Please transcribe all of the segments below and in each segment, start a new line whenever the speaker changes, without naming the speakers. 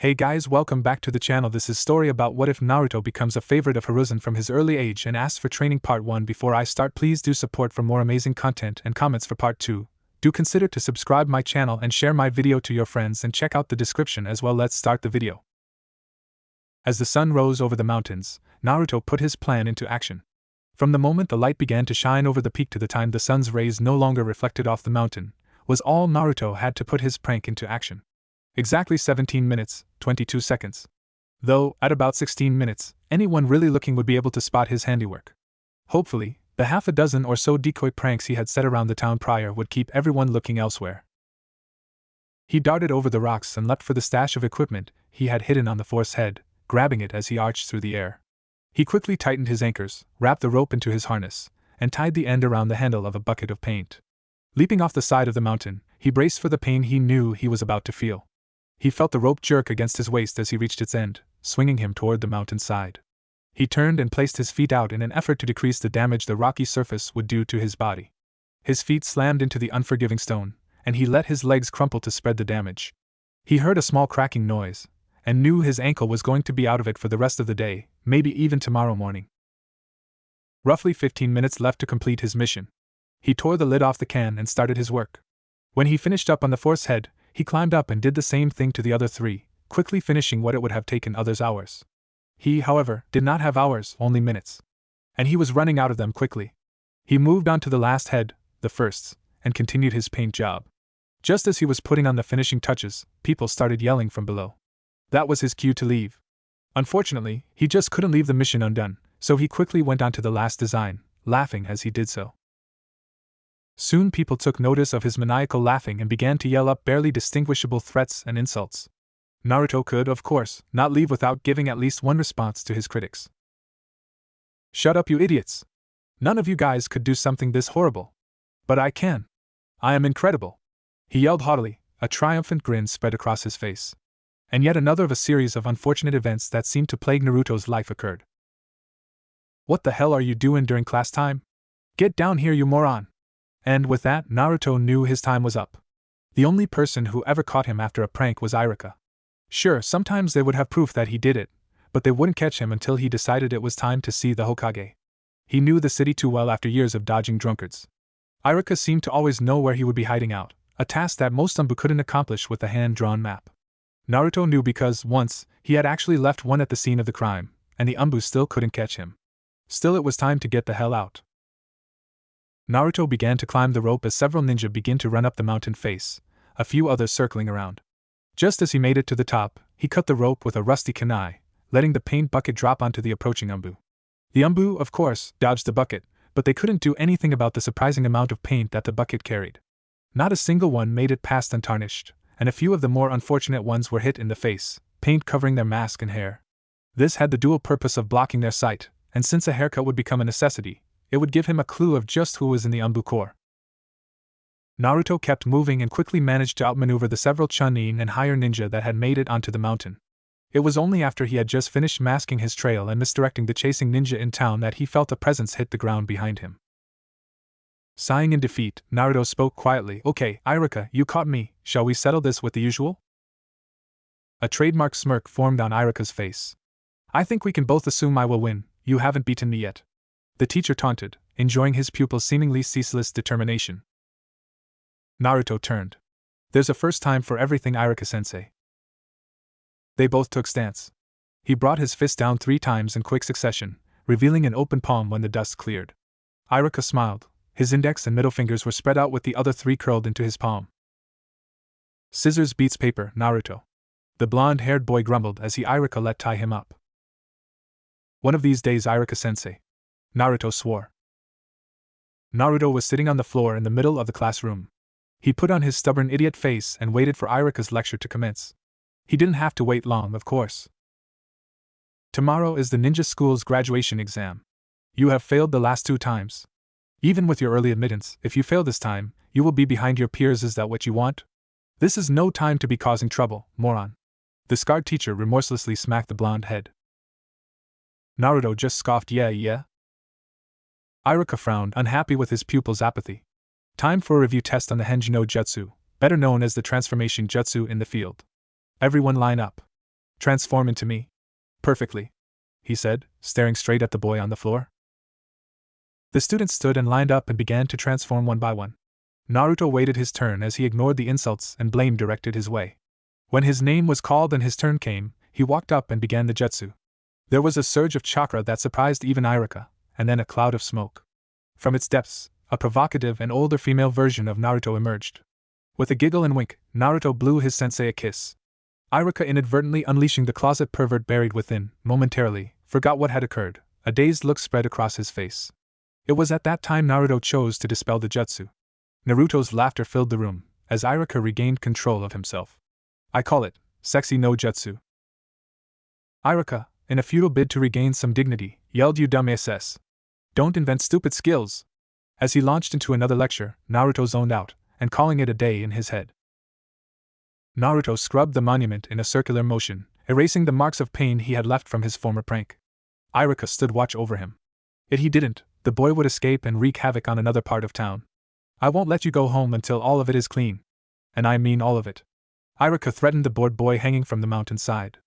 Hey guys, welcome back to the channel. This is story about what if Naruto becomes a favorite of Hiruzen from his early age and asks for training part 1. Before I start, please do support for more amazing content and comments for part 2. Do consider to subscribe my channel and share my video to your friends and check out the description as well. Let's start the video. As the sun rose over the mountains, Naruto put his plan into action. From the moment the light began to shine over the peak to the time the sun's rays no longer reflected off the mountain, was all Naruto had to put his prank into action. Exactly 17 minutes, 22 seconds. Though, at about 16 minutes, anyone really looking would be able to spot his handiwork. Hopefully, the half a dozen or so decoy pranks he had set around the town prior would keep everyone looking elsewhere. He darted over the rocks and leapt for the stash of equipment he had hidden on the forest's head, grabbing it as he arched through the air. He quickly tightened his anchors, wrapped the rope into his harness, and tied the end around the handle of a bucket of paint. Leaping off the side of the mountain, he braced for the pain he knew he was about to feel. He felt the rope jerk against his waist as he reached its end, swinging him toward the mountain side. He turned and placed his feet out in an effort to decrease the damage the rocky surface would do to his body. His feet slammed into the unforgiving stone, and he let his legs crumple to spread the damage. He heard a small cracking noise, and knew his ankle was going to be out of it for the rest of the day, maybe even tomorrow morning. Roughly 15 minutes left to complete his mission. He tore the lid off the can and started his work. When he finished up on the forest's head, he climbed up and did the same thing to the other three, quickly finishing what it would have taken others hours. He, however, did not have hours, only minutes. And he was running out of them quickly. He moved on to the last head, the first's, and continued his paint job. Just as he was putting on the finishing touches, people started yelling from below. That was his cue to leave. Unfortunately, he just couldn't leave the mission undone, so he quickly went on to the last design, laughing as he did so. Soon people took notice of his maniacal laughing and began to yell up barely distinguishable threats and insults. Naruto could, of course, not leave without giving at least one response to his critics. "Shut up, you idiots! None of you guys could do something this horrible. But I can. I am incredible!" He yelled haughtily, a triumphant grin spread across his face. And yet another of a series of unfortunate events that seemed to plague Naruto's life occurred. "What the hell are you doing during class time? Get down here, you moron!" And with that, Naruto knew his time was up. The only person who ever caught him after a prank was Iruka. Sure, sometimes they would have proof that he did it, but they wouldn't catch him until he decided it was time to see the Hokage. He knew the city too well after years of dodging drunkards. Iruka seemed to always know where he would be hiding out, a task that most Anbu couldn't accomplish with a hand-drawn map. Naruto knew because, once, he had actually left one at the scene of the crime, and the Anbu still couldn't catch him. Still, it was time to get the hell out. Naruto began to climb the rope as several ninja began to run up the mountain face, a few others circling around. Just as he made it to the top, he cut the rope with a rusty kunai, letting the paint bucket drop onto the approaching Anbu. The Anbu, of course, dodged the bucket, but they couldn't do anything about the surprising amount of paint that the bucket carried. Not a single one made it past untarnished, and a few of the more unfortunate ones were hit in the face, paint covering their mask and hair. This had the dual purpose of blocking their sight, and since a haircut would become a necessity, it would give him a clue of just who was in the Anbu Corps. Naruto kept moving and quickly managed to outmaneuver the several Chunin and higher ninja that had made it onto the mountain. It was only after he had just finished masking his trail and misdirecting the chasing ninja in town that he felt a presence hit the ground behind him. Sighing in defeat, Naruto spoke quietly. "Okay, Iruka, you caught me, shall we settle this with the usual?" A trademark smirk formed on Iruka's face. "I think we can both assume I will win, you haven't beaten me yet," the teacher taunted, enjoying his pupil's seemingly ceaseless determination. Naruto turned. "There's a first time for everything, Iruka-sensei." They both took stance. He brought his fist down 3 times in quick succession, revealing an open palm when the dust cleared. Iruka smiled. His index and middle fingers were spread out with the other 3 curled into his palm. "Scissors beats paper, Naruto," the blonde-haired boy grumbled as Iruka let tie him up. "One of these days, Iruka-sensei," Naruto swore. Naruto was sitting on the floor in the middle of the classroom. He put on his stubborn idiot face and waited for Iruka's lecture to commence. He didn't have to wait long, of course. "Tomorrow is the ninja school's graduation exam. You have failed the last 2 times. Even with your early admittance, if you fail this time, you will be behind your peers. Is that what you want? This is no time to be causing trouble, moron." The scarred teacher remorselessly smacked the blonde head. Naruto just scoffed. Yeah. Iruka frowned, unhappy with his pupil's apathy. Time for a review test on the Henji no Jutsu, better known as the transformation jutsu in the field. Everyone line up. Transform into me. Perfectly, he said, staring straight at the boy on the floor. The students stood and lined up and began to transform one by one. Naruto waited his turn as he ignored the insults and blame directed his way. When his name was called and his turn came, he walked up and began the jutsu. There was a surge of chakra that surprised even Iruka, and then a cloud of smoke. From its depths, a provocative and older female version of Naruto emerged. With a giggle and wink, Naruto blew his sensei a kiss. Iruka, inadvertently unleashing the closet pervert buried within, momentarily forgot what had occurred. A dazed look spread across his face. It was at that time Naruto chose to dispel the jutsu. Naruto's laughter filled the room, as Iruka regained control of himself. I call it, sexy no jutsu. Iruka, in a futile bid to regain some dignity, yelled, "You dumb SS. Don't invent stupid skills." As he launched into another lecture, Naruto zoned out, and calling it a day in his head. Naruto scrubbed the monument in a circular motion, erasing the marks of pain he had left from his former prank. Iruka stood watch over him. If he didn't, the boy would escape and wreak havoc on another part of town. I won't let you go home until all of it is clean. And I mean all of it. Iruka threatened the bored boy hanging from the mountainside.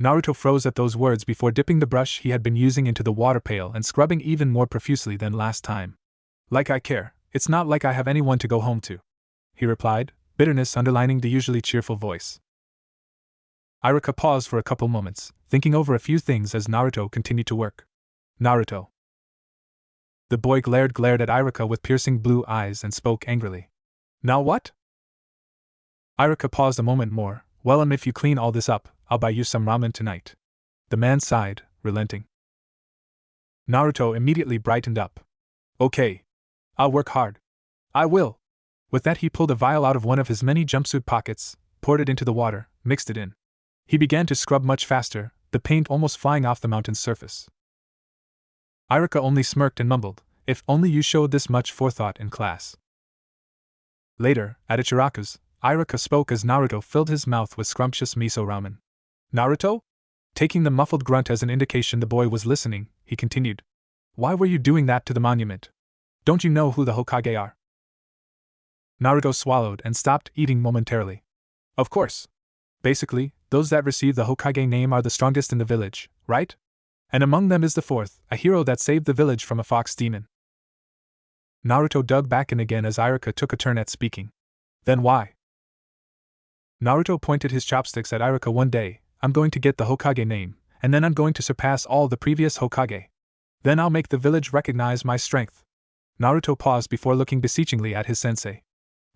Naruto froze at those words before dipping the brush he had been using into the water pail and scrubbing even more profusely than last time. Like I care, it's not like I have anyone to go home to, he replied, bitterness underlining the usually cheerful voice. Iruka paused for a couple moments, thinking over a few things as Naruto continued to work. Naruto. The boy glared at Iruka with piercing blue eyes and spoke angrily. Now what? Iruka paused a moment more. Well, if you clean all this up, I'll buy you some ramen tonight. The man sighed, relenting. Naruto immediately brightened up. Okay. I'll work hard. I will. With that, he pulled a vial out of one of his many jumpsuit pockets, poured it into the water, mixed it in. He began to scrub much faster, the paint almost flying off the mountain's surface. Iruka only smirked and mumbled, "If only you showed this much forethought in class." Later, at Ichiraku's, Iruka spoke as Naruto filled his mouth with scrumptious miso ramen. Naruto? Taking the muffled grunt as an indication the boy was listening, he continued. Why were you doing that to the monument? Don't you know who the Hokage are? Naruto swallowed and stopped eating momentarily. Of course. Basically, those that receive the Hokage name are the strongest in the village, right? And among them is the fourth, a hero that saved the village from a fox demon. Naruto dug back in again as Iruka took a turn at speaking. Then why? Naruto pointed his chopsticks at Iruka one day. I'm going to get the Hokage name, and then I'm going to surpass all the previous Hokage. Then I'll make the village recognize my strength. Naruto paused before looking beseechingly at his sensei.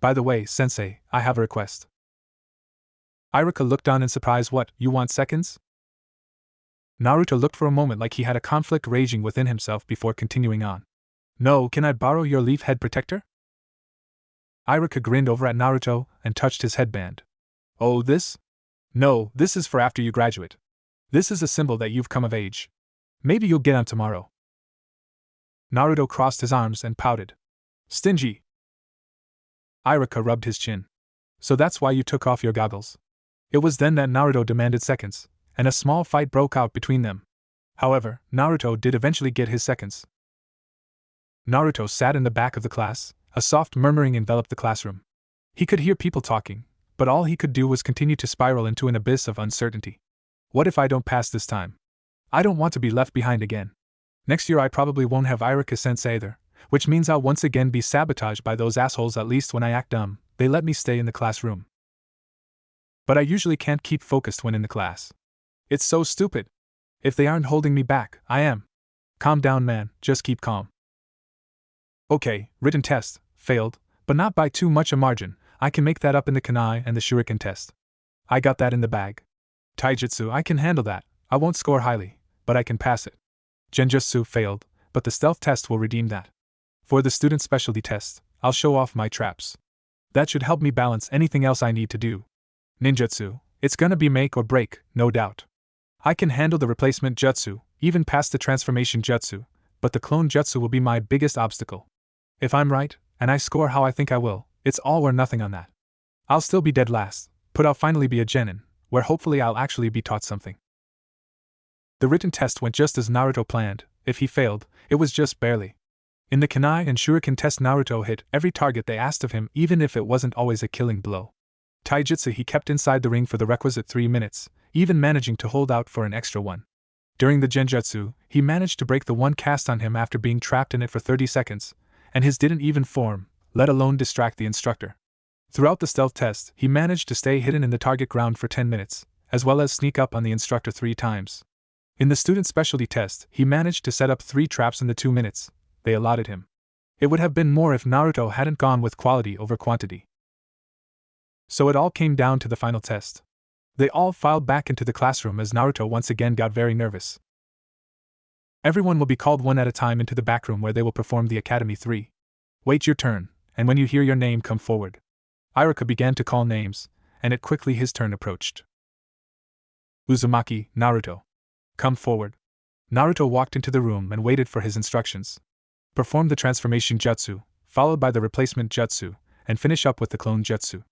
By the way, sensei, I have a request. Iruka looked on in surprise. What, you want seconds? Naruto looked for a moment like he had a conflict raging within himself before continuing on. No, can I borrow your leaf head protector? Iruka grinned over at Naruto and touched his headband. Oh, this? No, this is for after you graduate. This is a symbol that you've come of age. Maybe you'll get on tomorrow. Naruto crossed his arms and pouted. Stingy. Iruka rubbed his chin. So that's why you took off your goggles. It was then that Naruto demanded seconds, and a small fight broke out between them. However, Naruto did eventually get his seconds. Naruto sat in the back of the class. A soft murmuring enveloped the classroom. He could hear people talking, but all he could do was continue to spiral into an abyss of uncertainty. What if I don't pass this time? I don't want to be left behind again. Next year I probably won't have Iruka-sensei either, which means I'll once again be sabotaged by those assholes. At least when I act dumb, they let me stay in the classroom. But I usually can't keep focused when in the class. It's so stupid. If they aren't holding me back, I am. Calm down, man, just keep calm. Okay, written test, failed, but not by too much a margin. I can make that up in the Kanai and the Shuriken test. I got that in the bag. Taijutsu, I can handle that. I won't score highly, but I can pass it. Genjutsu failed, but the stealth test will redeem that. For the student specialty test, I'll show off my traps. That should help me balance anything else I need to do. Ninjutsu, it's gonna be make or break, no doubt. I can handle the replacement jutsu, even past the transformation jutsu, but the clone jutsu will be my biggest obstacle. If I'm right, and I score how I think I will, it's all or nothing on that. I'll still be dead last, but I'll finally be a genin, where hopefully I'll actually be taught something. The written test went just as Naruto planned. If he failed, it was just barely. In the Kanai and Shuriken test, Naruto hit every target they asked of him, even if it wasn't always a killing blow. Taijutsu he kept inside the ring for the requisite 3 minutes, even managing to hold out for an extra one. During the genjutsu, he managed to break the one cast on him after being trapped in it for 30 seconds, and his didn't even form, let alone distract the instructor. Throughout the stealth test, he managed to stay hidden in the target ground for 10 minutes, as well as sneak up on the instructor 3 times. In the student specialty test, he managed to set up 3 traps in the 2 minutes they allotted him. It would have been more if Naruto hadn't gone with quality over quantity. So it all came down to the final test. They all filed back into the classroom as Naruto once again got very nervous. Everyone will be called one at a time into the back room where they will perform the Academy 3. Wait your turn, and when you hear your name, come forward. Iruka began to call names, and quickly his turn approached. Uzumaki, Naruto. Come forward. Naruto walked into the room and waited for his instructions. Perform the transformation jutsu, followed by the replacement jutsu, and finish up with the clone jutsu.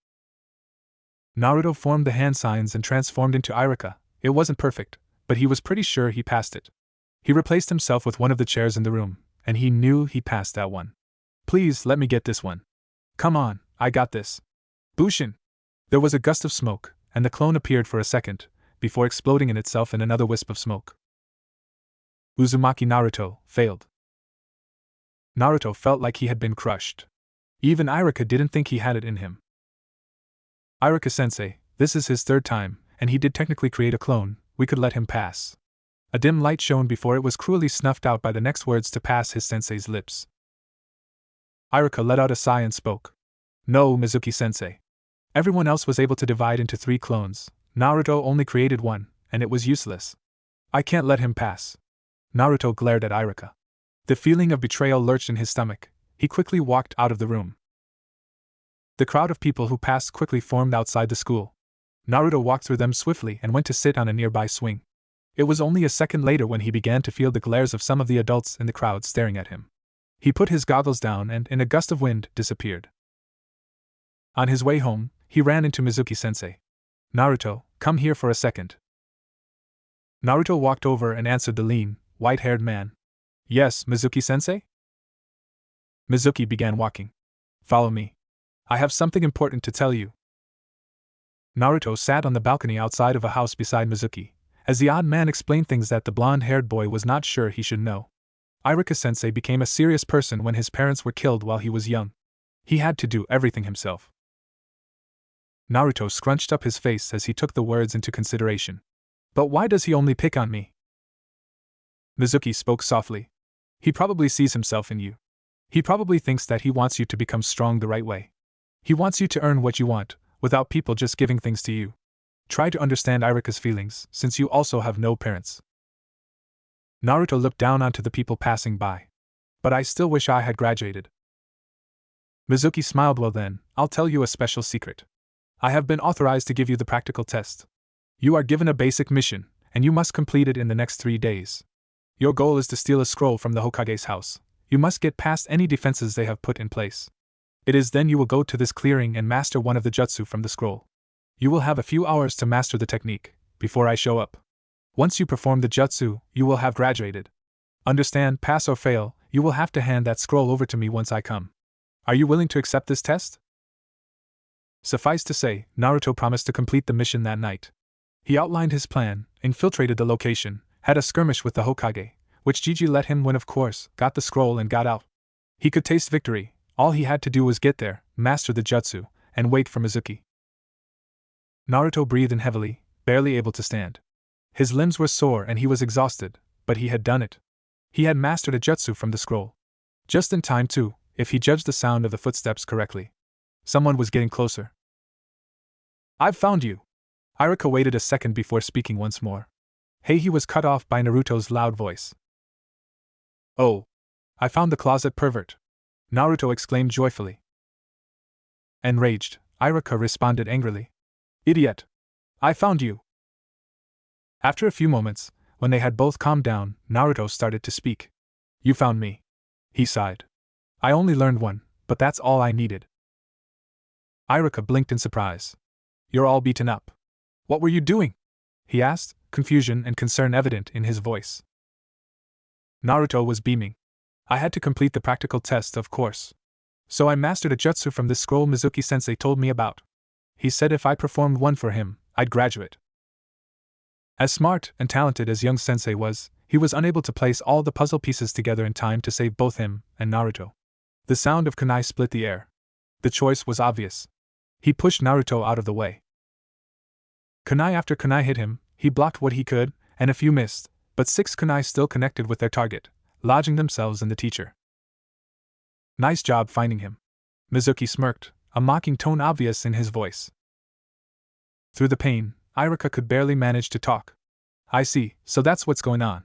Naruto formed the hand signs and transformed into Iruka. It wasn't perfect, but he was pretty sure he passed it. He replaced himself with one of the chairs in the room, and he knew he passed that one. Please let me get this one. Come on, I got this. Bushin! There was a gust of smoke, and the clone appeared for a second, before exploding in itself in another wisp of smoke. Uzumaki Naruto failed. Naruto felt like he had been crushed. Even Iruka didn't think he had it in him. Iruka-sensei, this is his 3rd time, and he did technically create a clone, we could let him pass. A dim light shone before it was cruelly snuffed out by the next words to pass his sensei's lips. Iruka let out a sigh and spoke. No, Mizuki-sensei. Everyone else was able to divide into 3 clones, Naruto only created 1, and it was useless. I can't let him pass. Naruto glared at Iruka. The feeling of betrayal lurched in his stomach. He quickly walked out of the room. The crowd of people who passed quickly formed outside the school. Naruto walked through them swiftly and went to sit on a nearby swing. It was only a second later when he began to feel the glares of some of the adults in the crowd staring at him. He put his goggles down and, in a gust of wind, disappeared. On his way home, he ran into Mizuki-sensei. Naruto, come here for a second. Naruto walked over and answered the lean, white-haired man. Yes, Mizuki-sensei? Mizuki began walking. Follow me. I have something important to tell you. Naruto sat on the balcony outside of a house beside Mizuki, as the odd man explained things that the blonde-haired boy was not sure he should know. Iruka-sensei became a serious person when his parents were killed while he was young. He had to do everything himself. Naruto scrunched up his face as he took the words into consideration. But why does he only pick on me? Mizuki spoke softly. He probably sees himself in you. He probably thinks that he wants you to become strong the right way. He wants you to earn what you want, without people just giving things to you. Try to understand Iruka's feelings, since you also have no parents. Naruto looked down onto the people passing by. But I still wish I had graduated. Mizuki smiled. Well then, I'll tell you a special secret. I have been authorized to give you the practical test. You are given a basic mission, and you must complete it in the next 3 days. Your goal is to steal a scroll from the Hokage's house. You must get past any defenses they have put in place. It is then you will go to this clearing and master one of the jutsu from the scroll. You will have a few hours to master the technique, before I show up. Once you perform the jutsu, you will have graduated. Understand, pass or fail, you will have to hand that scroll over to me once I come. Are you willing to accept this test? Suffice to say, Naruto promised to complete the mission that night. He outlined his plan, infiltrated the location, had a skirmish with the Hokage, which Jiji let him win, of course, got the scroll and got out. He could taste victory. All he had to do was get there, master the jutsu, and wait for Mizuki. Naruto breathed in heavily, barely able to stand. His limbs were sore and he was exhausted, but he had done it. He had mastered a jutsu from the scroll. Just in time too, if he judged the sound of the footsteps correctly. Someone was getting closer. I've found you! Iruka waited a second before speaking once more. Hey, he was cut off by Naruto's loud voice. Oh! I found the closet pervert! Naruto exclaimed joyfully. Enraged, Iruka responded angrily. Idiot! I found you! After a few moments, when they had both calmed down, Naruto started to speak. You found me. He sighed. I only learned one, but that's all I needed. Iruka blinked in surprise. You're all beaten up. What were you doing? He asked, confusion and concern evident in his voice. Naruto was beaming. I had to complete the practical test, of course. So I mastered a jutsu from this scroll Mizuki-sensei told me about. He said if I performed one for him, I'd graduate. As smart and talented as young sensei was, he was unable to place all the puzzle pieces together in time to save both him and Naruto. The sound of kunai split the air. The choice was obvious. He pushed Naruto out of the way. Kunai after kunai hit him, he blocked what he could, and a few missed, but 6 kunai still connected with their target, lodging themselves in the teacher. Nice job finding him. Mizuki smirked, a mocking tone obvious in his voice. Through the pain, Iruka could barely manage to talk. I see, so that's what's going on.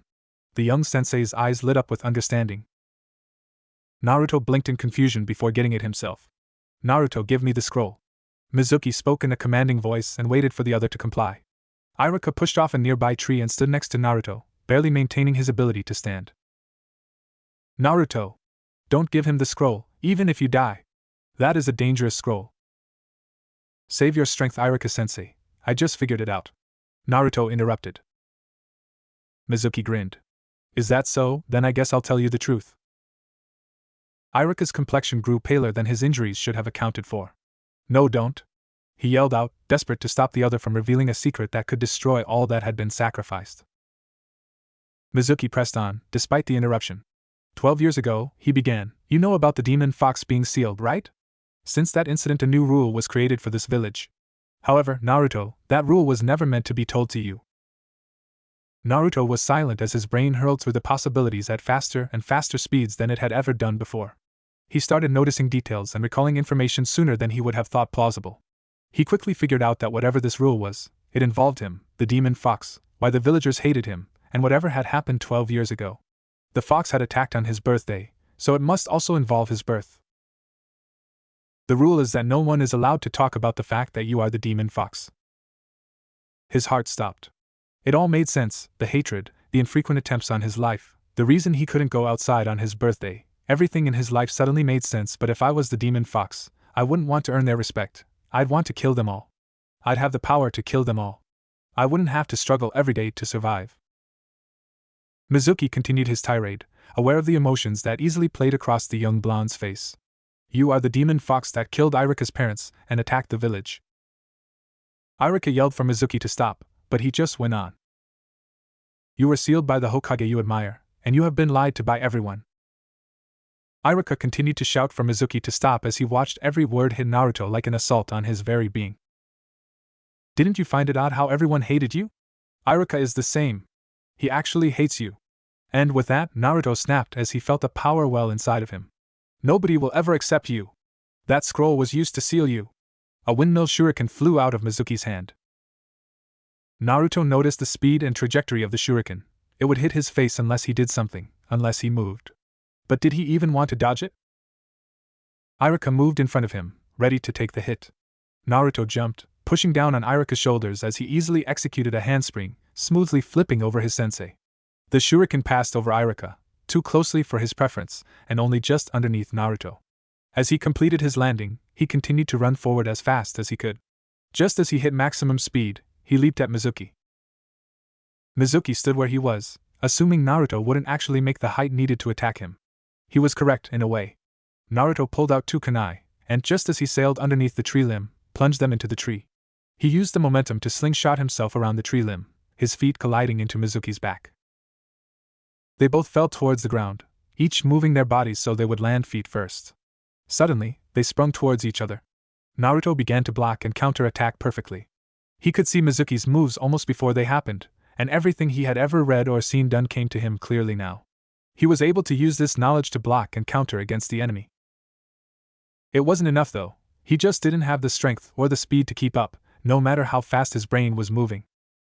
The young sensei's eyes lit up with understanding. Naruto blinked in confusion before getting it himself. Naruto, give me the scroll. Mizuki spoke in a commanding voice and waited for the other to comply. Iruka pushed off a nearby tree and stood next to Naruto, barely maintaining his ability to stand. Naruto! Don't give him the scroll, even if you die. That is a dangerous scroll. Save your strength, Iruka-sensei. I just figured it out. Naruto interrupted. Mizuki grinned. Is that so? Then I guess I'll tell you the truth. Iruka's complexion grew paler than his injuries should have accounted for. No, don't! He yelled out, desperate to stop the other from revealing a secret that could destroy all that had been sacrificed. Mizuki pressed on, despite the interruption. 12 years ago, he began, you know about the demon fox being sealed, right? Since that incident, a new rule was created for this village. However, Naruto, that rule was never meant to be told to you. Naruto was silent as his brain hurled through the possibilities at faster and faster speeds than it had ever done before. He started noticing details and recalling information sooner than he would have thought plausible. He quickly figured out that whatever this rule was, it involved him, the demon fox, why the villagers hated him, and whatever had happened 12 years ago. The fox had attacked on his birthday, so it must also involve his birth. The rule is that no one is allowed to talk about the fact that you are the demon fox. His heart stopped. It all made sense, the hatred, the infrequent attempts on his life, the reason he couldn't go outside on his birthday, everything in his life suddenly made sense. But if I was the demon fox, I wouldn't want to earn their respect, I'd want to kill them all. I'd have the power to kill them all. I wouldn't have to struggle every day to survive. Mizuki continued his tirade, aware of the emotions that easily played across the young blonde's face. You are the demon fox that killed Iruka's parents and attacked the village. Iruka yelled for Mizuki to stop, but he just went on. You were sealed by the Hokage you admire, and you have been lied to by everyone. Iruka continued to shout for Mizuki to stop as he watched every word hit Naruto like an assault on his very being. Didn't you find it odd how everyone hated you? Iruka is the same. He actually hates you. And with that, Naruto snapped as he felt a power well inside of him. Nobody will ever accept you. That scroll was used to seal you. A windmill shuriken flew out of Mizuki's hand. Naruto noticed the speed and trajectory of the shuriken. It would hit his face unless he did something, unless he moved. But did he even want to dodge it? Iruka moved in front of him, ready to take the hit. Naruto jumped, pushing down on Iruka's shoulders as he easily executed a handspring, smoothly flipping over his sensei. The shuriken passed over Iruka, too closely for his preference, and only just underneath Naruto. As he completed his landing, he continued to run forward as fast as he could. Just as he hit maximum speed, he leaped at Mizuki. Mizuki stood where he was, assuming Naruto wouldn't actually make the height needed to attack him. He was correct in a way. Naruto pulled out 2 kunai, and just as he sailed underneath the tree limb, plunged them into the tree. He used the momentum to slingshot himself around the tree limb, his feet colliding into Mizuki's back. They both fell towards the ground, each moving their bodies so they would land feet first. Suddenly, they sprung towards each other. Naruto began to block and counter-attack perfectly. He could see Mizuki's moves almost before they happened, and everything he had ever read or seen done came to him clearly now. He was able to use this knowledge to block and counter against the enemy. It wasn't enough though, he just didn't have the strength or the speed to keep up, no matter how fast his brain was moving.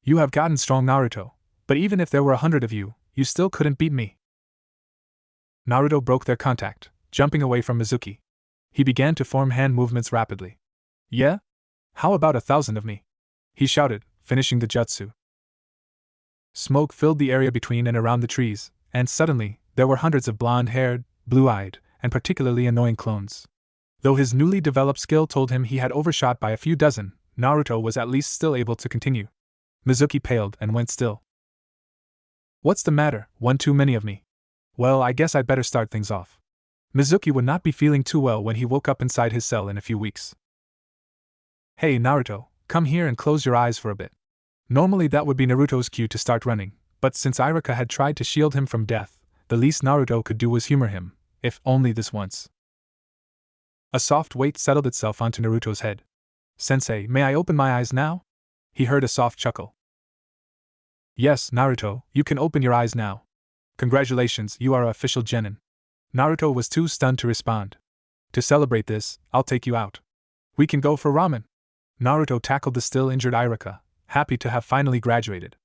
You have gotten strong, Naruto, but even if there were 100 of you, you still couldn't beat me. Naruto broke their contact, jumping away from Mizuki. He began to form hand movements rapidly. Yeah? How about 1,000 of me? He shouted, finishing the jutsu. Smoke filled the area between and around the trees, and suddenly, there were hundreds of blonde-haired, blue-eyed, and particularly annoying clones. Though his newly developed skill told him he had overshot by a few dozen, Naruto was at least still able to continue. Mizuki paled and went still. What's the matter? One too many of me. Well, I guess I'd better start things off. Mizuki would not be feeling too well when he woke up inside his cell in a few weeks. Hey Naruto, come here and close your eyes for a bit. Normally that would be Naruto's cue to start running, but since Iruka had tried to shield him from death, the least Naruto could do was humor him, if only this once. A soft weight settled itself onto Naruto's head. Sensei, may I open my eyes now? He heard a soft chuckle. Yes, Naruto, you can open your eyes now. Congratulations, you are an official genin. Naruto was too stunned to respond. To celebrate this, I'll take you out. We can go for ramen. Naruto tackled the still injured Iruka, happy to have finally graduated.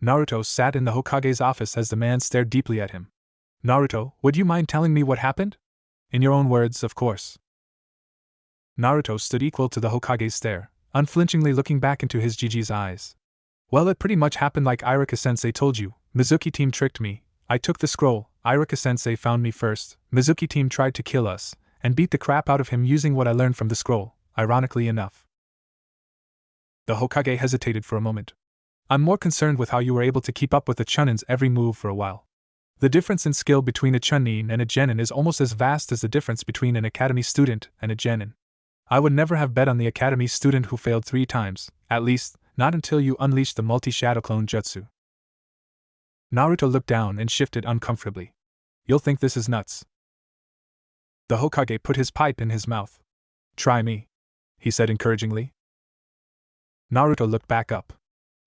Naruto sat in the Hokage's office as the man stared deeply at him. Naruto, would you mind telling me what happened? In your own words, of course. Naruto stood equal to the Hokage's stare, unflinchingly looking back into his Jiji's eyes. Well, it pretty much happened like Iruka-sensei told you. Mizuki team tricked me. I took the scroll, Iruka-sensei found me first, Mizuki team tried to kill us, and beat the crap out of him using what I learned from the scroll, ironically enough. The Hokage hesitated for a moment. I'm more concerned with how you were able to keep up with the Chunnin's every move for a while. The difference in skill between a Chunin and a Genin is almost as vast as the difference between an academy student and a Genin. I would never have bet on the academy student who failed 3 times, at least, not until you unleashed the multi-shadow clone jutsu. Naruto looked down and shifted uncomfortably. You'll think this is nuts. The Hokage put his pipe in his mouth. Try me, he said encouragingly. Naruto looked back up.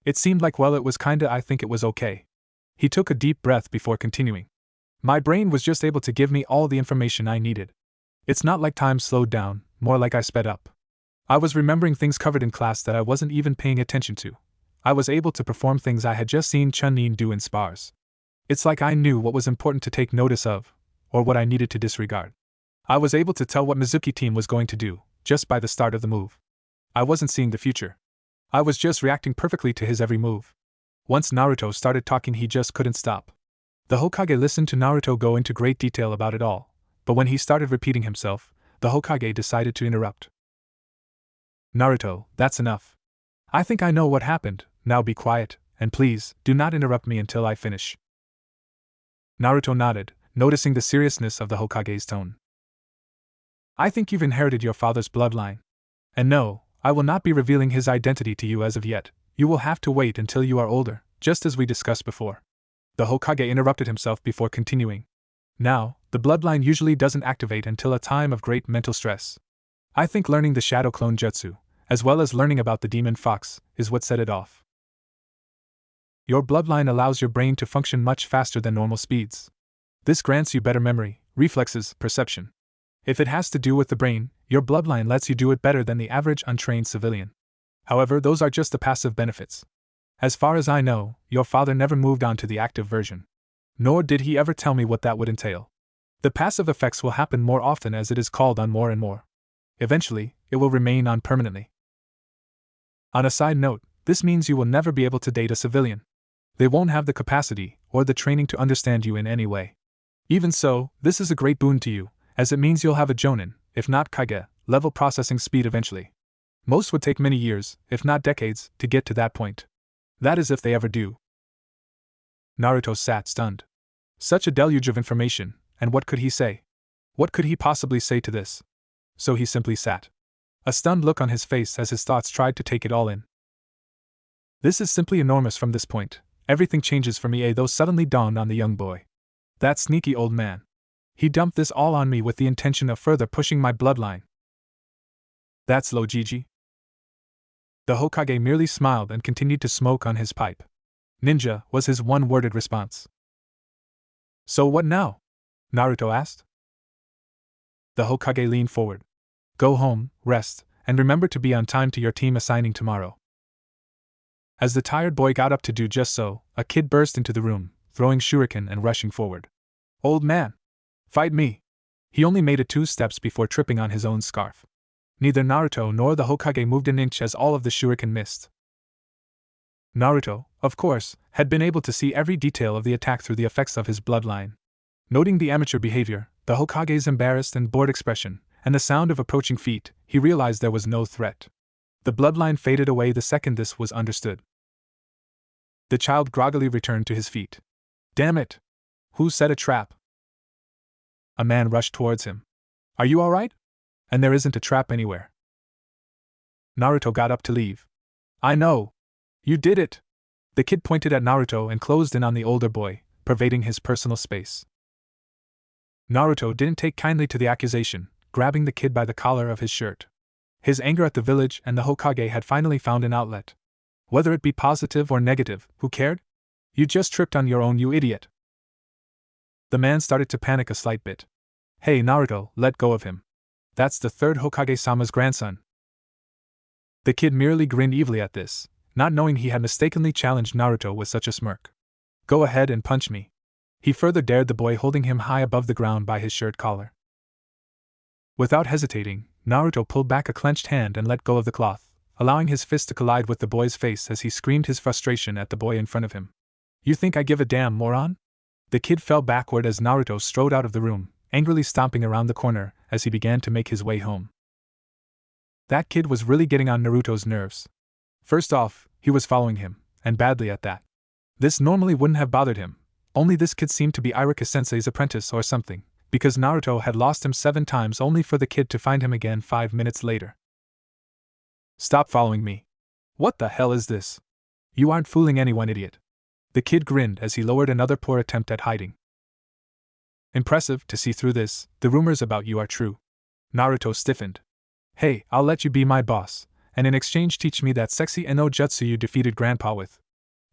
It seemed like, well, it was kinda, I think it was okay. He took a deep breath before continuing. My brain was just able to give me all the information I needed. It's not like time slowed down, more like I sped up. I was remembering things covered in class that I wasn't even paying attention to. I was able to perform things I had just seen Chunin do in spars. It's like I knew what was important to take notice of, or what I needed to disregard. I was able to tell what Mizuki team was going to do, just by the start of the move. I wasn't seeing the future. I was just reacting perfectly to his every move. Once Naruto started talking, he just couldn't stop. The Hokage listened to Naruto go into great detail about it all, but when he started repeating himself, the Hokage decided to interrupt. Naruto, that's enough. I think I know what happened, now be quiet, and please, do not interrupt me until I finish. Naruto nodded, noticing the seriousness of the Hokage's tone. I think you've inherited your father's bloodline. And no, I will not be revealing his identity to you as of yet. You will have to wait until you are older, just as we discussed before. The Hokage interrupted himself before continuing. Now, the bloodline usually doesn't activate until a time of great mental stress. I think learning the Shadow Clone Jutsu, as well as learning about the Demon Fox, is what set it off. Your bloodline allows your brain to function much faster than normal speeds. This grants you better memory, reflexes, perception. If it has to do with the brain, your bloodline lets you do it better than the average untrained civilian. However, those are just the passive benefits. As far as I know, your father never moved on to the active version. Nor did he ever tell me what that would entail. The passive effects will happen more often as it is called on more and more. Eventually, it will remain on permanently. On a side note, this means you will never be able to date a civilian. They won't have the capacity or the training to understand you in any way. Even so, this is a great boon to you, as it means you'll have a Jonin, if not Kage, level processing speed eventually. Most would take many years, if not decades, to get to that point. That is if they ever do. Naruto sat stunned. Such a deluge of information, and what could he say? What could he possibly say to this? So he simply sat. A stunned look on his face as his thoughts tried to take it all in. This is simply enormous from this point. Everything changes for me, though suddenly dawned on the young boy. That sneaky old man. He dumped this all on me with the intention of further pushing my bloodline. That's low, Gigi. The Hokage merely smiled and continued to smoke on his pipe. Ninja, was his one-worded response. So what now? Naruto asked. The Hokage leaned forward. Go home, rest, and remember to be on time to your team assigning tomorrow. As the tired boy got up to do just so, a kid burst into the room, throwing shuriken and rushing forward. Old man! Fight me! He only made it 2 steps before tripping on his own scarf. Neither Naruto nor the Hokage moved an inch as all of the shuriken missed. Naruto, of course, had been able to see every detail of the attack through the effects of his bloodline. Noting the amateur behavior, the Hokage's embarrassed and bored expression, and the sound of approaching feet, he realized there was no threat. The bloodline faded away the second this was understood. The child groggily returned to his feet. Damn it! Who set a trap? A man rushed towards him. Are you all right? And there isn't a trap anywhere. Naruto got up to leave. I know. You did it! The kid pointed at Naruto and closed in on the older boy, pervading his personal space. Naruto didn't take kindly to the accusation, grabbing the kid by the collar of his shirt. His anger at the village and the Hokage had finally found an outlet. Whether it be positive or negative, who cared? You just tripped on your own, you idiot. The man started to panic a slight bit. Hey Naruto, let go of him. That's the third Hokage-sama's grandson. The kid merely grinned evilly at this, not knowing he had mistakenly challenged Naruto with such a smirk. Go ahead and punch me. He further dared the boy, holding him high above the ground by his shirt collar. Without hesitating, Naruto pulled back a clenched hand and let go of the cloth, allowing his fist to collide with the boy's face as he screamed his frustration at the boy in front of him. You think I give a damn, moron? The kid fell backward as Naruto strode out of the room, angrily stomping around the corner as he began to make his way home. That kid was really getting on Naruto's nerves. First off, he was following him, and badly at that. This normally wouldn't have bothered him, only this kid seemed to be Iruka-sensei's apprentice or something, because Naruto had lost him 7 times only for the kid to find him again 5 minutes later. Stop following me. What the hell is this? You aren't fooling anyone, idiot. The kid grinned as he lowered another poor attempt at hiding. Impressive to see through this, the rumors about you are true. Naruto stiffened. Hey, I'll let you be my boss, and in exchange teach me that sexy Eno jutsu you defeated Grandpa with.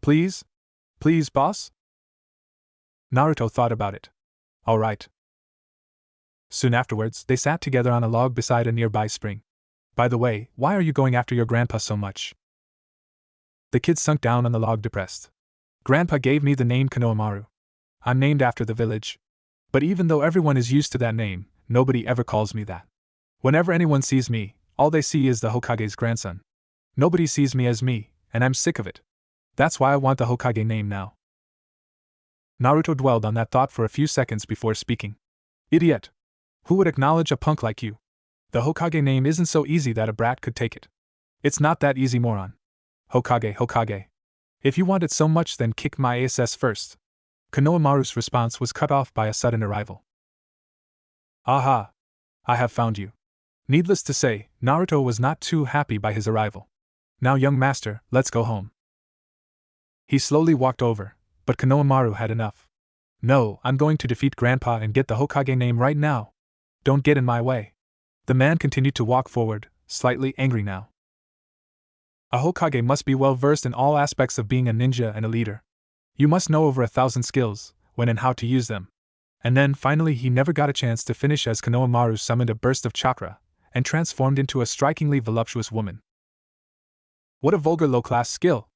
Please? Please, boss? Naruto thought about it. All right. Soon afterwards, they sat together on a log beside a nearby spring. By the way, why are you going after your grandpa so much? The kid sunk down on the log depressed. Grandpa gave me the name Konohamaru. I'm named after the village. But even though everyone is used to that name, nobody ever calls me that. Whenever anyone sees me, all they see is the Hokage's grandson. Nobody sees me as me, and I'm sick of it. That's why I want the Hokage name now. Naruto dwelled on that thought for a few seconds before speaking. Idiot! Who would acknowledge a punk like you? The Hokage name isn't so easy that a brat could take it. It's not that easy, moron. Hokage, Hokage. If you want it so much, then kick my ass first. Konohamaru's response was cut off by a sudden arrival. Aha! I have found you. Needless to say, Naruto was not too happy by his arrival. Now, young master, let's go home. He slowly walked over, but Konohamaru had enough. No, I'm going to defeat Grandpa and get the Hokage name right now. Don't get in my way. The man continued to walk forward, slightly angry now. A Hokage must be well versed in all aspects of being a ninja and a leader. You must know over 1,000 skills, when and how to use them. And then finally he never got a chance to finish as Konohamaru summoned a burst of chakra, and transformed into a strikingly voluptuous woman. What a vulgar low-class skill!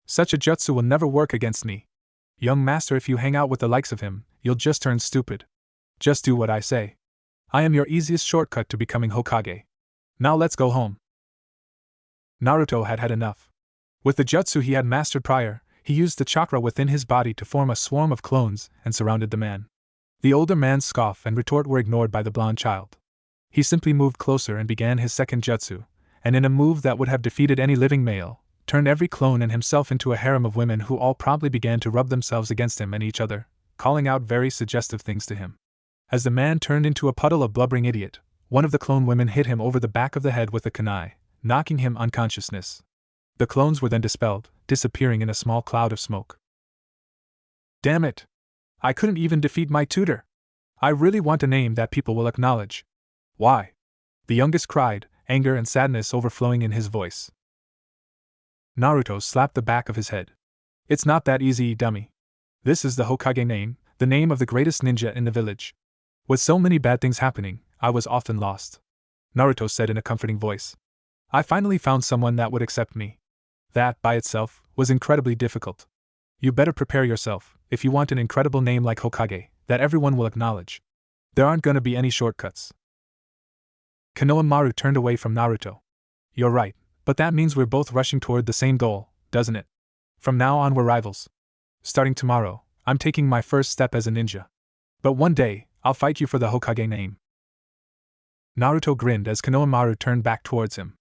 Such a jutsu will never work against me. Young master, if you hang out with the likes of him, you'll just turn stupid. Just do what I say. I am your easiest shortcut to becoming Hokage. Now let's go home. Naruto had had enough. With the jutsu he had mastered prior, he used the chakra within his body to form a swarm of clones and surrounded the man. The older man's scoff and retort were ignored by the blonde child. He simply moved closer and began his second jutsu, and in a move that would have defeated any living male, turned every clone and himself into a harem of women who all promptly began to rub themselves against him and each other, calling out very suggestive things to him. As the man turned into a puddle of blubbering idiot, one of the clone women hit him over the back of the head with a kunai, knocking him unconsciousness. The clones were then dispelled, disappearing in a small cloud of smoke. Damn it! I couldn't even defeat my tutor! I really want a name that people will acknowledge. Why? The youngest cried, anger and sadness overflowing in his voice. Naruto slapped the back of his head. It's not that easy, dummy. This is the Hokage name, the name of the greatest ninja in the village. With so many bad things happening, I was often lost. Naruto said in a comforting voice. I finally found someone that would accept me. That, by itself, was incredibly difficult. You better prepare yourself, if you want an incredible name like Hokage, that everyone will acknowledge. There aren't gonna be any shortcuts. Konohamaru turned away from Naruto. You're right, but that means we're both rushing toward the same goal, doesn't it? From now on we're rivals. Starting tomorrow, I'm taking my first step as a ninja. But one day, I'll fight you for the Hokage name. Naruto grinned as Konohamaru turned back towards him.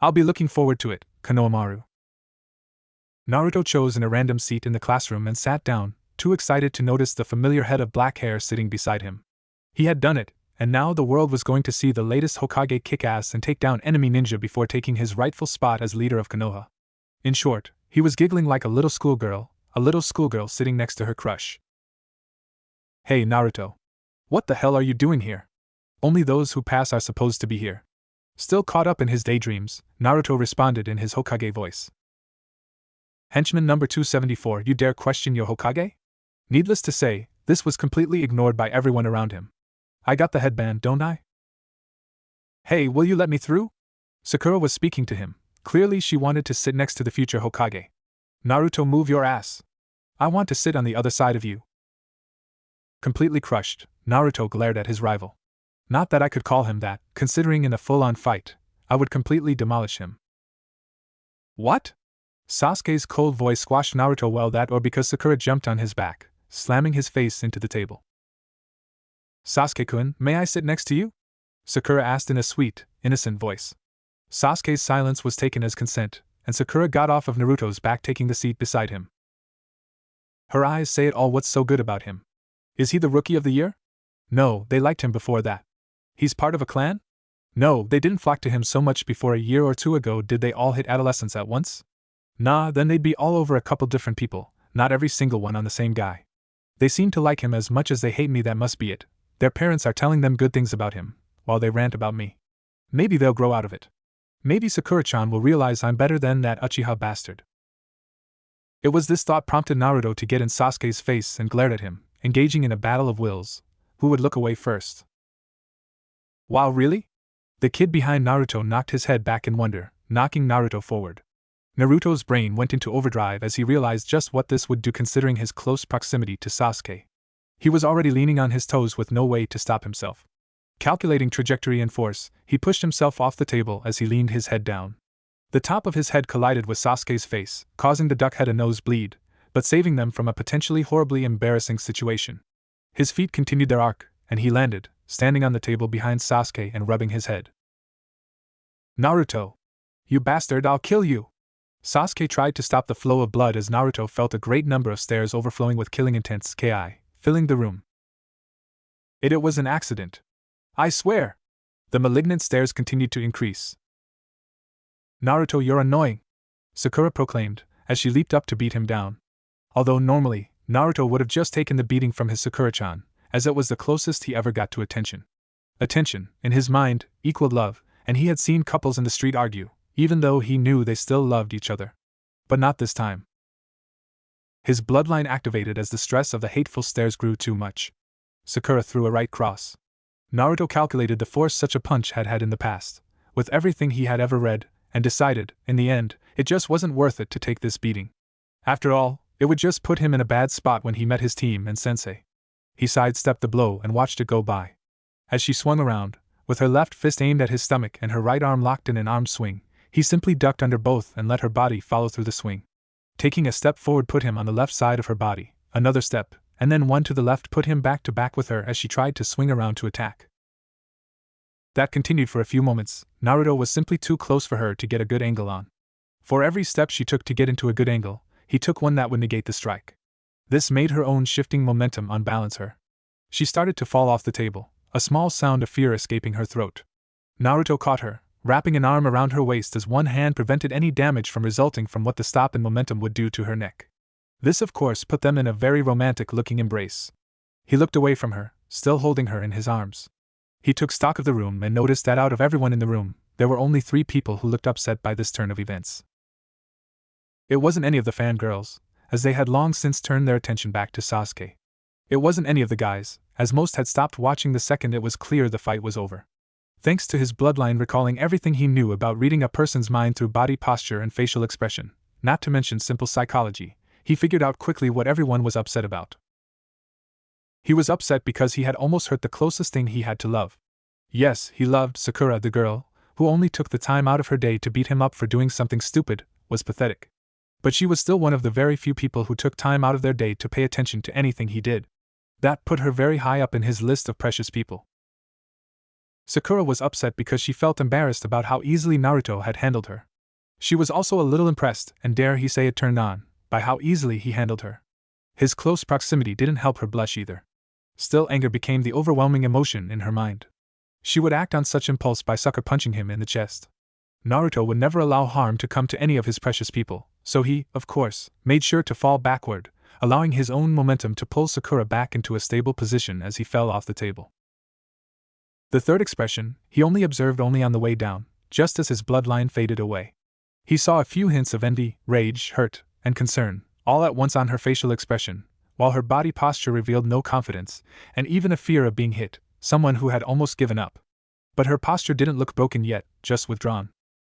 I'll be looking forward to it, Konohamaru. Naruto chose a random seat in the classroom and sat down, too excited to notice the familiar head of black hair sitting beside him. He had done it, and now the world was going to see the latest Hokage kick ass and take down enemy ninja before taking his rightful spot as leader of Konoha. In short, he was giggling like a little schoolgirl sitting next to her crush. Hey Naruto. What the hell are you doing here? Only those who pass are supposed to be here. Still caught up in his daydreams, Naruto responded in his Hokage voice. Henchman number 274, you dare question your Hokage? Needless to say, this was completely ignored by everyone around him. I got the headband, don't I? Hey, will you let me through? Sakura was speaking to him. Clearly she wanted to sit next to the future Hokage. Naruto, move your ass. I want to sit on the other side of you. Completely crushed, Naruto glared at his rival. Not that I could call him that, considering in a full-on fight, I would completely demolish him. What? Sasuke's cold voice squashed Naruto. Well, that or because Sakura jumped on his back, slamming his face into the table. Sasuke-kun, may I sit next to you? Sakura asked in a sweet, innocent voice. Sasuke's silence was taken as consent, and Sakura got off of Naruto's back, taking the seat beside him. Her eyes say it all. What's so good about him? Is he the rookie of the year? No, they liked him before that. He's part of a clan? No, they didn't flock to him so much before. A year or two ago. Did they all hit adolescence at once? Nah, then they'd be all over a couple different people, not every single one on the same guy. They seem to like him as much as they hate me. That must be it. Their parents are telling them good things about him, while they rant about me. Maybe they'll grow out of it. Maybe Sakura-chan will realize I'm better than that Uchiha bastard. It was this thought prompted Naruto to get in Sasuke's face and glared at him, engaging in a battle of wills. Who would look away first? Wow, really? The kid behind Naruto knocked his head back in wonder, knocking Naruto forward. Naruto's brain went into overdrive as he realized just what this would do considering his close proximity to Sasuke. He was already leaning on his toes with no way to stop himself. Calculating trajectory and force, he pushed himself off the table as he leaned his head down. The top of his head collided with Sasuke's face, causing the duck head a nosebleed, but saving them from a potentially horribly embarrassing situation. His feet continued their arc, and he landed, standing on the table behind Sasuke and rubbing his head. Naruto! You bastard, I'll kill you! Sasuke tried to stop the flow of blood as Naruto felt a great number of stares overflowing with killing intent filling the room. It was an accident. I swear! The malignant stares continued to increase. Naruto, you're annoying! Sakura proclaimed, as she leaped up to beat him down. Although normally, Naruto would have just taken the beating from his Sakura-chan, as it was the closest he ever got to attention. Attention, in his mind, equaled love, and he had seen couples in the street argue, even though he knew they still loved each other. But not this time. His bloodline activated as the stress of the hateful stares grew too much. Sakura threw a right cross. Naruto calculated the force such a punch had had in the past, with everything he had ever read, and decided, in the end, it just wasn't worth it to take this beating. After all, it would just put him in a bad spot when he met his team and sensei. He sidestepped the blow and watched it go by. As she swung around, with her left fist aimed at his stomach and her right arm locked in an arm swing, he simply ducked under both and let her body follow through the swing. Taking a step forward put him on the left side of her body, another step, and then one to the left put him back to back with her as she tried to swing around to attack. That continued for a few moments. Naruto was simply too close for her to get a good angle on. For every step she took to get into a good angle, he took one that would negate the strike. This made her own shifting momentum unbalance her. She started to fall off the table, a small sound of fear escaping her throat. Naruto caught her, wrapping an arm around her waist as one hand prevented any damage from resulting from what the stop in momentum would do to her neck. This of course put them in a very romantic-looking embrace. He looked away from her, still holding her in his arms. He took stock of the room and noticed that out of everyone in the room, there were only 3 people who looked upset by this turn of events. It wasn't any of the fangirls, as they had long since turned their attention back to Sasuke. It wasn't any of the guys, as most had stopped watching the second it was clear the fight was over. Thanks to his bloodline recalling everything he knew about reading a person's mind through body posture and facial expression, not to mention simple psychology, he figured out quickly what everyone was upset about. He was upset because he had almost hurt the closest thing he had to love. Yes, he loved Sakura, the girl, who only took the time out of her day to beat him up for doing something stupid, was pathetic. But she was still one of the very few people who took time out of their day to pay attention to anything he did. That put her very high up in his list of precious people. Sakura was upset because she felt embarrassed about how easily Naruto had handled her. She was also a little impressed, and dare he say it, turned on, by how easily he handled her. His close proximity didn't help her blush either. Still, anger became the overwhelming emotion in her mind. She would act on such impulse by sucker punching him in the chest. Naruto would never allow harm to come to any of his precious people, so he, of course, made sure to fall backward, allowing his own momentum to pull Sakura back into a stable position as he fell off the table. The third expression, he only observed only on the way down, just as his bloodline faded away. He saw a few hints of envy, rage, hurt, and concern, all at once on her facial expression, while her body posture revealed no confidence, and even a fear of being hit, someone who had almost given up. But her posture didn't look broken yet, just withdrawn.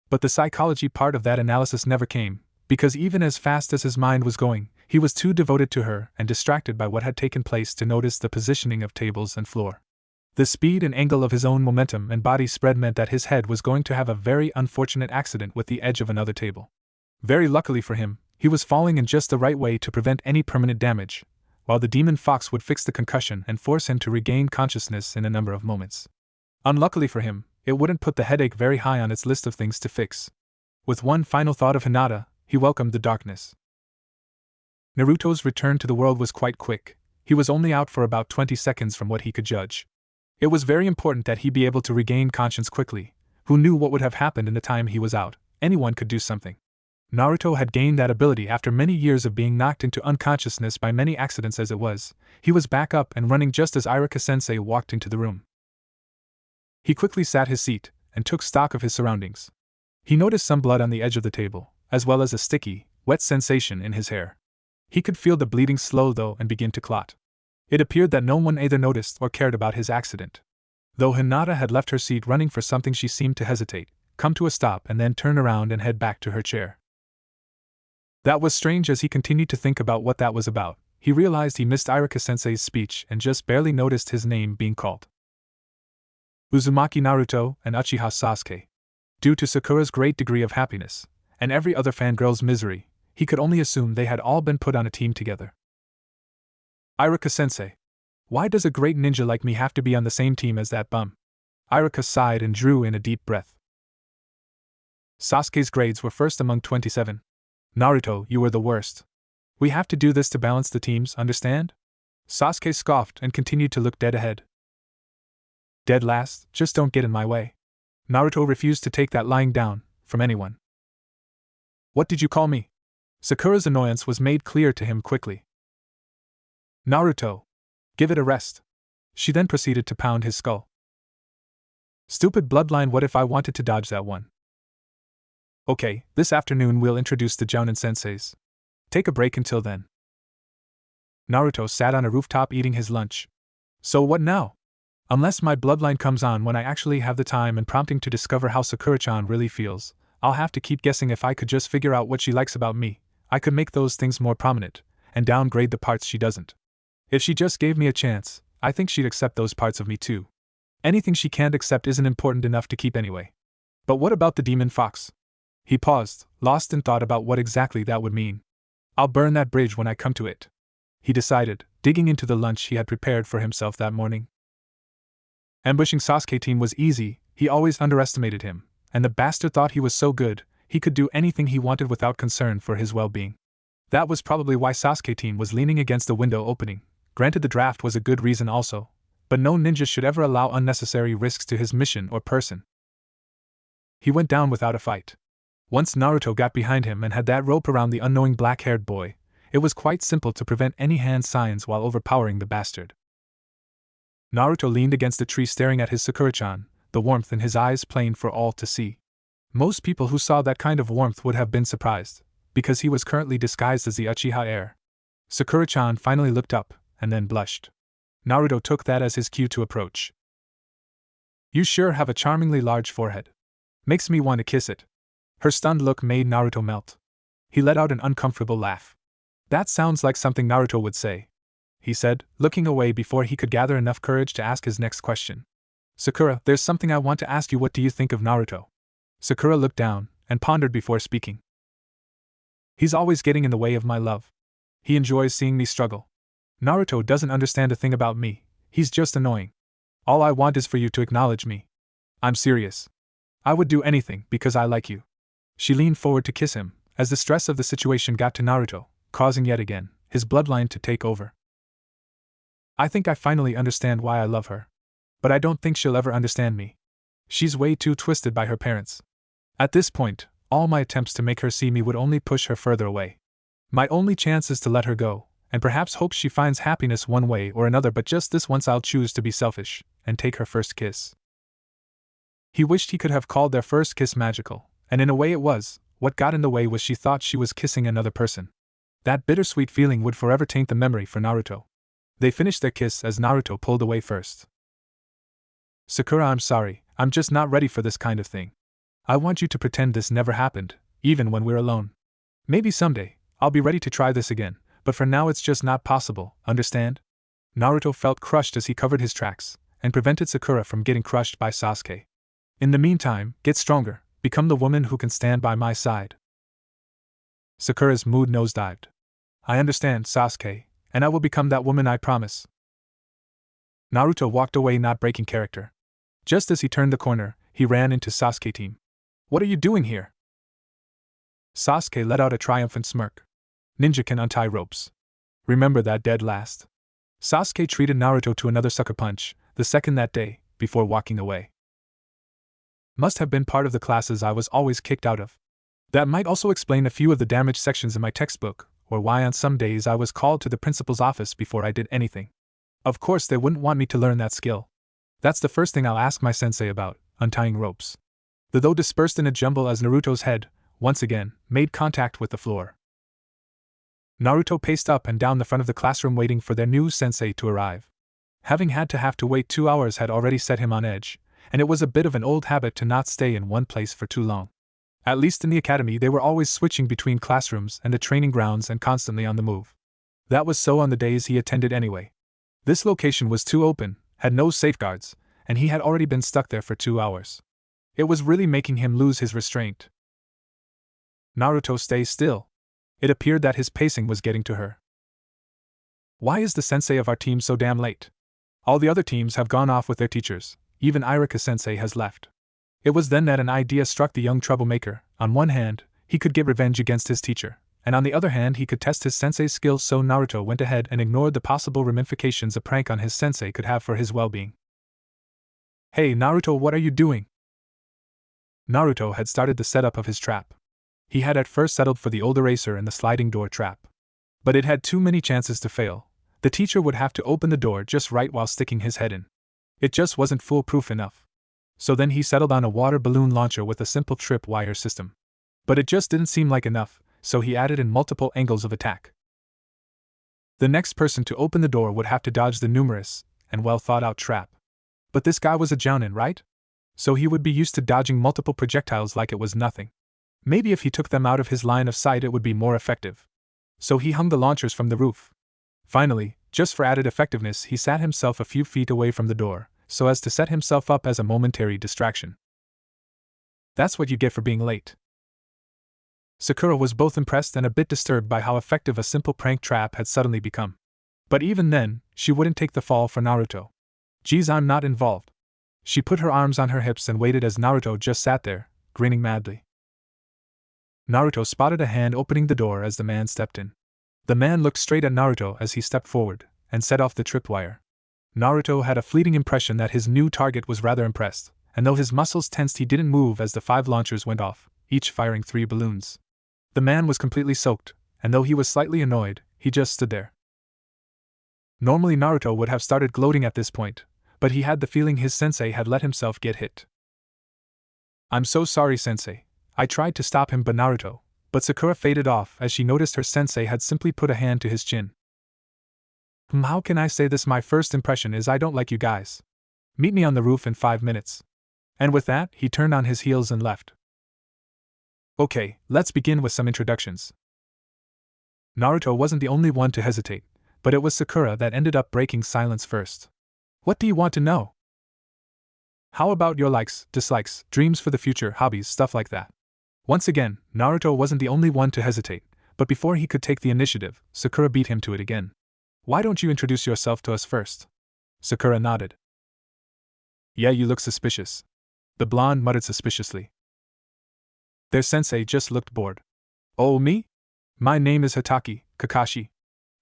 But the psychology part of that analysis never came, because even as fast as his mind was going, he was too devoted to her and distracted by what had taken place to notice the positioning of tables and floor. The speed and angle of his own momentum and body spread meant that his head was going to have a very unfortunate accident with the edge of another table. Very luckily for him, he was falling in just the right way to prevent any permanent damage, while the demon fox would fix the concussion and force him to regain consciousness in a number of moments. Unluckily for him, it wouldn't put the headache very high on its list of things to fix. With one final thought of Hinata, he welcomed the darkness. Naruto's return to the world was quite quick. He was only out for about 20 seconds from what he could judge. It was very important that he be able to regain conscience quickly. Who knew what would have happened in the time he was out? Anyone could do something. Naruto had gained that ability after many years of being knocked into unconsciousness by many accidents as it was. He was back up and running just as Iruka-sensei walked into the room. He quickly sat his seat and took stock of his surroundings. He noticed some blood on the edge of the table, as well as a sticky, wet sensation in his hair. He could feel the bleeding slow though and begin to clot. It appeared that no one either noticed or cared about his accident. Though Hinata had left her seat running for something, she seemed to hesitate, come to a stop and then turn around and head back to her chair. That was strange. As he continued to think about what that was about, he realized he missed Iruka-sensei's speech and just barely noticed his name being called. Uzumaki Naruto and Uchiha Sasuke. Due to Sakura's great degree of happiness, and every other fangirl's misery, he could only assume they had all been put on a team together. Iruka-sensei. Why does a great ninja like me have to be on the same team as that bum? Iruka sighed and drew in a deep breath. Sasuke's grades were first among 27. Naruto, you were the worst. We have to do this to balance the teams, understand? Sasuke scoffed and continued to look dead ahead. Dead last, just don't get in my way. Naruto refused to take that lying down from anyone. What did you call me? Sakura's annoyance was made clear to him quickly. Naruto. Give it a rest. She then proceeded to pound his skull. Stupid bloodline, what if I wanted to dodge that one? Okay, this afternoon we'll introduce the Jounin senseis. Take a break until then. Naruto sat on a rooftop eating his lunch. So what now? Unless my bloodline comes on when I actually have the time and prompting to discover how Sakura-chan really feels, I'll have to keep guessing. If I could just figure out what she likes about me, I could make those things more prominent, and downgrade the parts she doesn't. If she just gave me a chance, I think she'd accept those parts of me too. Anything she can't accept isn't important enough to keep anyway. But what about the demon fox? He paused, lost in thought about what exactly that would mean. I'll burn that bridge when I come to it, he decided, digging into the lunch he had prepared for himself that morning. Ambushing Sasuke team was easy. He always underestimated him, and the bastard thought he was so good, he could do anything he wanted without concern for his well-being. That was probably why Sasuke team was leaning against the window opening. Granted, the draft was a good reason also, but no ninja should ever allow unnecessary risks to his mission or person. He went down without a fight. Once Naruto got behind him and had that rope around the unknowing black-haired boy, it was quite simple to prevent any hand signs while overpowering the bastard. Naruto leaned against a tree staring at his Sakura-chan, the warmth in his eyes plain for all to see. Most people who saw that kind of warmth would have been surprised, because he was currently disguised as the Uchiha heir. Sakura-chan finally looked up, and then blushed. Naruto took that as his cue to approach. You sure have a charmingly large forehead. Makes me want to kiss it. Her stunned look made Naruto melt. He let out an uncomfortable laugh. That sounds like something Naruto would say, he said, looking away before he could gather enough courage to ask his next question. Sakura, there's something I want to ask you. What do you think of Naruto? Sakura looked down and pondered before speaking. He's always getting in the way of my love. He enjoys seeing me struggle. Naruto doesn't understand a thing about me. He's just annoying. All I want is for you to acknowledge me. I'm serious. I would do anything because I like you. She leaned forward to kiss him, as the stress of the situation got to Naruto, causing yet again his bloodline to take over. I think I finally understand why I love her. But I don't think she'll ever understand me. She's way too twisted by her parents. At this point, all my attempts to make her see me would only push her further away. My only chance is to let her go, and perhaps hope she finds happiness one way or another, but just this once I'll choose to be selfish, and take her first kiss. He wished he could have called their first kiss magical, and in a way it was. What got in the way was she thought she was kissing another person. That bittersweet feeling would forever taint the memory for Naruto. They finished their kiss as Naruto pulled away first. Sakura, I'm sorry, I'm just not ready for this kind of thing. I want you to pretend this never happened, even when we're alone. Maybe someday, I'll be ready to try this again, but for now it's just not possible, understand? Naruto felt crushed as he covered his tracks, and prevented Sakura from getting crushed by Sasuke. In the meantime, get stronger, become the woman who can stand by my side. Sakura's mood nosedived. I understand, Sasuke, and I will become that woman, I promise. Naruto walked away, not breaking character. Just as he turned the corner, he ran into Sasuke's team. What are you doing here? Sasuke let out a triumphant smirk. Ninja can untie ropes. Remember that dead last. Sasuke treated Naruto to another sucker punch, the second that day, before walking away. Must have been part of the classes I was always kicked out of. That might also explain a few of the damaged sections in my textbook, or why on some days I was called to the principal's office before I did anything. Of course they wouldn't want me to learn that skill. That's the first thing I'll ask my sensei about, untying ropes. The dough dispersed in a jumble as Naruto's head, once again, made contact with the floor. Naruto paced up and down the front of the classroom waiting for their new sensei to arrive. Having had to wait 2 hours had already set him on edge, and it was a bit of an old habit to not stay in one place for too long. At least in the academy they were always switching between classrooms and the training grounds and constantly on the move. That was so on the days he attended anyway. This location was too open, had no safeguards, and he had already been stuck there for 2 hours. It was really making him lose his restraint. Naruto, stay still. It appeared that his pacing was getting to her. Why is the sensei of our team so damn late? All the other teams have gone off with their teachers, even Irika-sensei has left. It was then that an idea struck the young troublemaker. On one hand, he could get revenge against his teacher, and on the other hand he could test his sensei's skills, so Naruto went ahead and ignored the possible ramifications a prank on his sensei could have for his well-being. Hey Naruto, what are you doing? Naruto had started the setup of his trap. He had at first settled for the old eraser and the sliding door trap. But it had too many chances to fail. The teacher would have to open the door just right while sticking his head in. It just wasn't foolproof enough. So then he settled on a water balloon launcher with a simple trip-wire system. But it just didn't seem like enough, so he added in multiple angles of attack. The next person to open the door would have to dodge the numerous and well-thought-out trap. But this guy was a jounin, right? So he would be used to dodging multiple projectiles like it was nothing. Maybe if he took them out of his line of sight it would be more effective. So he hung the launchers from the roof. Finally, just for added effectiveness, he sat himself a few feet away from the door, so as to set himself up as a momentary distraction. That's what you get for being late. Sakura was both impressed and a bit disturbed by how effective a simple prank trap had suddenly become. But even then, she wouldn't take the fall for Naruto. Geez, I'm not involved. She put her arms on her hips and waited as Naruto just sat there, grinning madly. Naruto spotted a hand opening the door as the man stepped in. The man looked straight at Naruto as he stepped forward, and set off the tripwire. Naruto had a fleeting impression that his new target was rather impressed, and though his muscles tensed he didn't move as the 5 launchers went off, each firing 3 balloons. The man was completely soaked, and though he was slightly annoyed, he just stood there. Normally Naruto would have started gloating at this point, but he had the feeling his sensei had let himself get hit. I'm so sorry, sensei. I tried to stop him but Sakura faded off as she noticed her sensei had simply put a hand to his chin. How can I say this? My first impression is I don't like you guys. Meet me on the roof in 5 minutes. And with that, he turned on his heels and left. Okay, let's begin with some introductions. Naruto wasn't the only one to hesitate, but it was Sakura that ended up breaking silence first. What do you want to know? How about your likes, dislikes, dreams for the future, hobbies, stuff like that? Once again, Naruto wasn't the only one to hesitate, but before he could take the initiative, Sakura beat him to it again. Why don't you introduce yourself to us first? Sakura nodded. Yeah, you look suspicious. The blonde muttered suspiciously. Their sensei just looked bored. Oh, me? My name is Hitaki, Kakashi.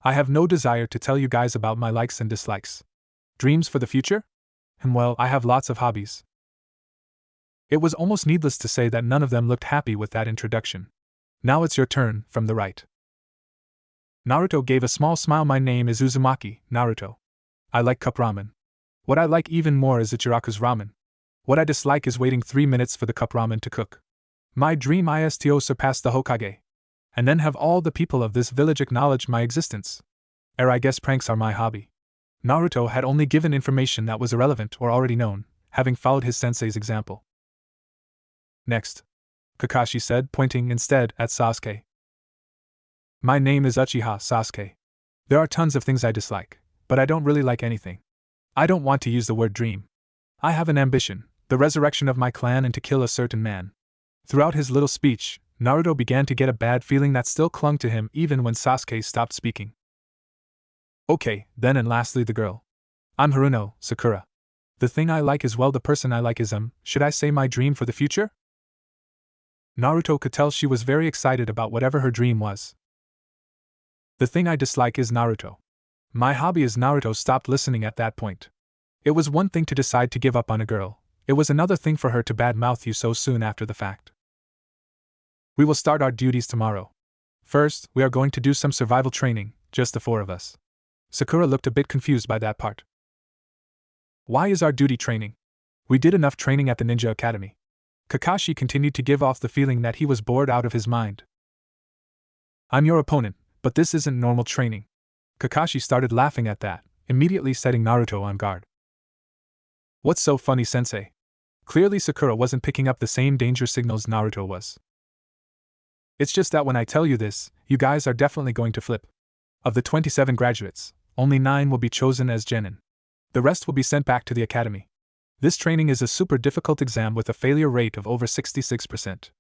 I have no desire to tell you guys about my likes and dislikes. Dreams for the future? Well, I have lots of hobbies. It was almost needless to say that none of them looked happy with that introduction. Now it's your turn, from the right. Naruto gave a small smile. My name is Uzumaki, Naruto. I like cup ramen. What I like even more is Ichiraku's ramen. What I dislike is waiting 3 minutes for the cup ramen to cook. My dream is to surpass the Hokage. And then have all the people of this village acknowledge my existence. I guess pranks are my hobby. Naruto had only given information that was irrelevant or already known, having followed his sensei's example. Next, Kakashi said, pointing instead at Sasuke. My name is Uchiha Sasuke. There are tons of things I dislike, but I don't really like anything. I don't want to use the word dream. I have an ambition, the resurrection of my clan and to kill a certain man. Throughout his little speech, Naruto began to get a bad feeling that still clung to him even when Sasuke stopped speaking. Okay, then, and lastly the girl. I'm Haruno, Sakura. The thing I like is, well, the person I like is should I say my dream for the future? Naruto could tell she was very excited about whatever her dream was. The thing I dislike is Naruto. My hobby is Naruto stopped listening at that point. It was one thing to decide to give up on a girl, it was another thing for her to badmouth you so soon after the fact. We will start our duties tomorrow. First, we are going to do some survival training, just the 4 of us. Sakura looked a bit confused by that part. Why is our duty training? We did enough training at the Ninja Academy. Kakashi continued to give off the feeling that he was bored out of his mind. I'm your opponent, but this isn't normal training. Kakashi started laughing at that, immediately setting Naruto on guard. What's so funny, sensei? Clearly Sakura wasn't picking up the same danger signals Naruto was. It's just that when I tell you this, you guys are definitely going to flip. Of the 27 graduates, only 9 will be chosen as genin. The rest will be sent back to the academy. This training is a super difficult exam with a failure rate of over 66%.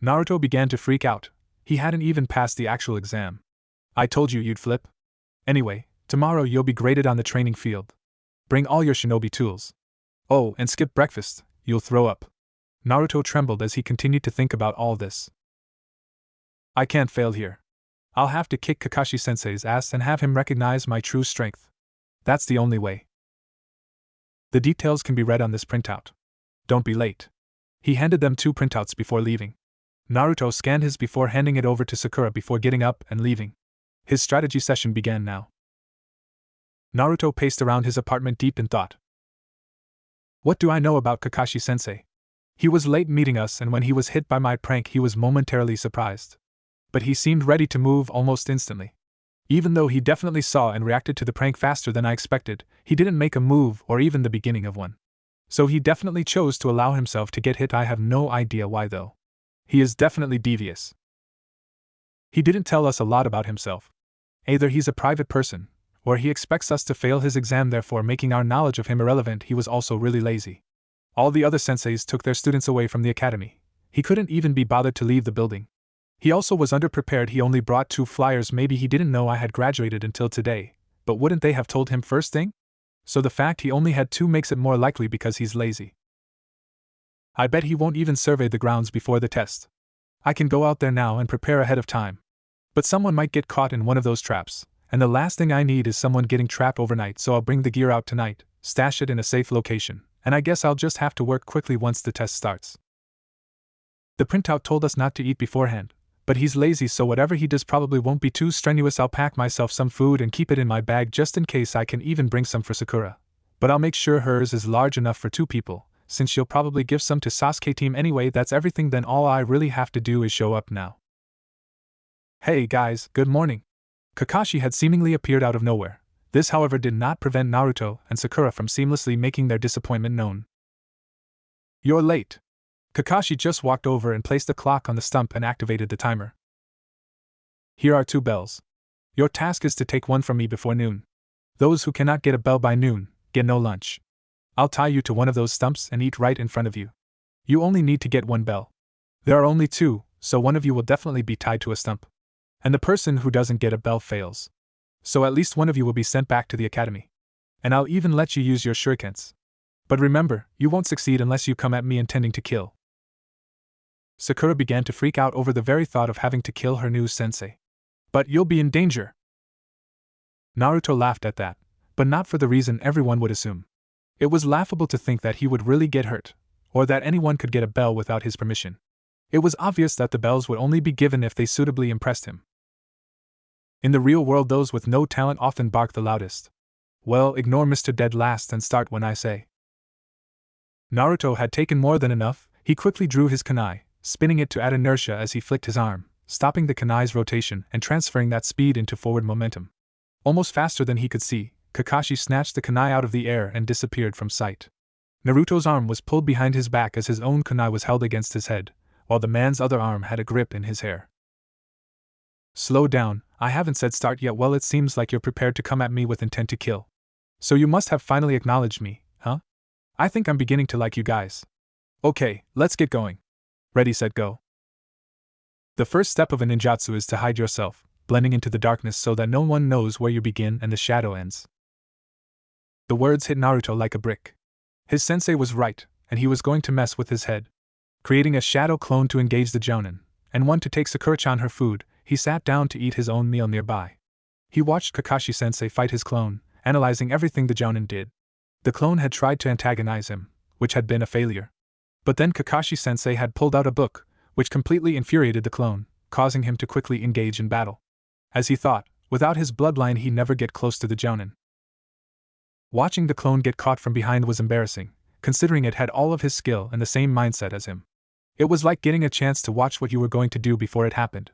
Naruto began to freak out. He hadn't even passed the actual exam. I told you you'd flip. Anyway, tomorrow you'll be graded on the training field. Bring all your shinobi tools. Oh, and skip breakfast, you'll throw up. Naruto trembled as he continued to think about all this. I can't fail here. I'll have to kick Kakashi-sensei's ass and have him recognize my true strength. That's the only way. The details can be read on this printout. Don't be late. He handed them 2 printouts before leaving. Naruto scanned his before handing it over to Sakura before getting up and leaving. His strategy session began now. Naruto paced around his apartment deep in thought. What do I know about Kakashi-sensei? He was late meeting us, and when he was hit by my prank he was momentarily surprised. But he seemed ready to move almost instantly. Even though he definitely saw and reacted to the prank faster than I expected, he didn't make a move or even the beginning of one. So he definitely chose to allow himself to get hit. I have no idea why though. He is definitely devious. He didn't tell us a lot about himself. Either he's a private person, or he expects us to fail his exam, therefore making our knowledge of him irrelevant. He was also really lazy. All the other senseis took their students away from the academy. He couldn't even be bothered to leave the building. He also was underprepared. He only brought 2 flyers. Maybe he didn't know I had graduated until today, but wouldn't they have told him first thing? So the fact he only had 2 makes it more likely because he's lazy. I bet he won't even survey the grounds before the test. I can go out there now and prepare ahead of time. But someone might get caught in one of those traps, and the last thing I need is someone getting trapped overnight, so I'll bring the gear out tonight, stash it in a safe location, and I guess I'll just have to work quickly once the test starts. The printout told us not to eat beforehand, but he's lazy, so whatever he does probably won't be too strenuous. I'll pack myself some food and keep it in my bag just in case. I can even bring some for Sakura. But I'll make sure hers is large enough for 2 people, since she'll probably give some to Sasuke team anyway. That's everything. Then all I really have to do is show up now. Hey guys, good morning. Kakashi had seemingly appeared out of nowhere. This, however, did not prevent Naruto and Sakura from seamlessly making their disappointment known. You're late. Kakashi just walked over and placed the clock on the stump and activated the timer. Here are 2 bells. Your task is to take one from me before noon. Those who cannot get a bell by noon, get no lunch. I'll tie you to one of those stumps and eat right in front of you. You only need to get 1 bell. There are only 2, so one of you will definitely be tied to a stump. And the person who doesn't get a bell fails. So at least one of you will be sent back to the academy. And I'll even let you use your shurikens. But remember, you won't succeed unless you come at me intending to kill. Sakura began to freak out over the very thought of having to kill her new sensei. But you'll be in danger. Naruto laughed at that, but not for the reason everyone would assume. It was laughable to think that he would really get hurt, or that anyone could get a bell without his permission. It was obvious that the bells would only be given if they suitably impressed him. In the real world, those with no talent often bark the loudest. Well, ignore Mr. Dead last and start when I say. Naruto had taken more than enough. He quickly drew his kunai, spinning it to add inertia as he flicked his arm, stopping the kunai's rotation and transferring that speed into forward momentum. Almost faster than he could see, Kakashi snatched the kunai out of the air and disappeared from sight. Naruto's arm was pulled behind his back as his own kunai was held against his head, while the man's other arm had a grip in his hair. Slow down, I haven't said start yet. Well, it seems like you're prepared to come at me with intent to kill. So you must have finally acknowledged me, huh? I think I'm beginning to like you guys. Okay, let's get going. Ready, set, go. The first step of a ninjutsu is to hide yourself, blending into the darkness so that no one knows where you begin and the shadow ends. The words hit Naruto like a brick. His sensei was right, and he was going to mess with his head. Creating a shadow clone to engage the jounin, and one to take Sakura-chan her food, he sat down to eat his own meal nearby. He watched Kakashi-sensei fight his clone, analyzing everything the jounin did. The clone had tried to antagonize him, which had been a failure. But then Kakashi-sensei had pulled out a book, which completely infuriated the clone, causing him to quickly engage in battle. As he thought, without his bloodline he'd never get close to the jounin. Watching the clone get caught from behind was embarrassing, considering it had all of his skill and the same mindset as him. It was like getting a chance to watch what you were going to do before it happened.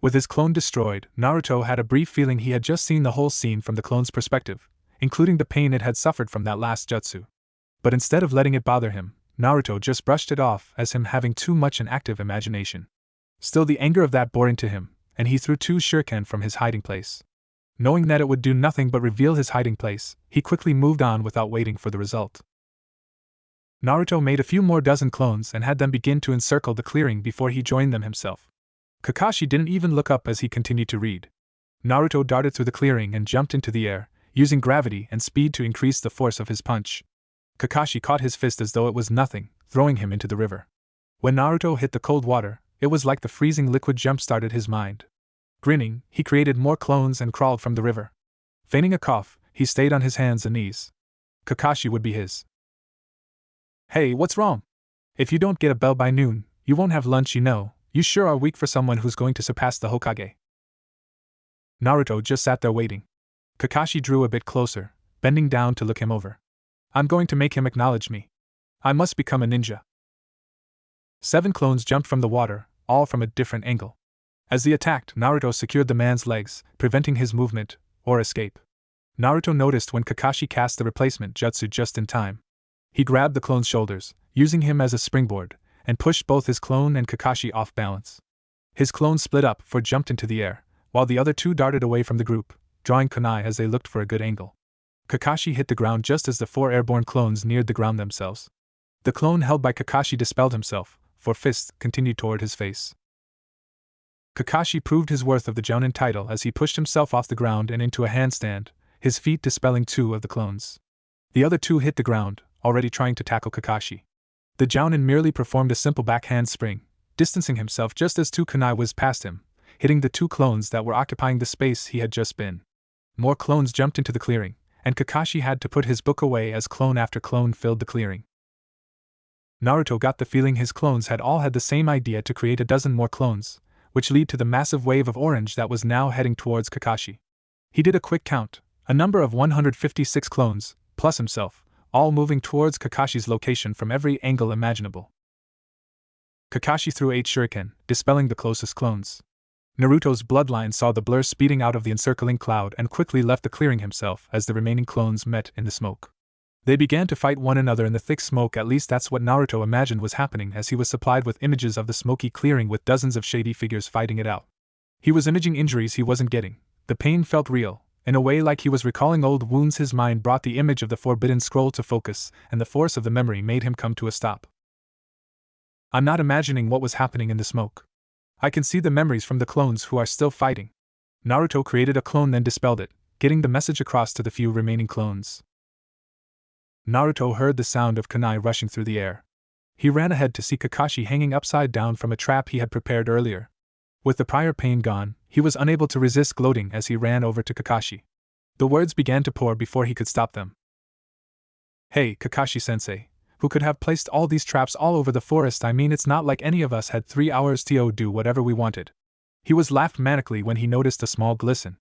With his clone destroyed, Naruto had a brief feeling he had just seen the whole scene from the clone's perspective, including the pain it had suffered from that last jutsu. But instead of letting it bother him, Naruto just brushed it off as him having too much an active imagination. Still, the anger of that bore into him, and he threw 2 shuriken from his hiding place. Knowing that it would do nothing but reveal his hiding place, he quickly moved on without waiting for the result. Naruto made a few more dozen clones and had them begin to encircle the clearing before he joined them himself. Kakashi didn't even look up as he continued to read. Naruto darted through the clearing and jumped into the air, using gravity and speed to increase the force of his punch. Kakashi caught his fist as though it was nothing, throwing him into the river. When Naruto hit the cold water, it was like the freezing liquid jump-started his mind. Grinning, he created more clones and crawled from the river. Feigning a cough, he stayed on his hands and knees. Kakashi would be his. Hey, what's wrong? If you don't get a bell by noon, you won't have lunch, you know. You sure are weak for someone who's going to surpass the Hokage. Naruto just sat there waiting. Kakashi drew a bit closer, bending down to look him over. I'm going to make him acknowledge me. I must become a ninja. 7 clones jumped from the water, all from a different angle. As they attacked, Naruto secured the man's legs, preventing his movement or escape. Naruto noticed when Kakashi cast the replacement jutsu just in time. He grabbed the clone's shoulders, using him as a springboard, and pushed both his clone and Kakashi off balance. His clone split up for jumped into the air, while the other 2 darted away from the group, drawing kunai as they looked for a good angle. Kakashi hit the ground just as the 4 airborne clones neared the ground themselves. The clone held by Kakashi dispelled himself, for fists continued toward his face. Kakashi proved his worth of the jounin title as he pushed himself off the ground and into a handstand, his feet dispelling 2 of the clones. The other 2 hit the ground, already trying to tackle Kakashi. The jounin merely performed a simple backhand spring, distancing himself just as 2 kunai whizzed past him, hitting the 2 clones that were occupying the space he had just been. More clones jumped into the clearing, and Kakashi had to put his book away as clone after clone filled the clearing. Naruto got the feeling his clones had all had the same idea to create a dozen more clones, which led to the massive wave of orange that was now heading towards Kakashi. He did a quick count, a number of 156 clones, plus himself, all moving towards Kakashi's location from every angle imaginable. Kakashi threw 8 shuriken, dispelling the closest clones. Naruto's bloodline saw the blur speeding out of the encircling cloud and quickly left the clearing himself as the remaining clones met in the smoke. They began to fight one another in the thick smoke. At least that's what Naruto imagined was happening as he was supplied with images of the smoky clearing with dozens of shady figures fighting it out. He was imaging injuries he wasn't getting. The pain felt real, in a way like he was recalling old wounds. His mind brought the image of the forbidden scroll to focus, and the force of the memory made him come to a stop. I'm not imagining what was happening in the smoke. I can see the memories from the clones who are still fighting. Naruto created a clone then dispelled it, getting the message across to the few remaining clones. Naruto heard the sound of kunai rushing through the air. He ran ahead to see Kakashi hanging upside down from a trap he had prepared earlier. With the prior pain gone, he was unable to resist gloating as he ran over to Kakashi. The words began to pour before he could stop them. Hey, Kakashi-sensei, who could have placed all these traps all over the forest? I mean, it's not like any of us had 3 hours to do whatever we wanted. He was laughed manically when he noticed a small glisten.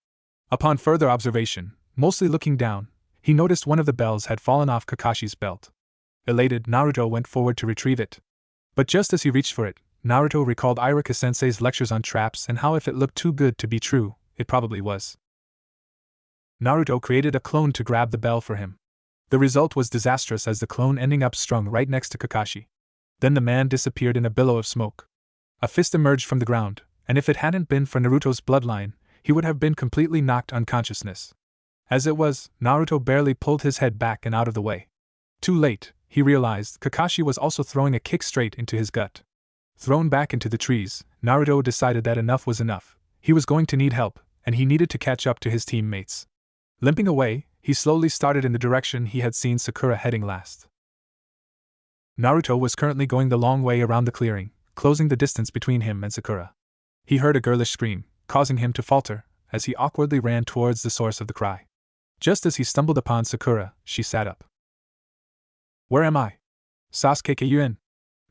Upon further observation, mostly looking down, he noticed one of the bells had fallen off Kakashi's belt. Elated, Naruto went forward to retrieve it. But just as he reached for it, Naruto recalled Iruka-sensei's lectures on traps and how if it looked too good to be true, it probably was. Naruto created a clone to grab the bell for him. The result was disastrous, as the clone ending up strung right next to Kakashi. Then the man disappeared in a billow of smoke. A fist emerged from the ground, and if it hadn't been for Naruto's bloodline, he would have been completely knocked unconsciousness. As it was, Naruto barely pulled his head back and out of the way. Too late, he realized Kakashi was also throwing a kick straight into his gut. Thrown back into the trees, Naruto decided that enough was enough. He was going to need help, and he needed to catch up to his teammates. Limping away, he slowly started in the direction he had seen Sakura heading last. Naruto was currently going the long way around the clearing, closing the distance between him and Sakura. He heard a girlish scream, causing him to falter, as he awkwardly ran towards the source of the cry. Just as he stumbled upon Sakura, she sat up. Where am I? Sasuke-kun.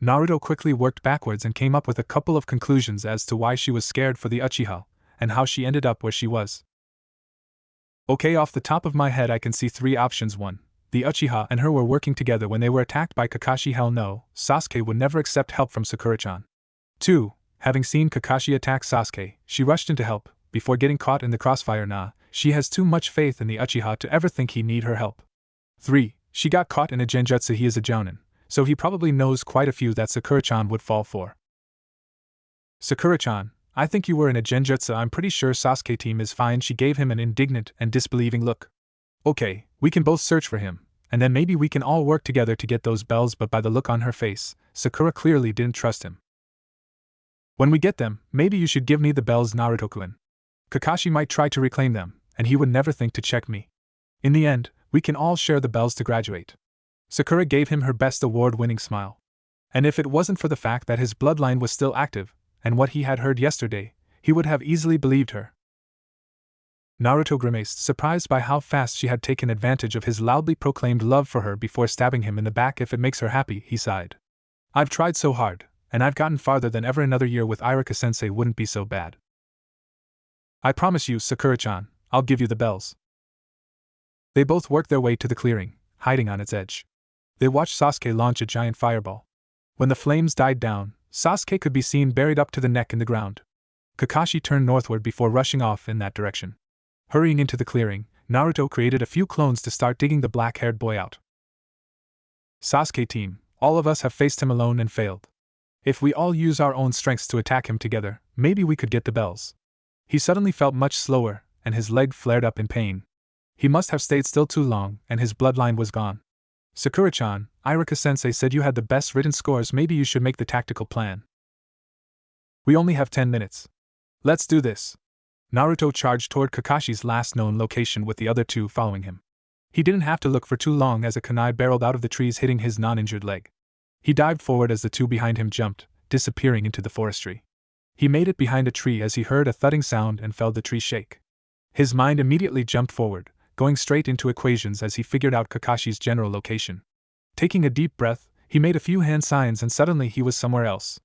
Naruto quickly worked backwards and came up with a couple of conclusions as to why she was scared for the Uchiha, and how she ended up where she was. Okay, off the top of my head I can see 3 options. 1. The Uchiha and her were working together when they were attacked by Kakashi. Hell no, Sasuke would never accept help from Sakura-chan. 2. Having seen Kakashi attack Sasuke, she rushed in to help, before getting caught in the crossfire. Nah, she has too much faith in the Uchiha to ever think he need her help. 3. She got caught in a genjutsu. He is a jounin, so he probably knows quite a few that Sakura-chan would fall for. Sakura-chan, I think you were in a genjutsu. I'm pretty sure Sasuke team is fine. She gave him an indignant and disbelieving look. Okay, we can both search for him, and then maybe we can all work together to get those bells. But by the look on her face, Sakura clearly didn't trust him. When we get them, maybe you should give me the bells, Naruto-kun. Kakashi might try to reclaim them, and he would never think to check me. In the end, we can all share the bells to graduate. Sakura gave him her best award-winning smile. And if it wasn't for the fact that his bloodline was still active, and what he had heard yesterday, he would have easily believed her. Naruto grimaced, surprised by how fast she had taken advantage of his loudly proclaimed love for her before stabbing him in the back. If it makes her happy, he sighed. I've tried so hard, and I've gotten farther than ever. Another year with Iruka-sensei wouldn't be so bad. I promise you, Sakura-chan, I'll give you the bells. They both worked their way to the clearing, hiding on its edge. They watched Sasuke launch a giant fireball. When the flames died down, Sasuke could be seen buried up to the neck in the ground. Kakashi turned northward before rushing off in that direction. Hurrying into the clearing, Naruto created a few clones to start digging the black-haired boy out. Sasuke team, all of us have faced him alone and failed. If we all use our own strengths to attack him together, maybe we could get the bells. He suddenly felt much slower, and his leg flared up in pain. He must have stayed still too long, and his bloodline was gone. Sakura-chan, Iruka-sensei said you had the best written scores. Maybe you should make the tactical plan. We only have 10 minutes. Let's do this. Naruto charged toward Kakashi's last known location with the other 2 following him. He didn't have to look for too long as a kunai barreled out of the trees, hitting his non-injured leg. He dived forward as the 2 behind him jumped, disappearing into the forestry. He made it behind a tree as he heard a thudding sound and felt the tree shake. His mind immediately jumped forward, going straight into equations as he figured out Kakashi's general location. Taking a deep breath, he made a few hand signs and suddenly he was somewhere else.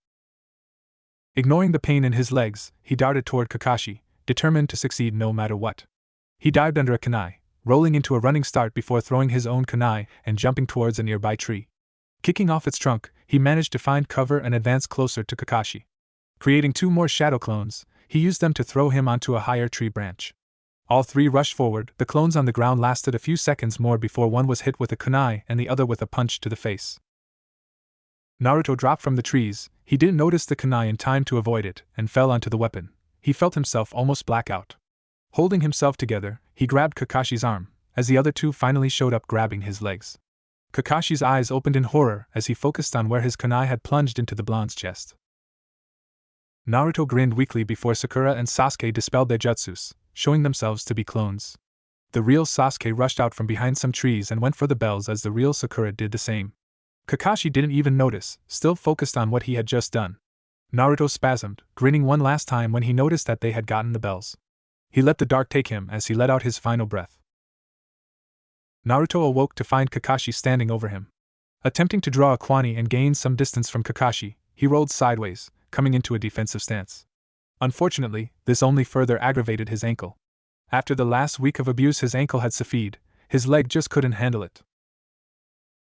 Ignoring the pain in his legs, he darted toward Kakashi, determined to succeed no matter what. He dived under a kunai, rolling into a running start before throwing his own kunai and jumping towards a nearby tree. Kicking off its trunk, he managed to find cover and advance closer to Kakashi. Creating 2 more shadow clones, he used them to throw him onto a higher tree branch. All 3 rushed forward. The clones on the ground lasted a few seconds more before one was hit with a kunai and the other with a punch to the face. Naruto dropped from the trees. He didn't notice the kunai in time to avoid it, and fell onto the weapon. He felt himself almost black out. Holding himself together, he grabbed Kakashi's arm, as the other 2 finally showed up, grabbing his legs. Kakashi's eyes opened in horror as he focused on where his kunai had plunged into the blonde's chest. Naruto grinned weakly before Sakura and Sasuke dispelled their jutsus, showing themselves to be clones. The real Sasuke rushed out from behind some trees and went for the bells as the real Sakura did the same. Kakashi didn't even notice, still focused on what he had just done. Naruto spasmed, grinning one last time when he noticed that they had gotten the bells. He let the dark take him as he let out his final breath. Naruto awoke to find Kakashi standing over him. Attempting to draw a kwani and gain some distance from Kakashi, he rolled sideways, coming into a defensive stance. Unfortunately, this only further aggravated his ankle. After the last week of abuse, his ankle had suffered, his leg just couldn't handle it.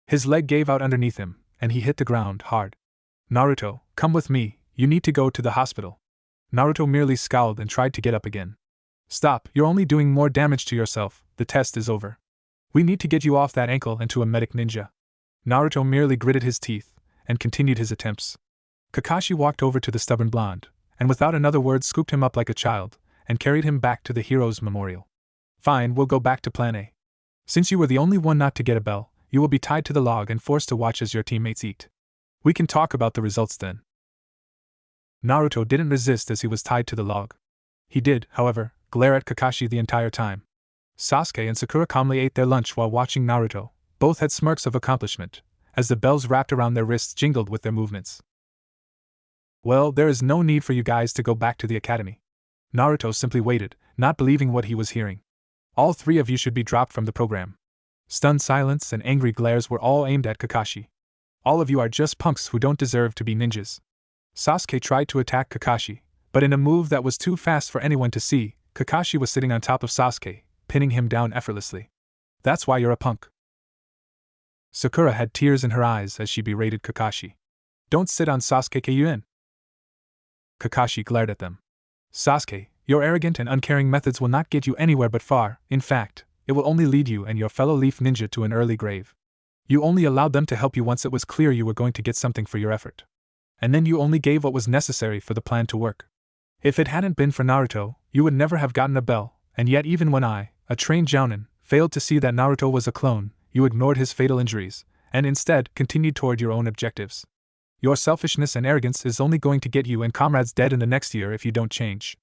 His leg gave out underneath him, and he hit the ground hard. Naruto, come with me, you need to go to the hospital. Naruto merely scowled and tried to get up again. Stop, you're only doing more damage to yourself, the test is over. We need to get you off that ankle and to a medic ninja. Naruto merely gritted his teeth, and continued his attempts. Kakashi walked over to the stubborn blonde, and without another word scooped him up like a child, and carried him back to the hero's memorial. Fine, we'll go back to Plan A. Since you were the only one not to get a bell, you will be tied to the log and forced to watch as your teammates eat. We can talk about the results then. Naruto didn't resist as he was tied to the log. He did, however, glare at Kakashi the entire time. Sasuke and Sakura calmly ate their lunch while watching Naruto. Both had smirks of accomplishment, as the bells wrapped around their wrists jingled with their movements. Well, there is no need for you guys to go back to the academy. Naruto simply waited, not believing what he was hearing. All three of you should be dropped from the program. Stunned silence and angry glares were all aimed at Kakashi. All of you are just punks who don't deserve to be ninjas. Sasuke tried to attack Kakashi, but in a move that was too fast for anyone to see, Kakashi was sitting on top of Sasuke, pinning him down effortlessly. That's why you're a punk. Sakura had tears in her eyes as she berated Kakashi. Don't sit on Sasuke Kyuin. Kakashi glared at them. Sasuke, your arrogant and uncaring methods will not get you anywhere but far. In fact, it will only lead you and your fellow Leaf Ninja to an early grave. You only allowed them to help you once it was clear you were going to get something for your effort. And then you only gave what was necessary for the plan to work. If it hadn't been for Naruto, you would never have gotten a bell, and yet even when I, a trained jounin, failed to see that Naruto was a clone, you ignored his fatal injuries, and instead continued toward your own objectives. Your selfishness and arrogance is only going to get you and comrades dead in the next year if you don't change.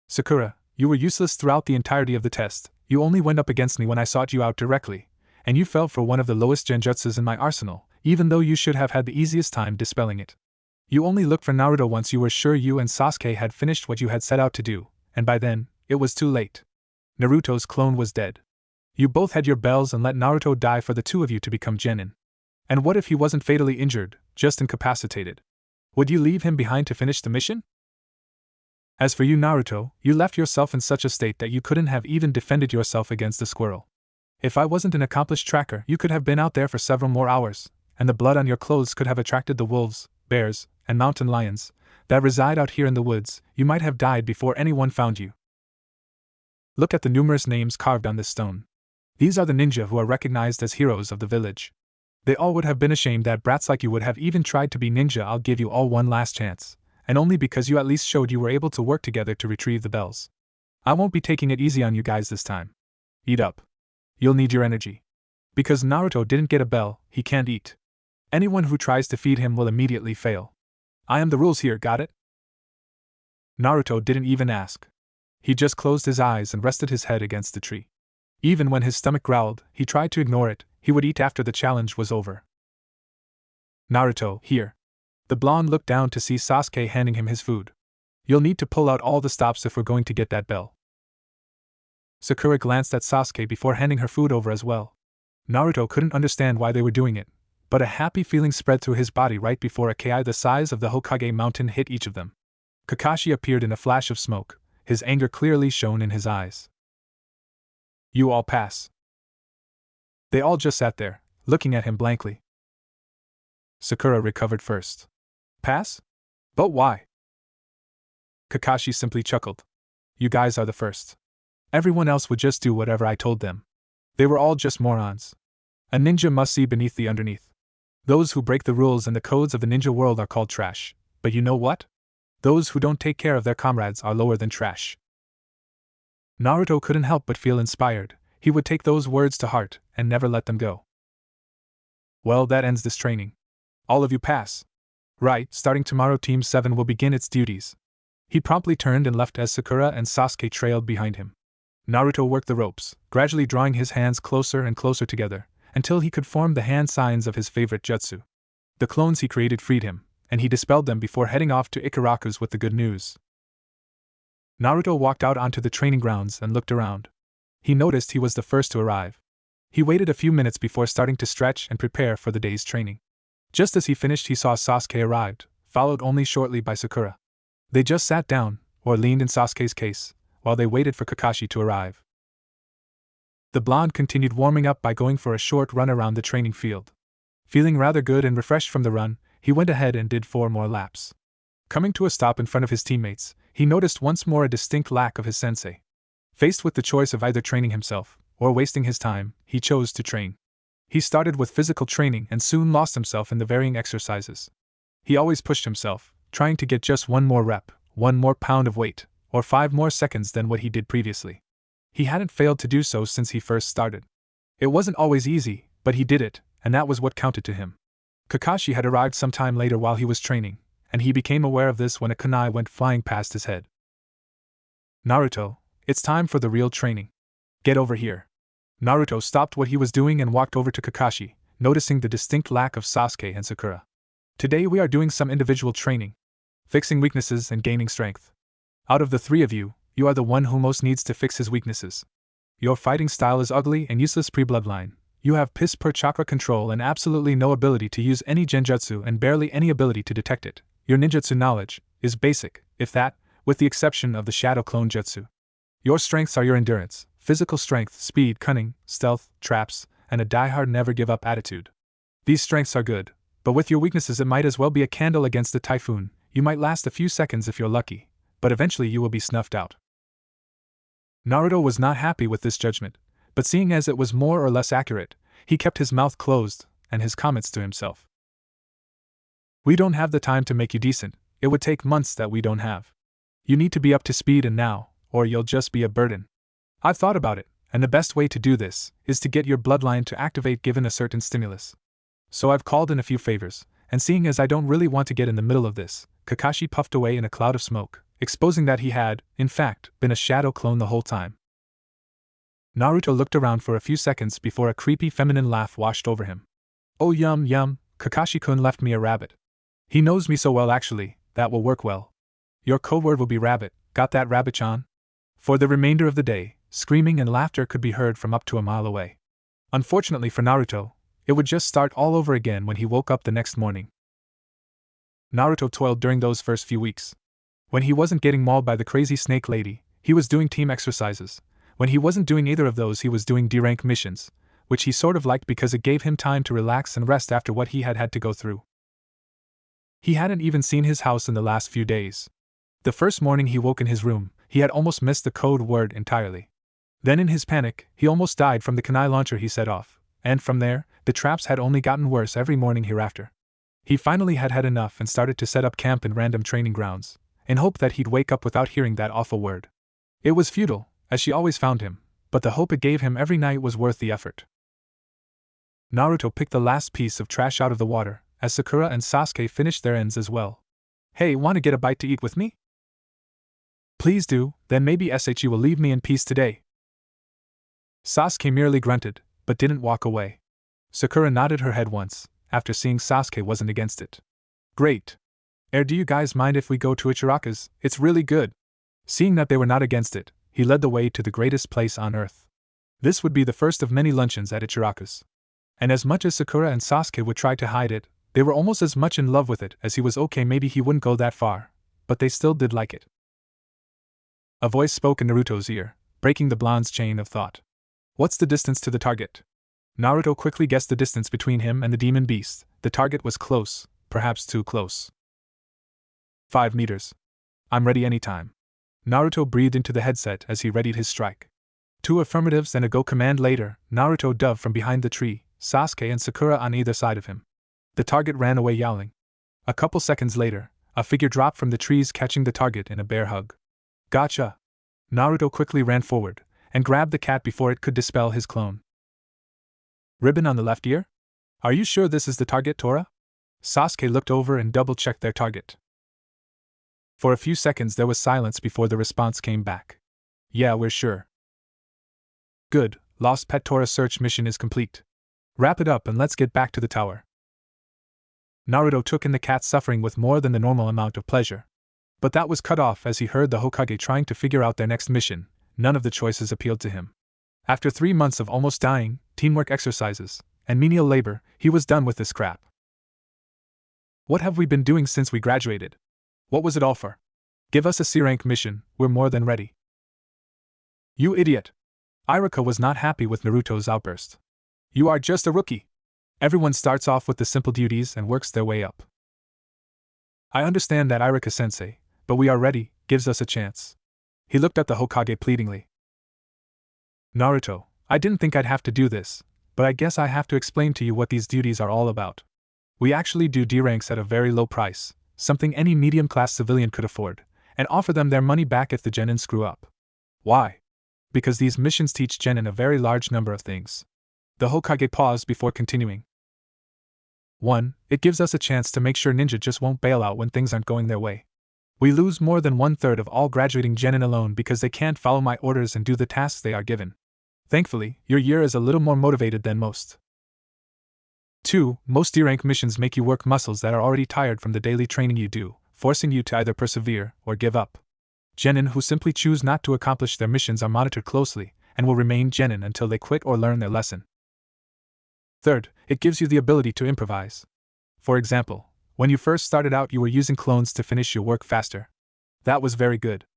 Sakura, you were useless throughout the entirety of the test. You only went up against me when I sought you out directly, and you fell for one of the lowest genjutsus in my arsenal, even though you should have had the easiest time dispelling it. You only looked for Naruto once you were sure you and Sasuke had finished what you had set out to do, and by then, it was too late. Naruto's clone was dead. You both had your bells and let Naruto die for the two of you to become genin. And what if he wasn't fatally injured, just incapacitated? Would you leave him behind to finish the mission? As for you, Naruto, you left yourself in such a state that you couldn't have even defended yourself against the squirrel. If I wasn't an accomplished tracker, you could have been out there for several more hours, and the blood on your clothes could have attracted the wolves, bears, and mountain lions that reside out here in the woods. You might have died before anyone found you. Look at the numerous names carved on this stone. These are the ninja who are recognized as heroes of the village. They all would have been ashamed that brats like you would have even tried to be ninja. I'll give you all one last chance, and only because you at least showed you were able to work together to retrieve the bells. I won't be taking it easy on you guys this time. Eat up. You'll need your energy. Because Naruto didn't get a bell, he can't eat. Anyone who tries to feed him will immediately fail. I am the rules here, got it? Naruto didn't even ask. He just closed his eyes and rested his head against the tree. Even when his stomach growled, he tried to ignore it. He would eat after the challenge was over. Naruto, here. The blonde looked down to see Sasuke handing him his food. You'll need to pull out all the stops if we're going to get that bell. Sakura glanced at Sasuke before handing her food over as well. Naruto couldn't understand why they were doing it, but a happy feeling spread through his body right before a ki the size of the Hokage mountain hit each of them. Kakashi appeared in a flash of smoke, his anger clearly shown in his eyes. You all pass. They all just sat there, looking at him blankly. Sakura recovered first. Pass? But why? Kakashi simply chuckled. You guys are the first. Everyone else would just do whatever I told them. They were all just morons. A ninja must see beneath the underneath. Those who break the rules and the codes of the ninja world are called trash, but you know what? Those who don't take care of their comrades are lower than trash. Naruto couldn't help but feel inspired. He would take those words to heart and never let them go. Well, that ends this training. All of you pass. Right, starting tomorrow Team 7 will begin its duties. He promptly turned and left as Sakura and Sasuke trailed behind him. Naruto worked the ropes, gradually drawing his hands closer and closer together, until he could form the hand signs of his favorite jutsu. The clones he created freed him, and he dispelled them before heading off to Ikaraku's with the good news. Naruto walked out onto the training grounds and looked around. He noticed he was the first to arrive. He waited a few minutes before starting to stretch and prepare for the day's training. Just as he finished, he saw Sasuke arrived, followed only shortly by Sakura. They just sat down, or leaned in Sasuke's case, while they waited for Kakashi to arrive. The blonde continued warming up by going for a short run around the training field. Feeling rather good and refreshed from the run, he went ahead and did 4 more laps. Coming to a stop in front of his teammates, he noticed once more a distinct lack of his sensei. Faced with the choice of either training himself, or wasting his time, he chose to train. He started with physical training and soon lost himself in the varying exercises. He always pushed himself, trying to get just 1 more rep, 1 more pound of weight, or 5 more seconds than what he did previously. He hadn't failed to do so since he first started. It wasn't always easy, but he did it, and that was what counted to him. Kakashi had arrived some time later while he was training, and he became aware of this when a kunai went flying past his head. "Naruto, it's time for the real training. Get over here." Naruto stopped what he was doing and walked over to Kakashi, noticing the distinct lack of Sasuke and Sakura. "Today we are doing some individual training. Fixing weaknesses and gaining strength. Out of the 3 of you, you are the one who most needs to fix his weaknesses. Your fighting style is ugly and useless pre-bloodline. You have piss poor chakra control and absolutely no ability to use any genjutsu and barely any ability to detect it. Your ninjutsu knowledge is basic, if that, with the exception of the shadow clone jutsu. Your strengths are your endurance, physical strength, speed, cunning, stealth, traps, and a die-hard never-give-up attitude. These strengths are good, but with your weaknesses it might as well be a candle against a typhoon. You might last a few seconds if you're lucky, but eventually you will be snuffed out." Naruto was not happy with this judgment, but seeing as it was more or less accurate, he kept his mouth closed and his comments to himself. "We don't have the time to make you decent. It would take months that we don't have. You need to be up to speed and now, or you'll just be a burden. I've thought about it, and the best way to do this is to get your bloodline to activate given a certain stimulus. So I've called in a few favors, and seeing as I don't really want to get in the middle of this," Kakashi puffed away in a cloud of smoke, exposing that he had, in fact, been a shadow clone the whole time. Naruto looked around for a few seconds before a creepy feminine laugh washed over him. "Oh yum, Kakashi-kun left me a rabbit. He knows me so well actually, that will work well. Your code word will be rabbit, got that rabbit-chan?" For the remainder of the day, screaming and laughter could be heard from up to a mile away. Unfortunately for Naruto, it would just start all over again when he woke up the next morning. Naruto toiled during those first few weeks. When he wasn't getting mauled by the crazy snake lady, he was doing team exercises. When he wasn't doing either of those, he was doing D-rank missions, which he sort of liked because it gave him time to relax and rest after what he had had to go through. He hadn't even seen his house in the last few days. The first morning he woke in his room, he had almost missed the code word entirely. Then in his panic, he almost died from the kunai launcher he set off, and from there, the traps had only gotten worse every morning hereafter. He finally had had enough and started to set up camp in random training grounds, in hope that he'd wake up without hearing that awful word. It was futile, as she always found him, but the hope it gave him every night was worth the effort. Naruto picked the last piece of trash out of the water, as Sakura and Sasuke finished their ends as well. "Hey, wanna get a bite to eat with me?" "Please do, then maybe SHE will leave me in peace today." Sasuke merely grunted, but didn't walk away. Sakura nodded her head once, after seeing Sasuke wasn't against it. "Great. Do you guys mind if we go to Ichiraka's? It's really good." Seeing that they were not against it, he led the way to the greatest place on earth. This would be the first of many luncheons at Ichiraka's. And as much as Sakura and Sasuke would try to hide it, they were almost as much in love with it as he was. Okay, maybe he wouldn't go that far, but they still did like it. A voice spoke in Naruto's ear, breaking the blonde's chain of thought. "What's the distance to the target?" Naruto quickly guessed the distance between him and the demon beast. The target was close, perhaps too close. 5 meters. "I'm ready anytime." Naruto breathed into the headset as he readied his strike. 2 affirmatives and a go command later, Naruto dove from behind the tree, Sasuke and Sakura on either side of him. The target ran away yowling. A couple seconds later, a figure dropped from the trees catching the target in a bear hug. "Gotcha!" Naruto quickly ran forward, and grabbed the cat before it could dispel his clone. "Ribbon on the left ear? Are you sure this is the target, Tora?" Sasuke looked over and double-checked their target. For a few seconds there was silence before the response came back. "Yeah, we're sure." "Good, Lost Pet Tora search mission is complete. Wrap it up and let's get back to the tower." Naruto took in the cat suffering with more than the normal amount of pleasure. But that was cut off as he heard the Hokage trying to figure out their next mission. None of the choices appealed to him. After 3 months of almost dying, teamwork exercises, and menial labor, he was done with this crap. What have we been doing since we graduated? What was it all for? Give us a C-rank mission, we're more than ready. You idiot! Iruka was not happy with Naruto's outburst. You are just a rookie. Everyone starts off with the simple duties and works their way up. I understand that, Iruka-sensei, but we are ready, gives us a chance. He looked at the Hokage pleadingly. Naruto, I didn't think I'd have to do this, but I guess I have to explain to you what these duties are all about. We actually do D ranks at a very low price, something any medium-class civilian could afford, and offer them their money back if the genin screw up. Why? Because these missions teach genin a very large number of things. The Hokage paused before continuing. 1. It gives us a chance to make sure ninja just won't bail out when things aren't going their way. We lose more than 1/3 of all graduating genin alone because they can't follow my orders and do the tasks they are given. Thankfully, your year is a little more motivated than most. 2. Most D-rank missions make you work muscles that are already tired from the daily training you do, forcing you to either persevere or give up. Genin who simply choose not to accomplish their missions are monitored closely, and will remain genin until they quit or learn their lesson. 3rd, it gives you the ability to improvise. For example, when you first started out you were using clones to finish your work faster. That was very good.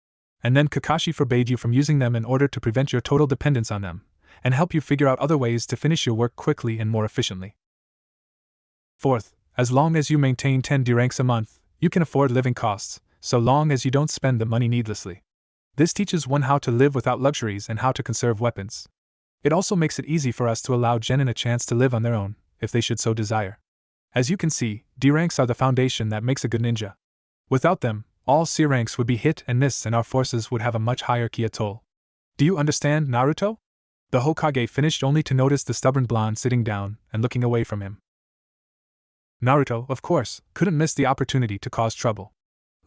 And then Kakashi forbade you from using them in order to prevent your total dependence on them, and help you figure out other ways to finish your work quickly and more efficiently. 4th, as long as you maintain 10 D ranks a month, you can afford living costs, so long as you don't spend the money needlessly. This teaches one how to live without luxuries and how to conserve weapons. It also makes it easy for us to allow genin a chance to live on their own, if they should so desire. As you can see, D ranks are the foundation that makes a good ninja. Without them, all C ranks would be hit and miss and our forces would have a much higher ki toll. Do you understand, Naruto? The Hokage finished only to notice the stubborn blonde sitting down and looking away from him. Naruto, of course, couldn't miss the opportunity to cause trouble.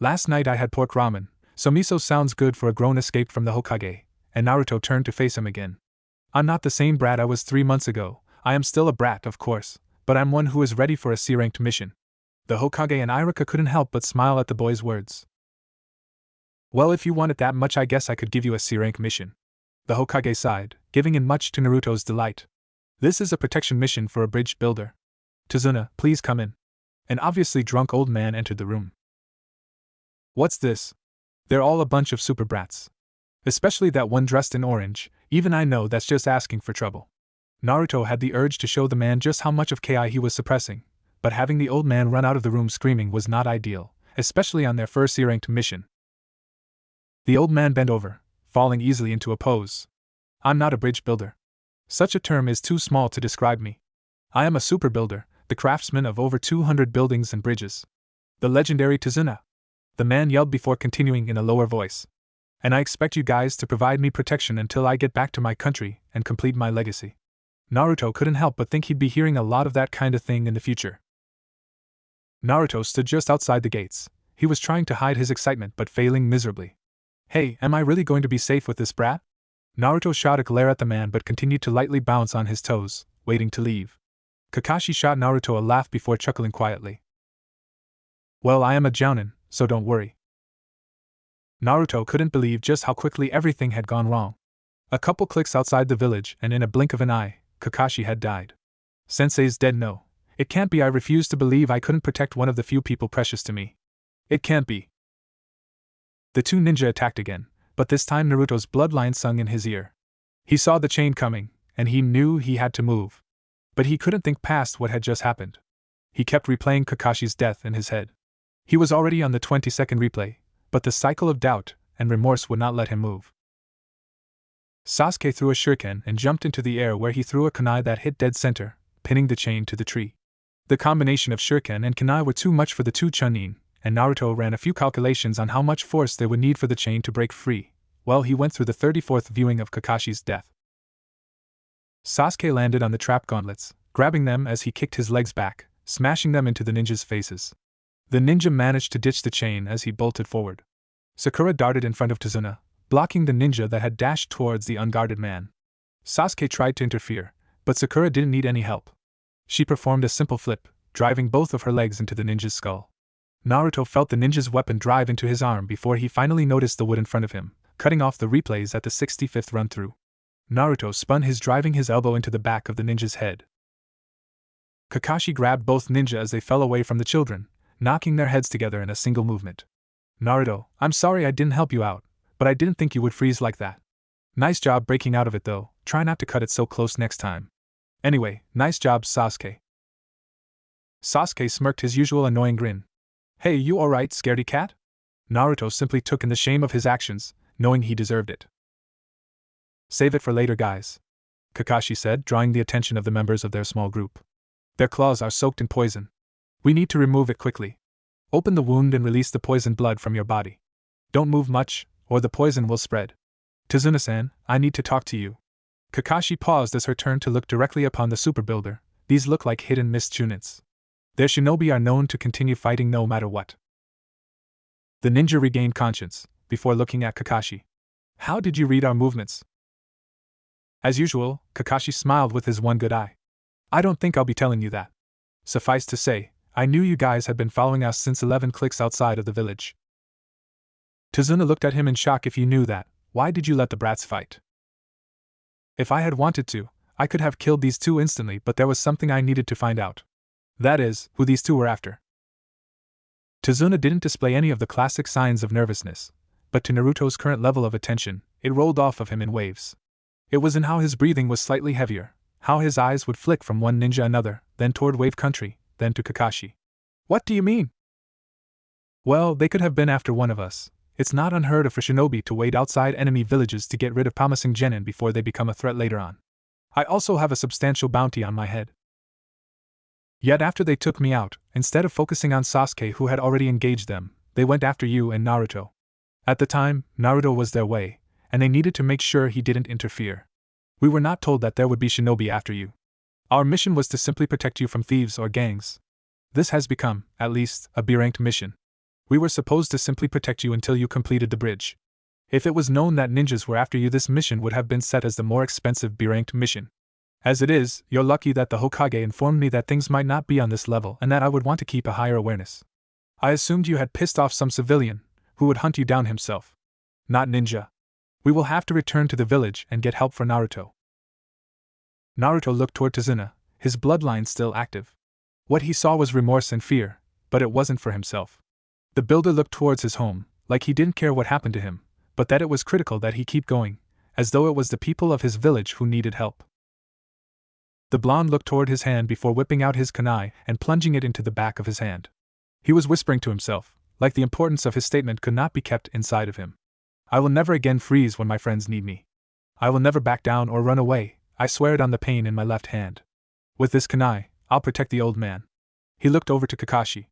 Last night I had pork ramen, so miso sounds good for a grown escaped from the Hokage, and Naruto turned to face him again. I'm not the same brat I was 3 months ago. I am still a brat, of course, but I'm one who is ready for a C-ranked mission. The Hokage and Iruka couldn't help but smile at the boy's words. Well, if you want it that much I guess I could give you a C-rank mission. The Hokage sighed, giving in much to Naruto's delight. This is a protection mission for a bridge builder. Tazuna, please come in. An obviously drunk old man entered the room. What's this? They're all a bunch of super brats. Especially that one dressed in orange, even I know that's just asking for trouble. Naruto had the urge to show the man just how much of Ki he was suppressing, but having the old man run out of the room screaming was not ideal, especially on their first C-ranked mission. The old man bent over, falling easily into a pose. I'm not a bridge builder. Such a term is too small to describe me. I am a super builder, the craftsman of over 200 buildings and bridges. The legendary Tazuna. The man yelled before continuing in a lower voice. And I expect you guys to provide me protection until I get back to my country and complete my legacy. Naruto couldn't help but think he'd be hearing a lot of that kind of thing in the future. Naruto stood just outside the gates. He was trying to hide his excitement but failing miserably. Hey, am I really going to be safe with this brat? Naruto shot a glare at the man but continued to lightly bounce on his toes, waiting to leave. Kakashi shot Naruto a laugh before chuckling quietly. Well, I am a jounin, so don't worry. Naruto couldn't believe just how quickly everything had gone wrong. A couple clicks outside the village and in a blink of an eye, Kakashi had died. Sensei's dead. No. It can't be. I refuse to believe I couldn't protect one of the few people precious to me. It can't be. The two ninja attacked again, but this time Naruto's bloodline sung in his ear. He saw the chain coming, and he knew he had to move. But he couldn't think past what had just happened. He kept replaying Kakashi's death in his head. He was already on the 22nd replay, but the cycle of doubt and remorse would not let him move. Sasuke threw a shuriken and jumped into the air where he threw a kunai that hit dead center, pinning the chain to the tree. The combination of shuriken and kunai were too much for the two chunin, and Naruto ran a few calculations on how much force they would need for the chain to break free, while he went through the 34th viewing of Kakashi's death. Sasuke landed on the trap gauntlets, grabbing them as he kicked his legs back, smashing them into the ninjas' faces. The ninja managed to ditch the chain as he bolted forward. Sakura darted in front of Tazuna, blocking the ninja that had dashed towards the unguarded man. Sasuke tried to interfere, but Sakura didn't need any help. She performed a simple flip, driving both of her legs into the ninja's skull. Naruto felt the ninja's weapon drive into his arm before he finally noticed the wood in front of him, cutting off the replays at the 65th run-through. Naruto spun driving his elbow into the back of the ninja's head. Kakashi grabbed both ninja as they fell away from the children, knocking their heads together in a single movement. Naruto, I'm sorry I didn't help you out, but I didn't think you would freeze like that. Nice job breaking out of it though, try not to cut it so close next time. Anyway, nice job, Sasuke. Sasuke smirked his usual annoying grin. Hey, you alright, scaredy cat? Naruto simply took in the shame of his actions, knowing he deserved it. Save it for later, guys, Kakashi said, drawing the attention of the members of their small group. Their claws are soaked in poison. We need to remove it quickly. Open the wound and release the poisoned blood from your body. Don't move much, or the poison will spread. Tazuna-san, I need to talk to you. Kakashi paused as her turn to look directly upon the super builder. These look like hidden mist units. Their shinobi are known to continue fighting no matter what. The ninja regained conscience, before looking at Kakashi. How did you read our movements? As usual, Kakashi smiled with his one good eye. I don't think I'll be telling you that. Suffice to say, I knew you guys had been following us since 11 clicks outside of the village. Tazuna looked at him in shock. If you knew that, why did you let the brats fight? If I had wanted to, I could have killed these two instantly, but there was something I needed to find out. That is, who these two were after. Tazuna didn't display any of the classic signs of nervousness, but to Naruto's current level of attention, it rolled off of him in waves. It was in how his breathing was slightly heavier, how his eyes would flick from one ninja another, then toward Wave Country, then to Kakashi. What do you mean? Well, they could have been after one of us. It's not unheard of for shinobi to wait outside enemy villages to get rid of promising genin before they become a threat later on. I also have a substantial bounty on my head. Yet after they took me out, instead of focusing on Sasuke who had already engaged them, they went after you and Naruto. At the time, Naruto was their way, and they needed to make sure he didn't interfere. We were not told that there would be shinobi after you. Our mission was to simply protect you from thieves or gangs. This has become, at least, a B-ranked mission. We were supposed to simply protect you until you completed the bridge. If it was known that ninjas were after you, this mission would have been set as the more expensive B-ranked mission. As it is, you're lucky that the Hokage informed me that things might not be on this level and that I would want to keep a higher awareness. I assumed you had pissed off some civilian, who would hunt you down himself. Not ninja. We will have to return to the village and get help for Naruto. Naruto looked toward Tazuna, his bloodline still active. What he saw was remorse and fear, but it wasn't for himself. The builder looked towards his home, like he didn't care what happened to him, but that it was critical that he keep going, as though it was the people of his village who needed help. The blonde looked toward his hand before whipping out his kunai and plunging it into the back of his hand. He was whispering to himself, like the importance of his statement could not be kept inside of him. I will never again freeze when my friends need me. I will never back down or run away, I swear it on the pain in my left hand. With this kunai, I'll protect the old man. He looked over to Kakashi.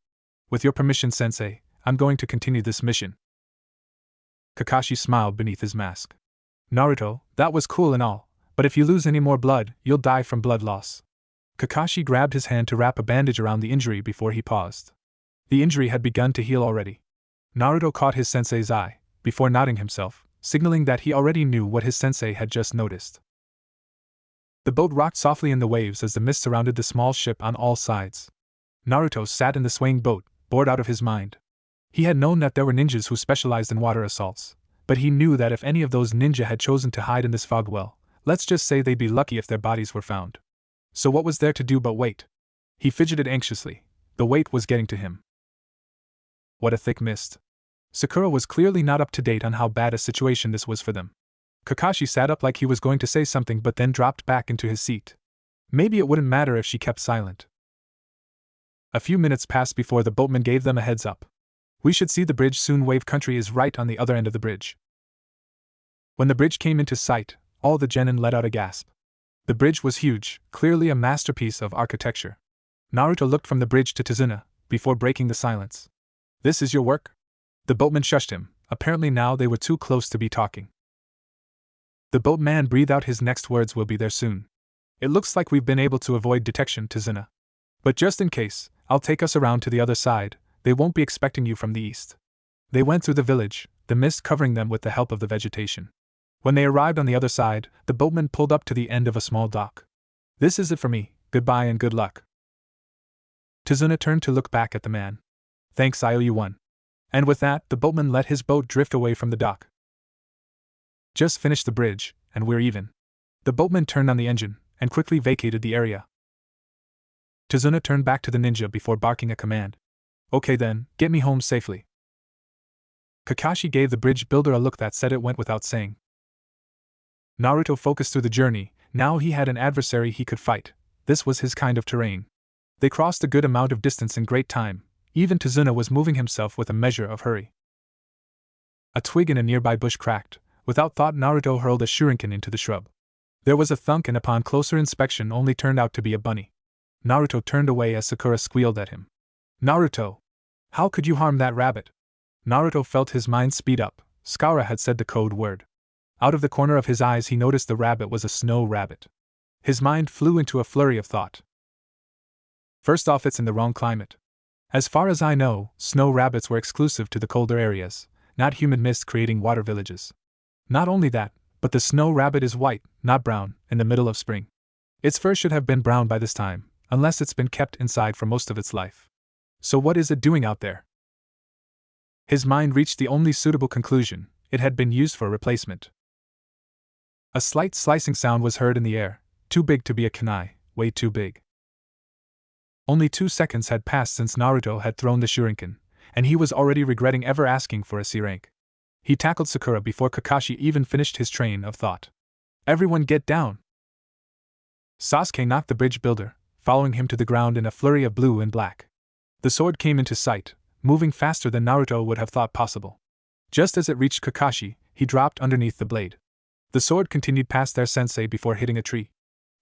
With your permission, sensei, I'm going to continue this mission. Kakashi smiled beneath his mask. Naruto, that was cool and all, but if you lose any more blood, you'll die from blood loss. Kakashi grabbed his hand to wrap a bandage around the injury before he paused. The injury had begun to heal already. Naruto caught his sensei's eye, before nodding himself, signaling that he already knew what his sensei had just noticed. The boat rocked softly in the waves as the mist surrounded the small ship on all sides. Naruto sat in the swaying boat, bored out of his mind. He had known that there were ninjas who specialized in water assaults, but he knew that if any of those ninja had chosen to hide in this fog, well, let's just say they'd be lucky if their bodies were found. So what was there to do but wait? He fidgeted anxiously. The weight was getting to him. What a thick mist. Sakura was clearly not up to date on how bad a situation this was for them. Kakashi sat up like he was going to say something but then dropped back into his seat. Maybe it wouldn't matter if she kept silent. A few minutes passed before the boatman gave them a heads up. We should see the bridge soon. Wave Country is right on the other end of the bridge. When the bridge came into sight, all the genin let out a gasp. The bridge was huge, clearly a masterpiece of architecture. Naruto looked from the bridge to Tazuna, before breaking the silence. This is your work? The boatman shushed him. Apparently now they were too close to be talking. The boatman breathed out his next words. Will be there soon. It looks like we've been able to avoid detection, Tazuna. But just in case, I'll take us around to the other side. They won't be expecting you from the east. They went through the village, the mist covering them with the help of the vegetation. When they arrived on the other side, the boatman pulled up to the end of a small dock. This is it for me, goodbye and good luck. Tazuna turned to look back at the man. Thanks, I owe you one. And with that, the boatman let his boat drift away from the dock. Just finished the bridge, and we're even. The boatman turned on the engine, and quickly vacated the area. Tazuna turned back to the ninja before barking a command. Okay then, get me home safely. Kakashi gave the bridge builder a look that said it went without saying. Naruto focused through the journey. Now he had an adversary he could fight. This was his kind of terrain. They crossed a good amount of distance in great time. Even Tazuna was moving himself with a measure of hurry. A twig in a nearby bush cracked. Without thought, Naruto hurled a shuriken into the shrub. There was a thunk, and upon closer inspection only turned out to be a bunny. Naruto turned away as Sakura squealed at him. Naruto! How could you harm that rabbit? Naruto felt his mind speed up. Sakura had said the code word. Out of the corner of his eyes he noticed the rabbit was a snow rabbit. His mind flew into a flurry of thought. First off, it's in the wrong climate. As far as I know, snow rabbits were exclusive to the colder areas, not humid mist creating water villages. Not only that, but the snow rabbit is white, not brown, in the middle of spring. Its fur should have been brown by this time, unless it's been kept inside for most of its life. So what is it doing out there? His mind reached the only suitable conclusion: it had been used for replacement. A slight slicing sound was heard in the air, too big to be a kunai, way too big. Only 2 seconds had passed since Naruto had thrown the shuriken, and he was already regretting ever asking for a C rank. He tackled Sakura before Kakashi even finished his train of thought. Everyone get down! Sasuke knocked the bridge builder, following him to the ground in a flurry of blue and black. The sword came into sight, moving faster than Naruto would have thought possible. Just as it reached Kakashi, he dropped underneath the blade. The sword continued past their sensei before hitting a tree.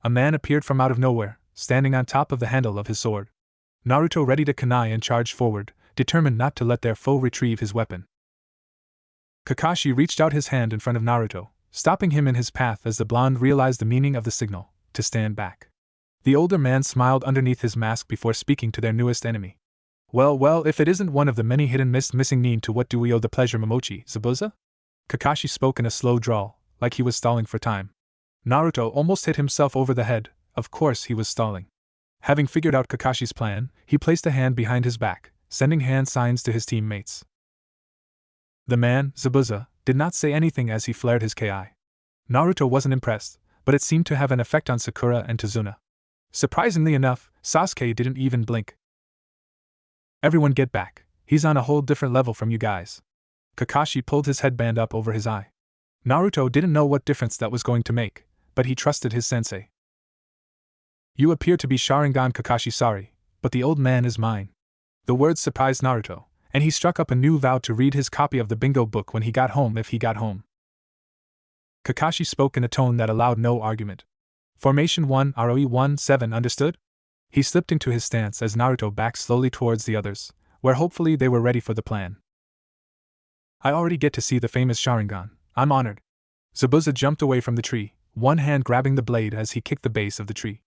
A man appeared from out of nowhere, standing on top of the handle of his sword. Naruto readied a kunai and charged forward, determined not to let their foe retrieve his weapon. Kakashi reached out his hand in front of Naruto, stopping him in his path as the blonde realized the meaning of the signal, to stand back. The older man smiled underneath his mask before speaking to their newest enemy. Well, if it isn't one of the many hidden myths missing Nin, to what do we owe the pleasure, Momochi, Zabuza? Kakashi spoke in a slow drawl, like he was stalling for time. Naruto almost hit himself over the head. Of course he was stalling. Having figured out Kakashi's plan, he placed a hand behind his back, sending hand signs to his teammates. The man, Zabuza, did not say anything as he flared his ki. Naruto wasn't impressed, but it seemed to have an effect on Sakura and Tazuna. Surprisingly enough, Sasuke didn't even blink. Everyone get back, he's on a whole different level from you guys. Kakashi pulled his headband up over his eye. Naruto didn't know what difference that was going to make, but he trusted his sensei. You appear to be Sharingan Kakashi, sorry, but the old man is mine. The words surprised Naruto, and he struck up a new vow to read his copy of the bingo book when he got home, if he got home. Kakashi spoke in a tone that allowed no argument. Formation 1 ROE 17, understood? He slipped into his stance as Naruto backed slowly towards the others, where hopefully they were ready for the plan. I already get to see the famous Sharingan, I'm honored. Zabuza jumped away from the tree, one hand grabbing the blade as he kicked the base of the tree.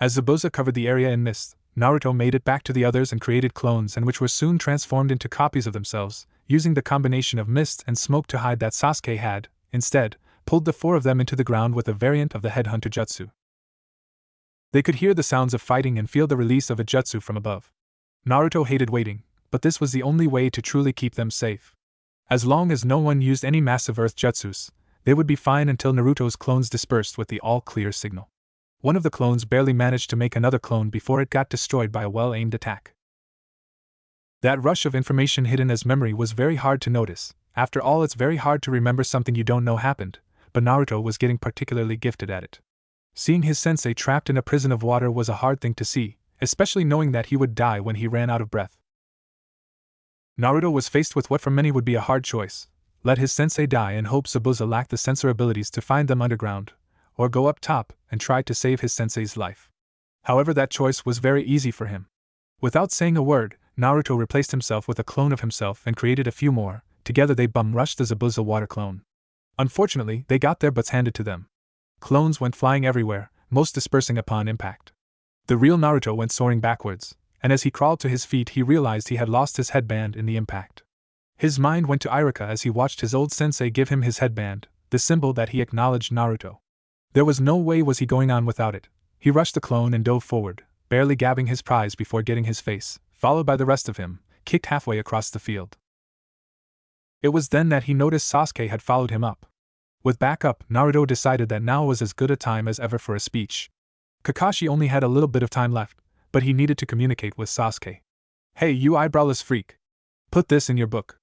As Zabuza covered the area in mist, Naruto made it back to the others and created clones, and which were soon transformed into copies of themselves, using the combination of mist and smoke to hide that Sasuke had, instead, pulled the 4 of them into the ground with a variant of the headhunter jutsu. They could hear the sounds of fighting and feel the release of a jutsu from above. Naruto hated waiting, but this was the only way to truly keep them safe. As long as no one used any massive earth jutsus, they would be fine until Naruto's clones dispersed with the all-clear signal. One of the clones barely managed to make another clone before it got destroyed by a well-aimed attack. That rush of information hidden as memory was very hard to notice. After all, it's very hard to remember something you don't know happened, but Naruto was getting particularly gifted at it. Seeing his sensei trapped in a prison of water was a hard thing to see, especially knowing that he would die when he ran out of breath. Naruto was faced with what for many would be a hard choice: let his sensei die and hope Zabuza lacked the sensor abilities to find them underground, or go up top and try to save his sensei's life. However, that choice was very easy for him. Without saying a word, Naruto replaced himself with a clone of himself and created a few more. Together they bum-rushed the Zabuza water clone. Unfortunately, they got their butts handed to them. Clones went flying everywhere, most dispersing upon impact. The real Naruto went soaring backwards, and as he crawled to his feet he realized he had lost his headband in the impact. His mind went to Irika as he watched his old sensei give him his headband, the symbol that he acknowledged Naruto. There was no way was he going on without it. He rushed the clone and dove forward, barely grabbing his prize before getting his face, followed by the rest of him, kicked halfway across the field. It was then that he noticed Sasuke had followed him up. With backup, Naruto decided that now was as good a time as ever for a speech. Kakashi only had a little bit of time left, but he needed to communicate with Sasuke. Hey, you eyebrowless freak! Put this in your book.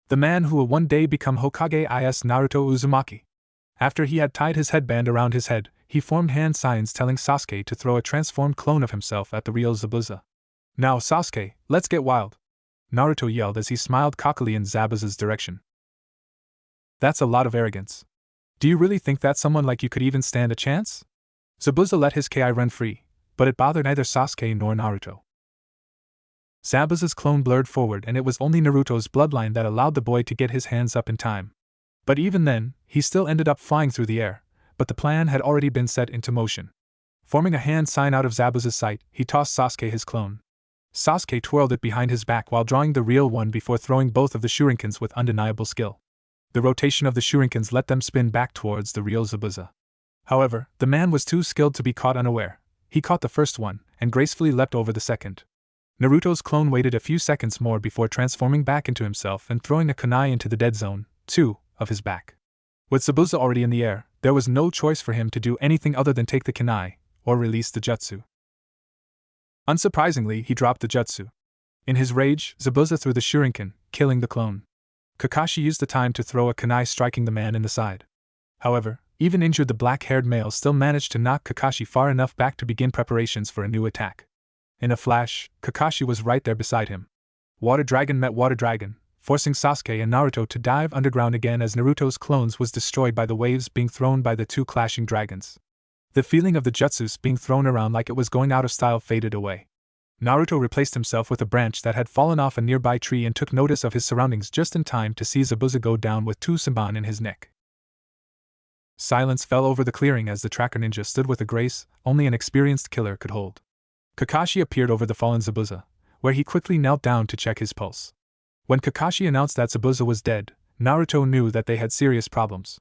The man who will one day become Hokage is Naruto Uzumaki. After he had tied his headband around his head, he formed hand signs telling Sasuke to throw a transformed clone of himself at the real Zabuza. Now Sasuke, let's get wild! Naruto yelled as he smiled cockily in Zabuza's direction. That's a lot of arrogance. Do you really think that someone like you could even stand a chance? Zabuza let his Ki run free, but it bothered neither Sasuke nor Naruto. Zabuza's clone blurred forward, and it was only Naruto's bloodline that allowed the boy to get his hands up in time. But even then, he still ended up flying through the air, but the plan had already been set into motion. Forming a hand sign out of Zabuza's sight, he tossed Sasuke his clone. Sasuke twirled it behind his back while drawing the real one before throwing both of the shurikens with undeniable skill. The rotation of the shurikens let them spin back towards the real Zabuza. However, the man was too skilled to be caught unaware. He caught the first one, and gracefully leapt over the second. Naruto's clone waited a few seconds more before transforming back into himself and throwing a kunai into the dead zone, 2, of his back. With Zabuza already in the air, there was no choice for him to do anything other than take the kunai, or release the jutsu. Unsurprisingly, he dropped the jutsu. In his rage, Zabuza threw the shuriken, killing the clone. Kakashi used the time to throw a kunai, striking the man in the side. However, even injured, the black-haired male still managed to knock Kakashi far enough back to begin preparations for a new attack. In a flash, Kakashi was right there beside him. Water Dragon met Water Dragon, forcing Sasuke and Naruto to dive underground again as Naruto's clones was destroyed by the waves being thrown by the two clashing dragons. The feeling of the jutsus being thrown around like it was going out of style faded away. Naruto replaced himself with a branch that had fallen off a nearby tree and took notice of his surroundings just in time to see Zabuza go down with two Senbon in his neck. Silence fell over the clearing as the tracker ninja stood with a grace only an experienced killer could hold. Kakashi appeared over the fallen Zabuza, where he quickly knelt down to check his pulse. When Kakashi announced that Zabuza was dead, Naruto knew that they had serious problems.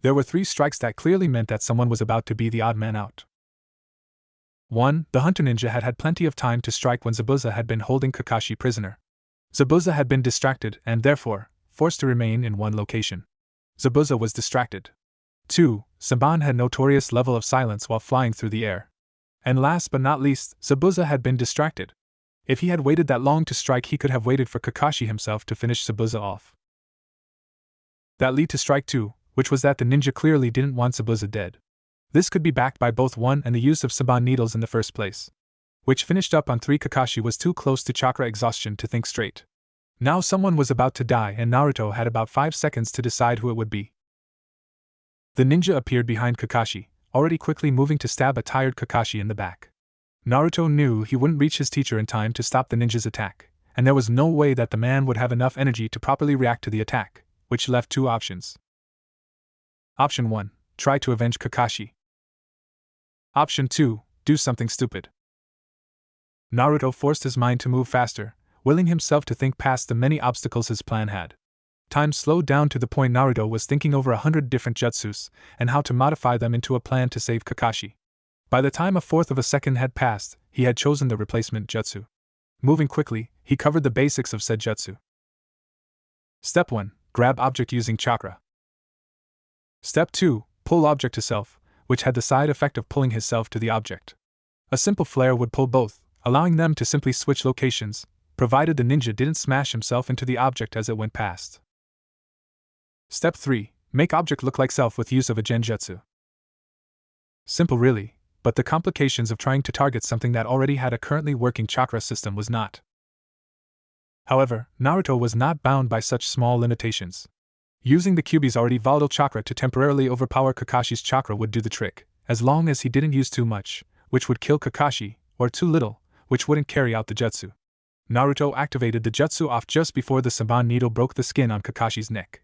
There were 3 strikes that clearly meant that someone was about to be the odd man out. 1. The hunter ninja had had plenty of time to strike when Zabuza had been holding Kakashi prisoner. Zabuza had been distracted and therefore forced to remain in one location. Zabuza was distracted. 2. Senbon had notorious level of silence while flying through the air. And last but not least, Zabuza had been distracted. If he had waited that long to strike, he could have waited for Kakashi himself to finish Zabuza off. That led to strike 2, which was that the ninja clearly didn't want Zabuza dead. This could be backed by both 1 and the use of Senbon needles in the first place. Which finished up on 3. Kakashi was too close to chakra exhaustion to think straight. Now someone was about to die and Naruto had about 5 seconds to decide who it would be. The ninja appeared behind Kakashi, already quickly moving to stab a tired Kakashi in the back. Naruto knew he wouldn't reach his teacher in time to stop the ninja's attack, and there was no way that the man would have enough energy to properly react to the attack, which left 2 options. Option 1. Try to avenge Kakashi. Option 2. Do something stupid. Naruto forced his mind to move faster, willing himself to think past the many obstacles his plan had. Time slowed down to the point Naruto was thinking over 100 different jutsus, and how to modify them into a plan to save Kakashi. By the time a fourth of a second had passed, he had chosen the replacement jutsu. Moving quickly, he covered the basics of said jutsu. Step 1. Grab object using chakra. Step 2. Pull object to self, which had the side effect of pulling his self to the object. A simple flare would pull both, allowing them to simply switch locations, provided the ninja didn't smash himself into the object as it went past. Step 3. Make object look like self with use of a genjutsu. Simple really, but the complications of trying to target something that already had a currently working chakra system was not. However, Naruto was not bound by such small limitations. Using the Kyuubi's already volatile chakra to temporarily overpower Kakashi's chakra would do the trick, as long as he didn't use too much, which would kill Kakashi, or too little, which wouldn't carry out the jutsu. Naruto activated the jutsu off just before the Senbon needle broke the skin on Kakashi's neck.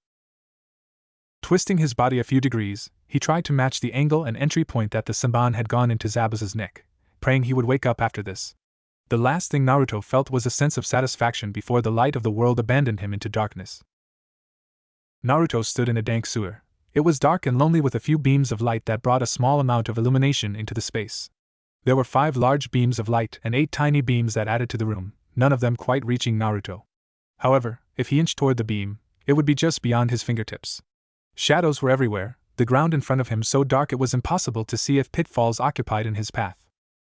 Twisting his body a few degrees, he tried to match the angle and entry point that the Senbon had gone into Zabuza's neck, praying he would wake up after this. The last thing Naruto felt was a sense of satisfaction before the light of the world abandoned him into darkness. Naruto stood in a dank sewer. It was dark and lonely with a few beams of light that brought a small amount of illumination into the space. There were 5 large beams of light and 8 tiny beams that added to the room, none of them quite reaching Naruto. However, if he inched toward the beam, it would be just beyond his fingertips. Shadows were everywhere, the ground in front of him so dark it was impossible to see if pitfalls occupied in his path.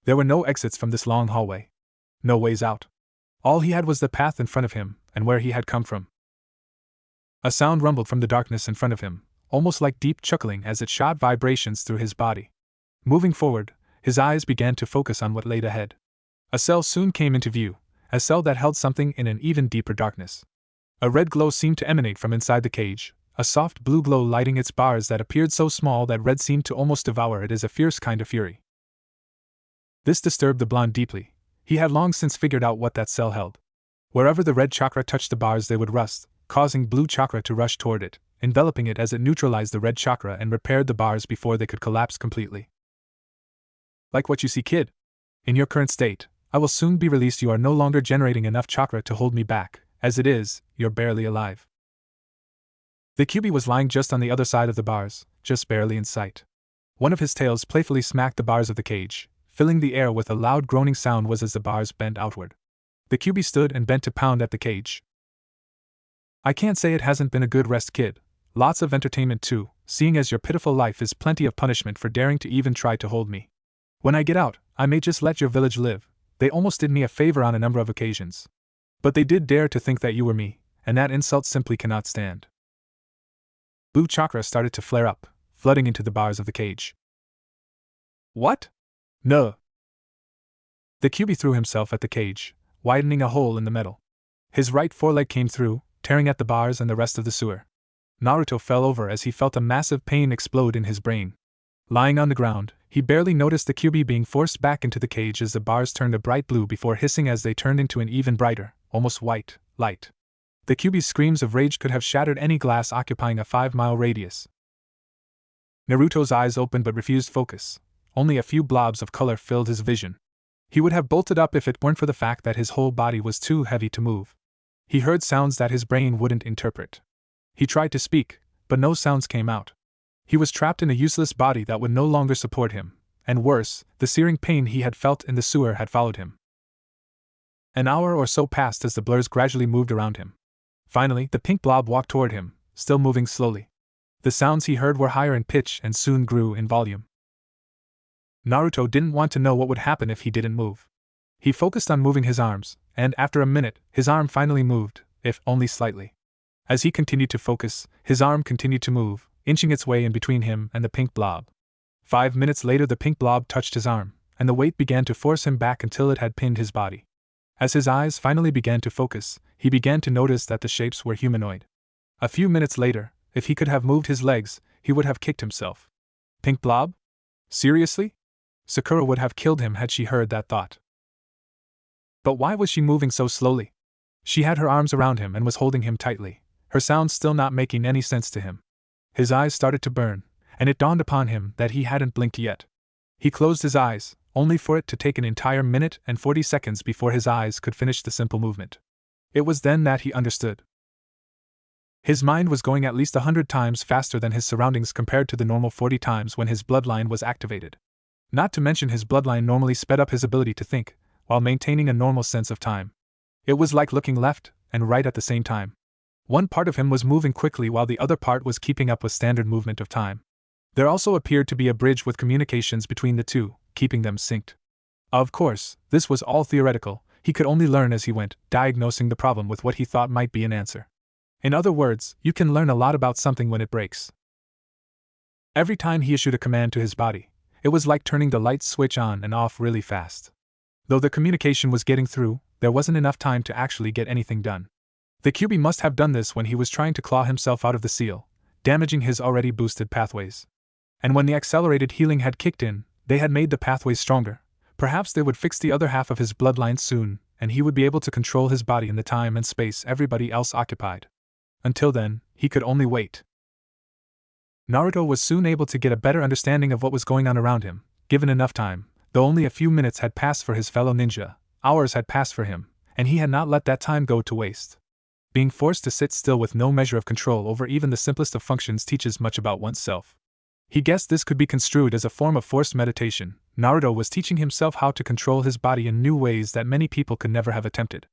There were no exits from this long hallway. No ways out. All he had was the path in front of him, and where he had come from. A sound rumbled from the darkness in front of him, almost like deep chuckling as it shot vibrations through his body. Moving forward, his eyes began to focus on what lay ahead. A cell soon came into view, a cell that held something in an even deeper darkness. A red glow seemed to emanate from inside the cage, a soft blue glow lighting its bars that appeared so small that red seemed to almost devour it as a fierce kind of fury. This disturbed the blonde deeply. He had long since figured out what that cell held. Wherever the red chakra touched the bars they would rust, causing blue chakra to rush toward it, enveloping it as it neutralized the red chakra and repaired the bars before they could collapse completely. Like what you see, kid? In your current state, I will soon be released. You are no longer generating enough chakra to hold me back. As it is, you're barely alive. The QB was lying just on the other side of the bars, just barely in sight. One of his tails playfully smacked the bars of the cage, filling the air with a loud groaning sound as the bars bent outward. The QB stood and bent to pound at the cage. I can't say it hasn't been a good rest, kid. Lots of entertainment too, seeing as your pitiful life is plenty of punishment for daring to even try to hold me. When I get out, I may just let your village live. They almost did me a favor on a number of occasions. But they did dare to think that you were me, and that insult simply cannot stand. Blue chakra started to flare up, flooding into the bars of the cage. What? No. The QB threw himself at the cage, widening a hole in the metal. His right foreleg came through, tearing at the bars and the rest of the sewer. Naruto fell over as he felt a massive pain explode in his brain. Lying on the ground, he barely noticed the QB being forced back into the cage as the bars turned a bright blue before hissing as they turned into an even brighter, almost white, light. The QB's screams of rage could have shattered any glass occupying a 5-mile radius. Naruto's eyes opened but refused focus. Only a few blobs of color filled his vision. He would have bolted up if it weren't for the fact that his whole body was too heavy to move. He heard sounds that his brain wouldn't interpret. He tried to speak, but no sounds came out. He was trapped in a useless body that would no longer support him, and worse, the searing pain he had felt in the sewer had followed him. An hour or so passed as the blurs gradually moved around him. Finally, the pink blob walked toward him, still moving slowly. The sounds he heard were higher in pitch and soon grew in volume. Naruto didn't want to know what would happen if he didn't move. He focused on moving his arms, and after a minute, his arm finally moved, if only slightly. As he continued to focus, his arm continued to move, inching its way in between him and the pink blob. 5 minutes later, the pink blob touched his arm, and the weight began to force him back until it had pinned his body. As his eyes finally began to focus, he began to notice that the shapes were humanoid. A few minutes later, if he could have moved his legs, he would have kicked himself. Pink blob? Seriously? Sakura would have killed him had she heard that thought. But why was she moving so slowly? She had her arms around him and was holding him tightly, her sounds still not making any sense to him. His eyes started to burn, and it dawned upon him that he hadn't blinked yet. He closed his eyes, only for it to take an entire minute and 40 seconds before his eyes could finish the simple movement. It was then that he understood. His mind was going at least 100 times faster than his surroundings compared to the normal 40 times when his bloodline was activated. Not to mention his bloodline normally sped up his ability to think, while maintaining a normal sense of time. It was like looking left and right at the same time. One part of him was moving quickly while the other part was keeping up with standard movement of time. There also appeared to be a bridge with communications between the two, keeping them synced. Of course, this was all theoretical. He could only learn as he went, diagnosing the problem with what he thought might be an answer. In other words, you can learn a lot about something when it breaks. Every time he issued a command to his body, it was like turning the light switch on and off really fast. Though the communication was getting through, there wasn't enough time to actually get anything done. The QB must have done this when he was trying to claw himself out of the seal, damaging his already boosted pathways. And when the accelerated healing had kicked in, they had made the pathways stronger. Perhaps they would fix the other half of his bloodline soon, and he would be able to control his body in the time and space everybody else occupied. Until then, he could only wait. Naruto was soon able to get a better understanding of what was going on around him, given enough time. Though only a few minutes had passed for his fellow ninja, hours had passed for him, and he had not let that time go to waste. Being forced to sit still with no measure of control over even the simplest of functions teaches much about oneself. He guessed this could be construed as a form of forced meditation. Naruto was teaching himself how to control his body in new ways that many people could never have attempted.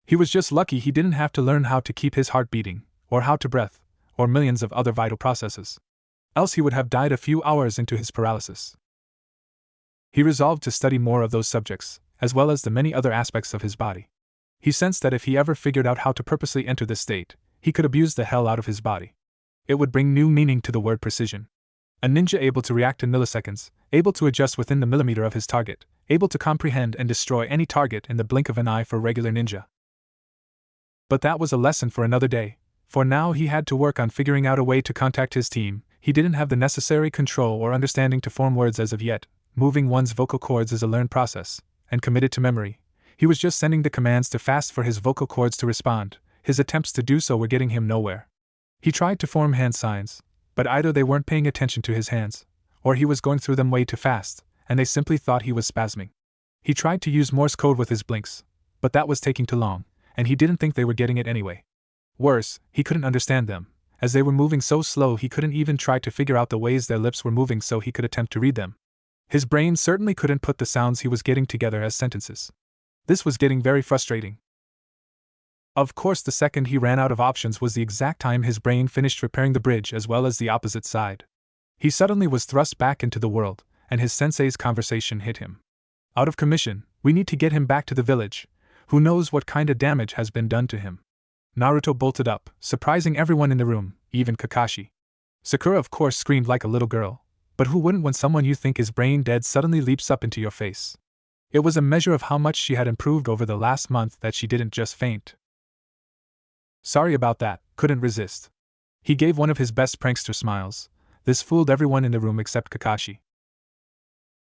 He was just lucky he didn't have to learn how to keep his heart beating, or how to breathe, or millions of other vital processes. else he would have died a few hours into his paralysis. He resolved to study more of those subjects, as well as the many other aspects of his body. He sensed that if he ever figured out how to purposely enter this state, he could abuse the hell out of his body. It would bring new meaning to the word precision. A ninja able to react in milliseconds, able to adjust within the millimeter of his target, able to comprehend and destroy any target in the blink of an eye for regular ninja. But that was a lesson for another day, for now he had to work on figuring out a way to contact his team. He didn't have the necessary control or understanding to form words as of yet. Moving one's vocal cords is a learned process, and committed to memory. He was just sending the commands too fast for his vocal cords to respond. His attempts to do so were getting him nowhere. He tried to form hand signs, but either they weren't paying attention to his hands, or he was going through them way too fast, and they simply thought he was spasming. He tried to use Morse code with his blinks, but that was taking too long, and he didn't think they were getting it anyway. Worse, he couldn't understand them. As they were moving so slow, he couldn't even try to figure out the ways their lips were moving so he could attempt to read them. His brain certainly couldn't put the sounds he was getting together as sentences. This was getting very frustrating. Of course, the second he ran out of options was the exact time his brain finished repairing the bridge as well as the opposite side. He suddenly was thrust back into the world, and his sensei's conversation hit him. Out of commission, we need to get him back to the village. Who knows what kind of damage has been done to him? Naruto bolted up, surprising everyone in the room, even Kakashi. Sakura of course screamed like a little girl, but who wouldn't when someone you think is brain dead suddenly leaps up into your face? It was a measure of how much she had improved over the last month that she didn't just faint. Sorry about that, couldn't resist. He gave one of his best prankster smiles. This fooled everyone in the room except Kakashi.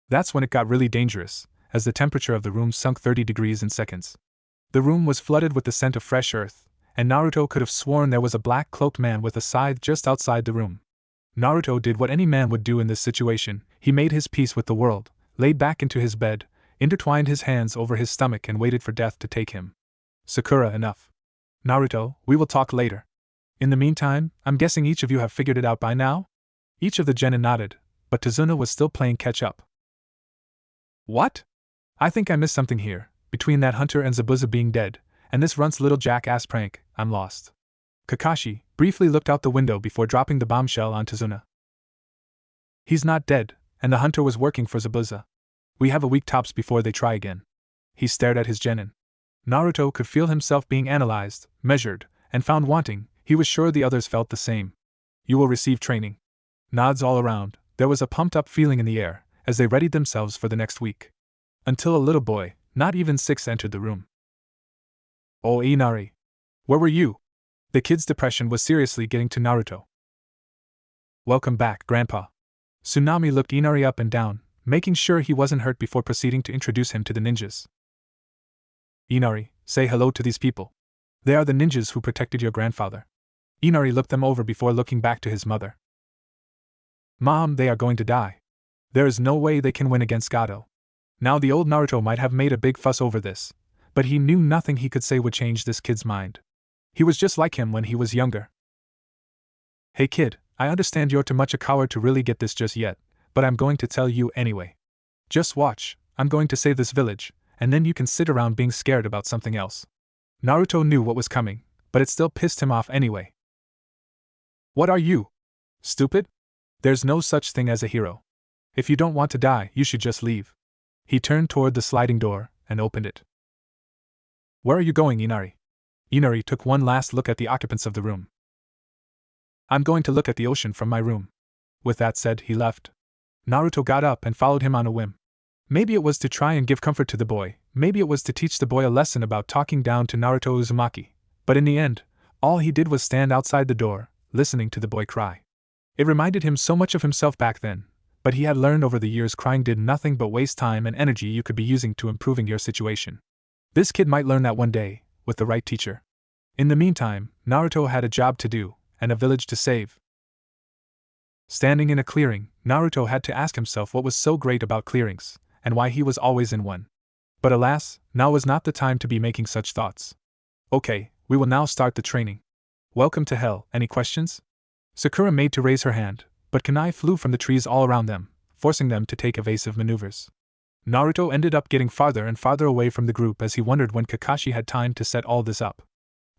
That's when it got really dangerous, as the temperature of the room sunk 30 degrees in seconds. The room was flooded with the scent of fresh earth, and Naruto could have sworn there was a black-cloaked man with a scythe just outside the room. Naruto did what any man would do in this situation. He made his peace with the world, laid back into his bed, intertwined his hands over his stomach and waited for death to take him. Sakura, enough. Naruto, we will talk later. In the meantime, I'm guessing each of you have figured it out by now? Each of the genin nodded, but Tazuna was still playing catch-up. What? I think I missed something here. Between that hunter and Zabuza being dead, and this runt's little jackass prank, I'm lost. Kakashi briefly looked out the window before dropping the bombshell on Tazuna. He's not dead, and the hunter was working for Zabuza. We have a week tops before they try again. He stared at his genin. Naruto could feel himself being analyzed, measured, and found wanting. He was sure the others felt the same. You will receive training. Nods all around. There was a pumped-up feeling in the air, as they readied themselves for the next week. Until a little boy, not even 6, entered the room. Oh, Inari. Where were you? The kid's depression was seriously getting to Naruto. Welcome back, Grandpa. Tsunami looked Inari up and down, making sure he wasn't hurt before proceeding to introduce him to the ninjas. Inari, say hello to these people. They are the ninjas who protected your grandfather. Inari looked them over before looking back to his mother. Mom, they are going to die. There is no way they can win against Gato. Now the old Naruto might have made a big fuss over this, but he knew nothing he could say would change this kid's mind. He was just like him when he was younger. Hey kid, I understand you're too much a coward to really get this just yet, but I'm going to tell you anyway. Just watch, I'm going to save this village, and then you can sit around being scared about something else. Naruto knew what was coming, but it still pissed him off anyway. What are you? Stupid? There's no such thing as a hero. If you don't want to die, you should just leave. He turned toward the sliding door and opened it. Where are you going, Inari? Inari took one last look at the occupants of the room. I'm going to look at the ocean from my room. With that said, he left. Naruto got up and followed him on a whim. Maybe it was to try and give comfort to the boy, maybe it was to teach the boy a lesson about talking down to Naruto Uzumaki, but in the end, all he did was stand outside the door, listening to the boy cry. It reminded him so much of himself back then, but he had learned over the years crying did nothing but waste time and energy you could be using to improving your situation. This kid might learn that one day, with the right teacher. In the meantime, Naruto had a job to do, and a village to save. Standing in a clearing, Naruto had to ask himself what was so great about clearings, and why he was always in one. But alas, now was not the time to be making such thoughts. Okay, we will now start the training. Welcome to hell, any questions? Sakura made to raise her hand, but kunai flew from the trees all around them, forcing them to take evasive maneuvers. Naruto ended up getting farther and farther away from the group as he wondered when Kakashi had time to set all this up.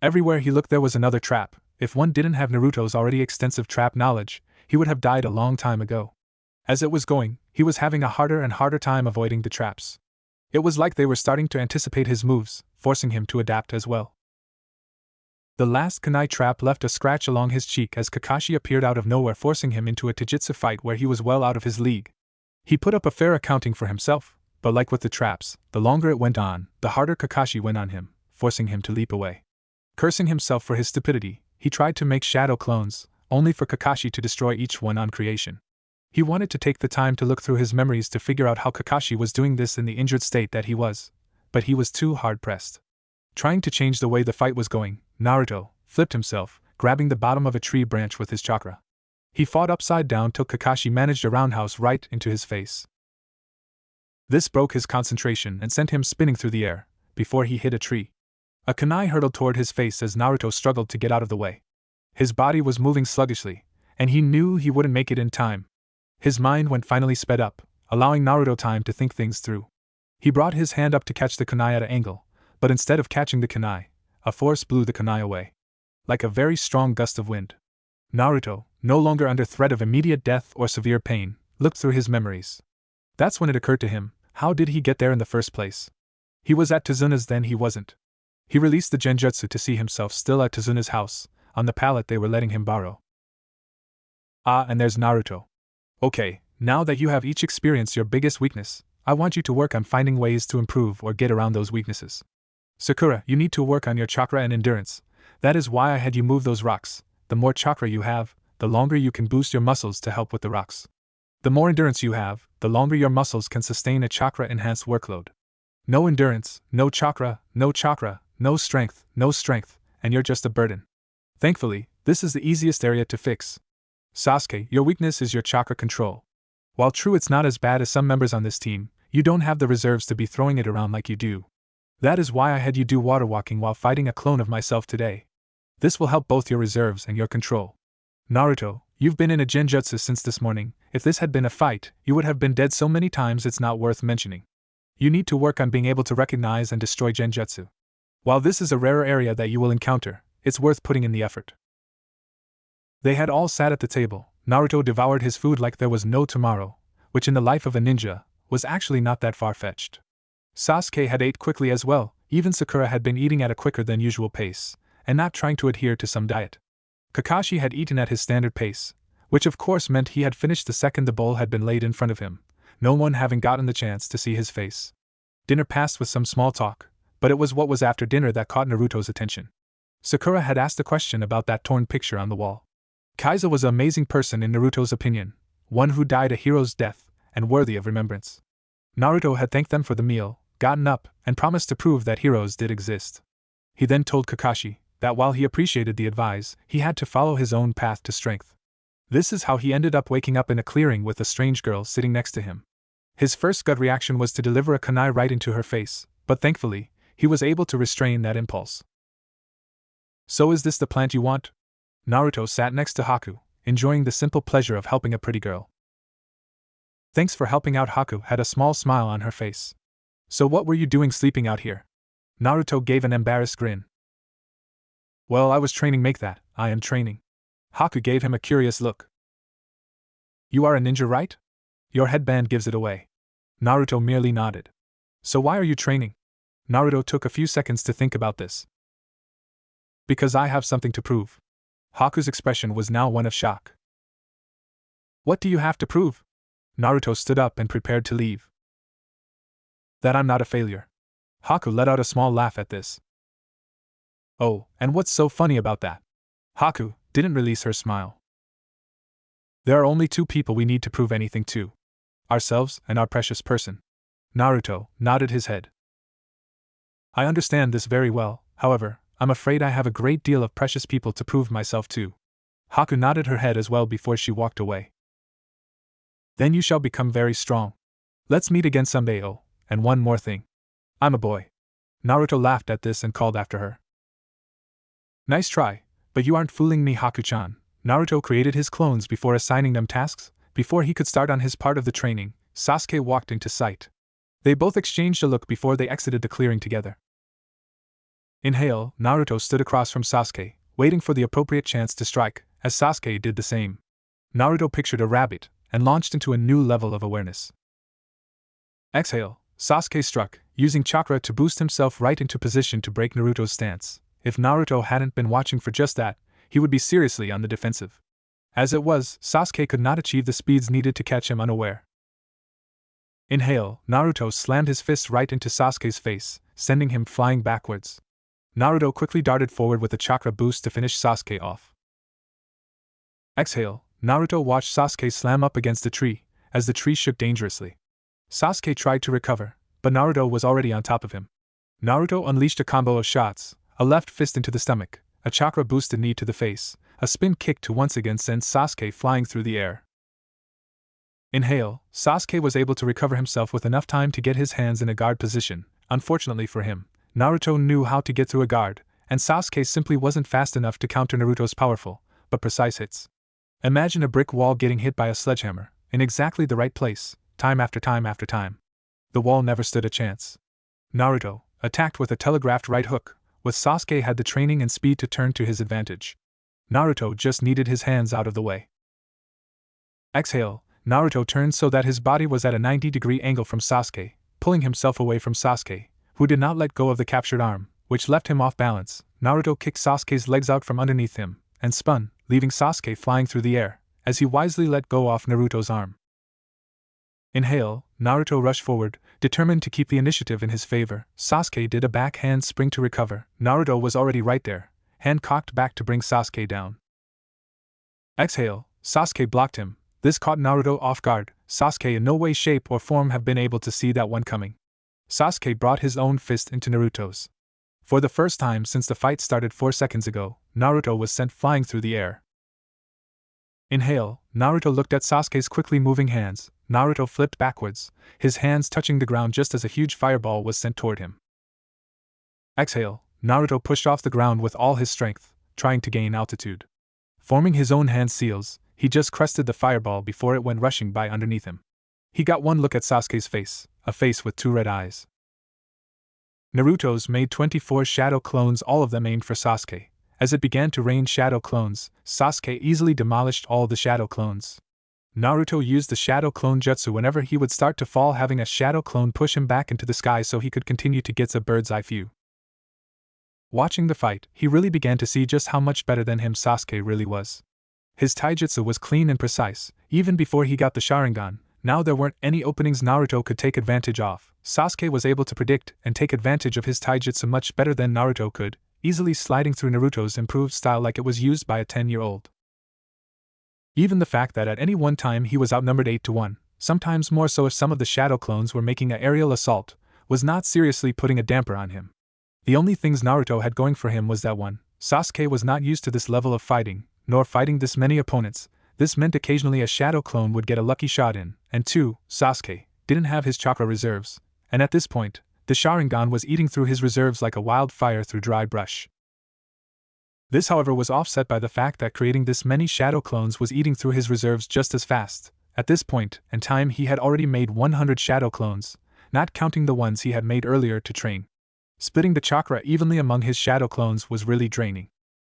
Everywhere he looked there was another trap. If one didn't have Naruto's already extensive trap knowledge, he would have died a long time ago. As it was going, he was having a harder and harder time avoiding the traps. It was like they were starting to anticipate his moves, forcing him to adapt as well. The last kunai trap left a scratch along his cheek as Kakashi appeared out of nowhere, forcing him into a taijutsu fight where he was well out of his league. He put up a fair accounting for himself, but like with the traps, the longer it went on, the harder Kakashi went on him, forcing him to leap away. Cursing himself for his stupidity, he tried to make shadow clones, only for Kakashi to destroy each one on creation. He wanted to take the time to look through his memories to figure out how Kakashi was doing this in the injured state that he was, but he was too hard-pressed. Trying to change the way the fight was going, Naruto flipped himself, grabbing the bottom of a tree branch with his chakra. He fought upside down till Kakashi managed a roundhouse right into his face. This broke his concentration and sent him spinning through the air, before he hit a tree. A kunai hurtled toward his face as Naruto struggled to get out of the way. His body was moving sluggishly, and he knew he wouldn't make it in time. His mind went finally sped up, allowing Naruto time to think things through. He brought his hand up to catch the kunai at an angle, but instead of catching the kunai, a force blew the kunai away. Like a very strong gust of wind. Naruto, no longer under threat of immediate death or severe pain, looked through his memories. That's when it occurred to him, how did he get there in the first place? He was at Tazuna's, then he wasn't. He released the genjutsu to see himself still at Tazuna's house, on the pallet they were letting him borrow. Ah, and there's Naruto. Okay, now that you have each experienced your biggest weakness, I want you to work on finding ways to improve or get around those weaknesses. Sakura, you need to work on your chakra and endurance. That is why I had you move those rocks. The more chakra you have, the longer you can boost your muscles to help with the rocks. The more endurance you have, the longer your muscles can sustain a chakra-enhanced workload. No endurance, no chakra, no strength, and you're just a burden. Thankfully, this is the easiest area to fix. Sasuke, your weakness is your chakra control. While true it's not as bad as some members on this team, you don't have the reserves to be throwing it around like you do. That is why I had you do water walking while fighting a clone of myself today. This will help both your reserves and your control. Naruto, you've been in a genjutsu since this morning. If this had been a fight, you would have been dead so many times it's not worth mentioning. You need to work on being able to recognize and destroy genjutsu. While this is a rarer area that you will encounter, it's worth putting in the effort. They had all sat at the table. Naruto devoured his food like there was no tomorrow, which in the life of a ninja, was actually not that far-fetched. Sasuke had ate quickly as well. Even Sakura had been eating at a quicker than usual pace, and not trying to adhere to some diet. Kakashi had eaten at his standard pace, which of course meant he had finished the second the bowl had been laid in front of him, no one having gotten the chance to see his face. Dinner passed with some small talk, but it was what was after dinner that caught Naruto's attention. Sakura had asked a question about that torn picture on the wall. Kaiza was an amazing person in Naruto's opinion, one who died a hero's death, and worthy of remembrance. Naruto had thanked them for the meal, gotten up, and promised to prove that heroes did exist. He then told Kakashi that while he appreciated the advice, he had to follow his own path to strength. This is how he ended up waking up in a clearing with a strange girl sitting next to him. His first gut reaction was to deliver a kunai right into her face, but thankfully, he was able to restrain that impulse. So is this the plant you want? Naruto sat next to Haku, enjoying the simple pleasure of helping a pretty girl. Thanks for helping out. Haku had a small smile on her face. So what were you doing sleeping out here? Naruto gave an embarrassed grin. Well, I was training. Make that, I am training. Haku gave him a curious look. You are a ninja, right? Your headband gives it away. Naruto merely nodded. So why are you training? Naruto took a few seconds to think about this. Because I have something to prove. Haku's expression was now one of shock. What do you have to prove? Naruto stood up and prepared to leave. That I'm not a failure. Haku let out a small laugh at this. Oh, and what's so funny about that? Haku didn't release her smile. There are only two people we need to prove anything to. Ourselves and our precious person. Naruto nodded his head. I understand this very well, however, I'm afraid I have a great deal of precious people to prove myself to. Haku nodded her head as well before she walked away. Then you shall become very strong. Let's meet again someday. Oh, and one more thing. I'm a boy. Naruto laughed at this and called after her. Nice try, but you aren't fooling me, Haku-chan. Naruto created his clones before assigning them tasks. Before he could start on his part of the training, Sasuke walked into sight. They both exchanged a look before they exited the clearing together. Inhale, Naruto stood across from Sasuke, waiting for the appropriate chance to strike, as Sasuke did the same. Naruto pictured a rabbit and launched into a new level of awareness. Exhale, Sasuke struck, using chakra to boost himself right into position to break Naruto's stance. If Naruto hadn't been watching for just that, he would be seriously on the defensive. As it was, Sasuke could not achieve the speeds needed to catch him unaware. Inhale, Naruto slammed his fist right into Sasuke's face, sending him flying backwards. Naruto quickly darted forward with a chakra boost to finish Sasuke off. Exhale, Naruto watched Sasuke slam up against a tree, as the tree shook dangerously. Sasuke tried to recover, but Naruto was already on top of him. Naruto unleashed a combo of shots, a left fist into the stomach, a chakra-boosted knee to the face, a spin kick to once again send Sasuke flying through the air. Inhale, Sasuke was able to recover himself with enough time to get his hands in a guard position. Unfortunately for him, Naruto knew how to get through a guard, and Sasuke simply wasn't fast enough to counter Naruto's powerful, but precise hits. Imagine a brick wall getting hit by a sledgehammer, in exactly the right place, time after time after time. The wall never stood a chance. Naruto, attacked with a telegraphed right hook, with Sasuke had the training and speed to turn to his advantage. Naruto just needed his hands out of the way. Exhale, Naruto turned so that his body was at a 90-degree angle from Sasuke, pulling himself away from Sasuke, who did not let go of the captured arm, which left him off balance. Naruto kicked Sasuke's legs out from underneath him, and spun, leaving Sasuke flying through the air, as he wisely let go off Naruto's arm. Inhale, Naruto rushed forward, determined to keep the initiative in his favor. Sasuke did a backhand spring to recover. Naruto was already right there, hand cocked back to bring Sasuke down. Exhale, Sasuke blocked him. This caught Naruto off guard. Sasuke in no way, shape, or form have been able to see that one coming. Sasuke brought his own fist into Naruto's. For the first time since the fight started 4 seconds ago, Naruto was sent flying through the air. Inhale, Naruto looked at Sasuke's quickly moving hands. Naruto flipped backwards, his hands touching the ground just as a huge fireball was sent toward him. Exhale, Naruto pushed off the ground with all his strength, trying to gain altitude. Forming his own hand seals, he just crested the fireball before it went rushing by underneath him. He got one look at Sasuke's face, a face with 2 red eyes. Naruto's made 24 shadow clones, all of them aimed for Sasuke. As it began to rain shadow clones, Sasuke easily demolished all the shadow clones. Naruto used the shadow clone jutsu whenever he would start to fall, having a shadow clone push him back into the sky so he could continue to get a bird's eye view. Watching the fight, he really began to see just how much better than him Sasuke really was. His taijutsu was clean and precise, even before he got the Sharingan. Now there weren't any openings Naruto could take advantage of. Sasuke was able to predict and take advantage of his taijutsu much better than Naruto could, easily sliding through Naruto's improved style like it was used by a 10-year-old. Even the fact that at any one time he was outnumbered 8-1, sometimes more so if some of the shadow clones were making an aerial assault, was not seriously putting a damper on him. The only things Naruto had going for him was that 1. Sasuke was not used to this level of fighting, nor fighting this many opponents. This meant occasionally a shadow clone would get a lucky shot in, and 2. Sasuke didn't have his chakra reserves, and at this point, the Sharingan was eating through his reserves like a wildfire through dry brush. This, however, was offset by the fact that creating this many shadow clones was eating through his reserves just as fast. At this point in time, he had already made 100 shadow clones, not counting the ones he had made earlier to train. Splitting the chakra evenly among his shadow clones was really draining.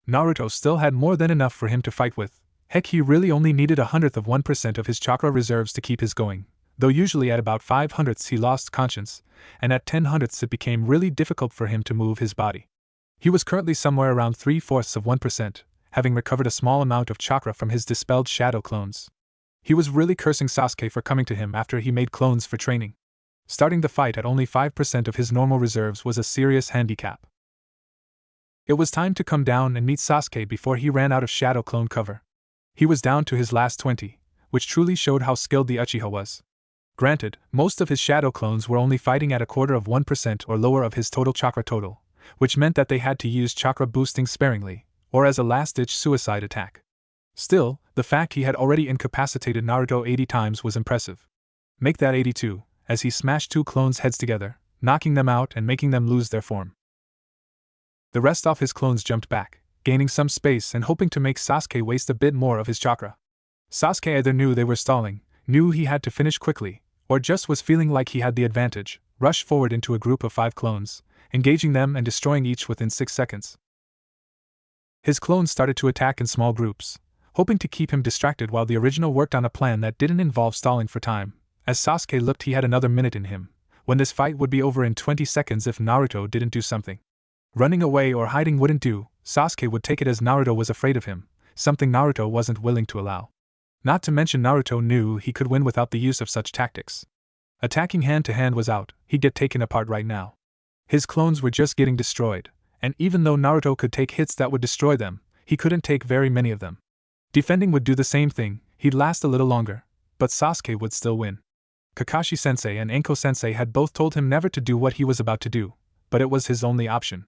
Naruto still had more than enough for him to fight with. Heck, he really only needed 1/100% of his chakra reserves to keep his going, though usually at about 5/100 he lost conscience, and at 10/100 it became really difficult for him to move his body. He was currently somewhere around 3/4%, having recovered a small amount of chakra from his dispelled shadow clones. He was really cursing Sasuke for coming to him after he made clones for training. Starting the fight at only 5% of his normal reserves was a serious handicap. It was time to come down and meet Sasuke before he ran out of shadow clone cover. He was down to his last 20, which truly showed how skilled the Uchiha was. Granted, most of his shadow clones were only fighting at 1/4% or lower of his total chakra total, which meant that they had to use chakra boosting sparingly, or as a last-ditch suicide attack. Still, the fact he had already incapacitated Naruto 80 times was impressive. Make that 82, as he smashed 2 clones' heads together, knocking them out and making them lose their form. The rest of his clones jumped back, gaining some space and hoping to make Sasuke waste a bit more of his chakra. Sasuke either knew they were stalling, knew he had to finish quickly, or just was feeling like he had the advantage, rushed forward into a group of 5 clones, engaging them and destroying each within 6 seconds. His clones started to attack in small groups, hoping to keep him distracted while the original worked on a plan that didn't involve stalling for time. As Sasuke looked, he had another minute in him, when this fight would be over in 20 seconds if Naruto didn't do something. Running away or hiding wouldn't do. Sasuke would take it as Naruto was afraid of him, something Naruto wasn't willing to allow. Not to mention Naruto knew he could win without the use of such tactics. Attacking hand-to-hand was out, he'd get taken apart right now. His clones were just getting destroyed, and even though Naruto could take hits that would destroy them, he couldn't take very many of them. Defending would do the same thing, he'd last a little longer, but Sasuke would still win. Kakashi-sensei and Anko-sensei had both told him never to do what he was about to do, but it was his only option.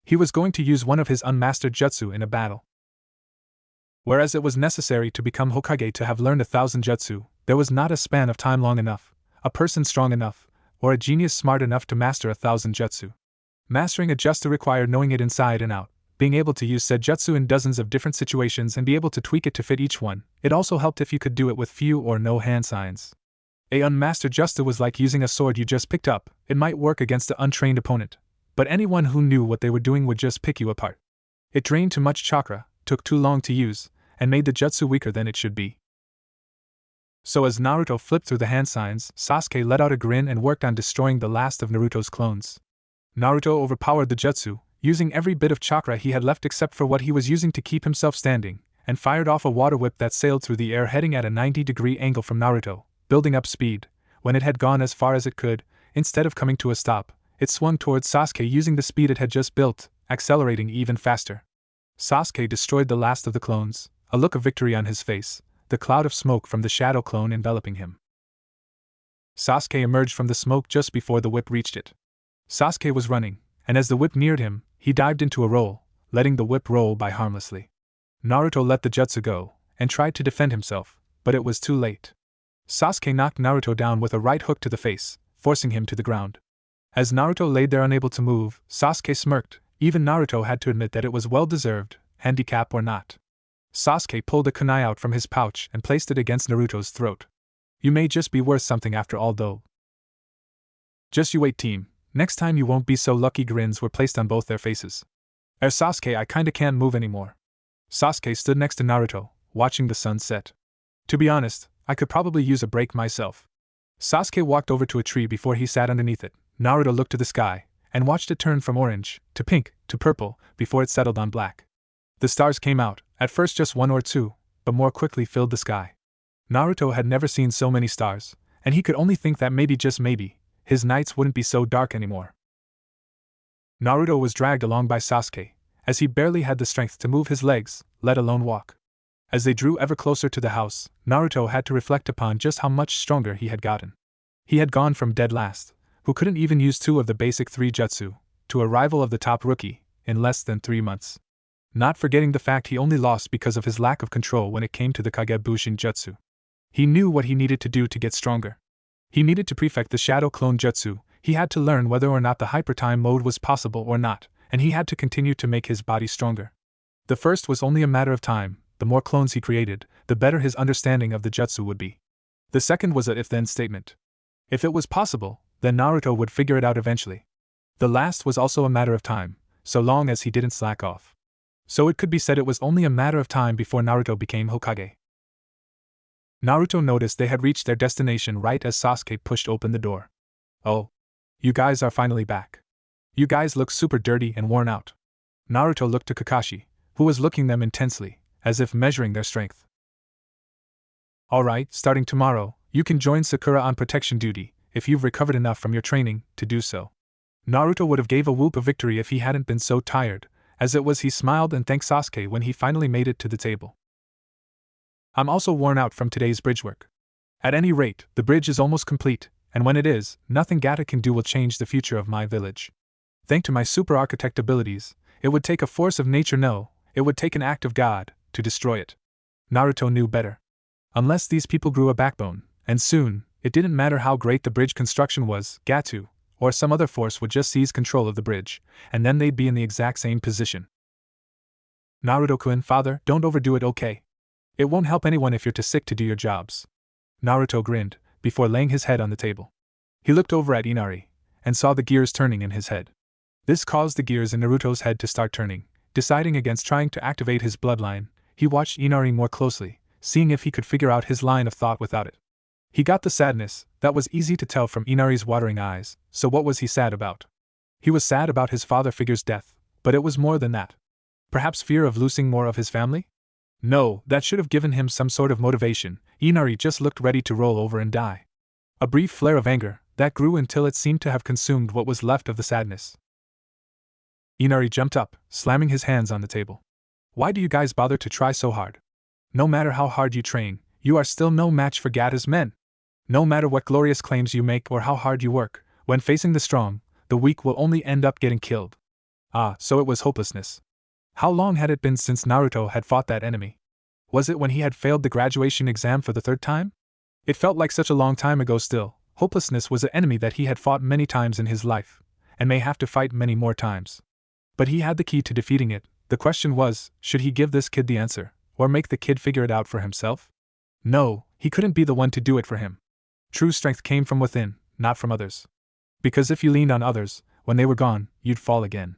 He was going to use one of his unmastered jutsu in a battle. Whereas it was necessary to become Hokage to have learned 1,000 jutsu, there was not a span of time long enough, a person strong enough, or a genius smart enough to master 1,000 jutsu. Mastering a jutsu required knowing it inside and out, being able to use said jutsu in dozens of different situations and be able to tweak it to fit each one. It also helped if you could do it with few or no hand signs. A unmastered jutsu was like using a sword you just picked up. It might work against an untrained opponent, but anyone who knew what they were doing would just pick you apart. It drained too much chakra, took too long to use, and made the jutsu weaker than it should be. So as Naruto flipped through the hand signs, Sasuke let out a grin and worked on destroying the last of Naruto's clones. Naruto overpowered the jutsu, using every bit of chakra he had left except for what he was using to keep himself standing, and fired off a water whip that sailed through the air heading at a 90-degree angle from Naruto, building up speed. When it had gone as far as it could, instead of coming to a stop, it swung towards Sasuke using the speed it had just built, accelerating even faster. Sasuke destroyed the last of the clones, a look of victory on his face, the cloud of smoke from the shadow clone enveloping him. Sasuke emerged from the smoke just before the whip reached it. Sasuke was running, and as the whip neared him, he dived into a roll, letting the whip roll by harmlessly. Naruto let the jutsu go, and tried to defend himself, but it was too late. Sasuke knocked Naruto down with a right hook to the face, forcing him to the ground. As Naruto laid there unable to move, Sasuke smirked. Even Naruto had to admit that it was well-deserved, handicap or not. Sasuke pulled a kunai out from his pouch and placed it against Naruto's throat. You may just be worth something after all though. Just you wait, team. Next time you won't be so lucky. Grins were placed on both their faces. Sasuke, I kinda can't move anymore. Sasuke stood next to Naruto, watching the sun set. To be honest, I could probably use a break myself. Sasuke walked over to a tree before he sat underneath it. Naruto looked to the sky, and watched it turn from orange, to pink, to purple, before it settled on black. The stars came out, at first just one or two, but more quickly filled the sky. Naruto had never seen so many stars, and he could only think that maybe, just maybe, his nights wouldn't be so dark anymore. Naruto was dragged along by Sasuke, as he barely had the strength to move his legs, let alone walk. As they drew ever closer to the house, Naruto had to reflect upon just how much stronger he had gotten. He had gone from dead last, who couldn't even use 2 of the basic 3 jutsu, to a rival of the top rookie, in less than 3 months. Not forgetting the fact he only lost because of his lack of control when it came to the Kagebushin jutsu. He knew what he needed to do to get stronger. He needed to perfect the Shadow Clone Jutsu, he had to learn whether or not the Hyper Time mode was possible or not, and he had to continue to make his body stronger. The first was only a matter of time. The more clones he created, the better his understanding of the jutsu would be. The second was a if-then statement. If it was possible, then Naruto would figure it out eventually. The last was also a matter of time, so long as he didn't slack off. So it could be said it was only a matter of time before Naruto became Hokage. Naruto noticed they had reached their destination right as Sasuke pushed open the door. Oh. You guys are finally back. You guys look super dirty and worn out. Naruto looked to Kakashi, who was looking them intensely, as if measuring their strength. Alright, starting tomorrow, you can join Sakura on protection duty, if you've recovered enough from your training to do so. Naruto would have gave a whoop of victory if he hadn't been so tired. As it was, he smiled and thanked Sasuke when he finally made it to the table. I'm also worn out from today's bridge work. At any rate, the bridge is almost complete, and when it is, nothing Gata can do will change the future of my village. Thanks to my super architect abilities, it would take a force of nature, no, it would take an act of God, to destroy it. Naruto knew better. Unless these people grew a backbone, and soon, it didn't matter how great the bridge construction was, Gatu, or some other force would just seize control of the bridge, and then they'd be in the exact same position. Naruto-kun, father, don't overdo it, okay? It won't help anyone if you're too sick to do your jobs. Naruto grinned, before laying his head on the table. He looked over at Inari, and saw the gears turning in his head. This caused the gears in Naruto's head to start turning. Deciding against trying to activate his bloodline, He watched Inari more closely, seeing if he could figure out his line of thought without it. He got the sadness, that was easy to tell from Inari's watering eyes, so what was he sad about? He was sad about his father figure's death, but it was more than that. Perhaps fear of losing more of his family? No, that should have given him some sort of motivation. Inari just looked ready to roll over and die. A brief flare of anger, that grew until it seemed to have consumed what was left of the sadness. Inari jumped up, slamming his hands on the table. Why do you guys bother to try so hard? No matter how hard you train, you are still no match for Gata's men. No matter what glorious claims you make or how hard you work, when facing the strong, the weak will only end up getting killed. Ah, so it was hopelessness. How long had it been since Naruto had fought that enemy? Was it when he had failed the graduation exam for the third time? It felt like such a long time ago still. Hopelessness was an enemy that he had fought many times in his life, and may have to fight many more times. But he had the key to defeating it. The question was, should he give this kid the answer, or make the kid figure it out for himself? No, he couldn't be the one to do it for him. True strength came from within, not from others. Because if you leaned on others, when they were gone, you'd fall again.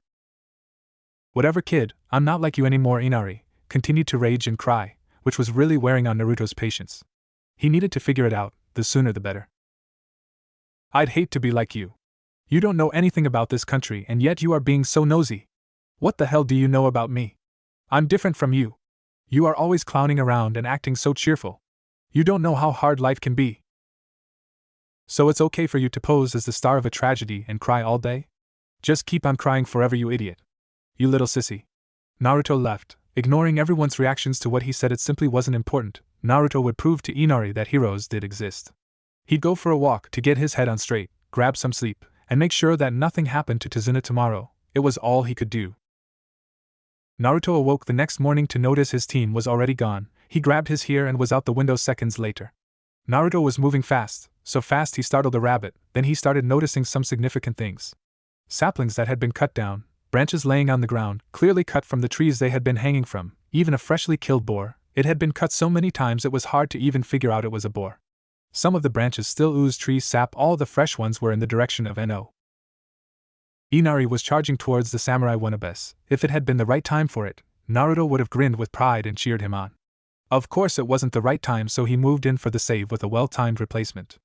Whatever kid, I'm not like you anymore. Inari continued to rage and cry, which was really wearing on Naruto's patience. He needed to figure it out, the sooner the better. I'd hate to be like you. You don't know anything about this country and yet you are being so nosy. What the hell do you know about me? I'm different from you. You are always clowning around and acting so cheerful. You don't know how hard life can be. So it's okay for you to pose as the star of a tragedy and cry all day? Just keep on crying forever, you idiot. You little sissy. Naruto left, ignoring everyone's reactions to what he said. It simply wasn't important. Naruto would prove to Inari that heroes did exist. He'd go for a walk to get his head on straight, grab some sleep, and make sure that nothing happened to Tazuna tomorrow. It was all he could do. Naruto awoke the next morning to notice his team was already gone. He grabbed his hair and was out the window seconds later. Naruto was moving fast, so fast he startled a rabbit. Then he started noticing some significant things. Saplings that had been cut down, branches laying on the ground, clearly cut from the trees they had been hanging from, even a freshly killed boar. It had been cut so many times it was hard to even figure out it was a boar. Some of the branches still oozed tree sap. All the fresh ones were in the direction of No. Inari was charging towards the samurai wanabes. If it had been the right time for it, Naruto would have grinned with pride and cheered him on. Of course it wasn't the right time, so he moved in for the save with a well-timed replacement.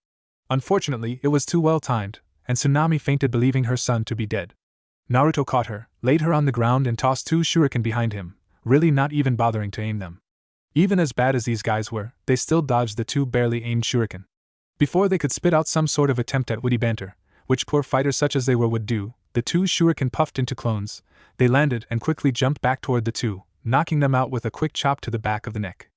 Unfortunately, it was too well-timed, and Tsunami fainted believing her son to be dead. Naruto caught her, laid her on the ground and tossed 2 shuriken behind him, really not even bothering to aim them. Even as bad as these guys were, they still dodged the 2 barely aimed shuriken. Before they could spit out some sort of attempt at witty banter, which poor fighters such as they were would do, the 2 shuriken puffed into clones. They landed and quickly jumped back toward the 2, knocking them out with a quick chop to the back of the neck.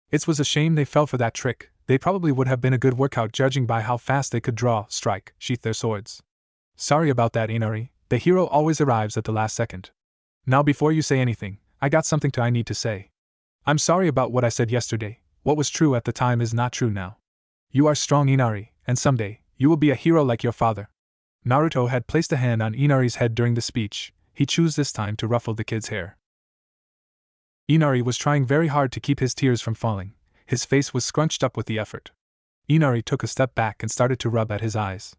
It was a shame they fell for that trick. They probably would have been a good workout judging by how fast they could draw, strike, sheath their swords. Sorry about that, Inari. The hero always arrives at the last second. Now before you say anything, I got something I need to say. I'm sorry about what I said yesterday. What was true at the time is not true now. You are strong, Inari, and someday, you will be a hero like your father. Naruto had placed a hand on Inari's head during the speech. He chose this time to ruffle the kid's hair. Inari was trying very hard to keep his tears from falling. His face was scrunched up with the effort. Inari took a step back and started to rub at his eyes.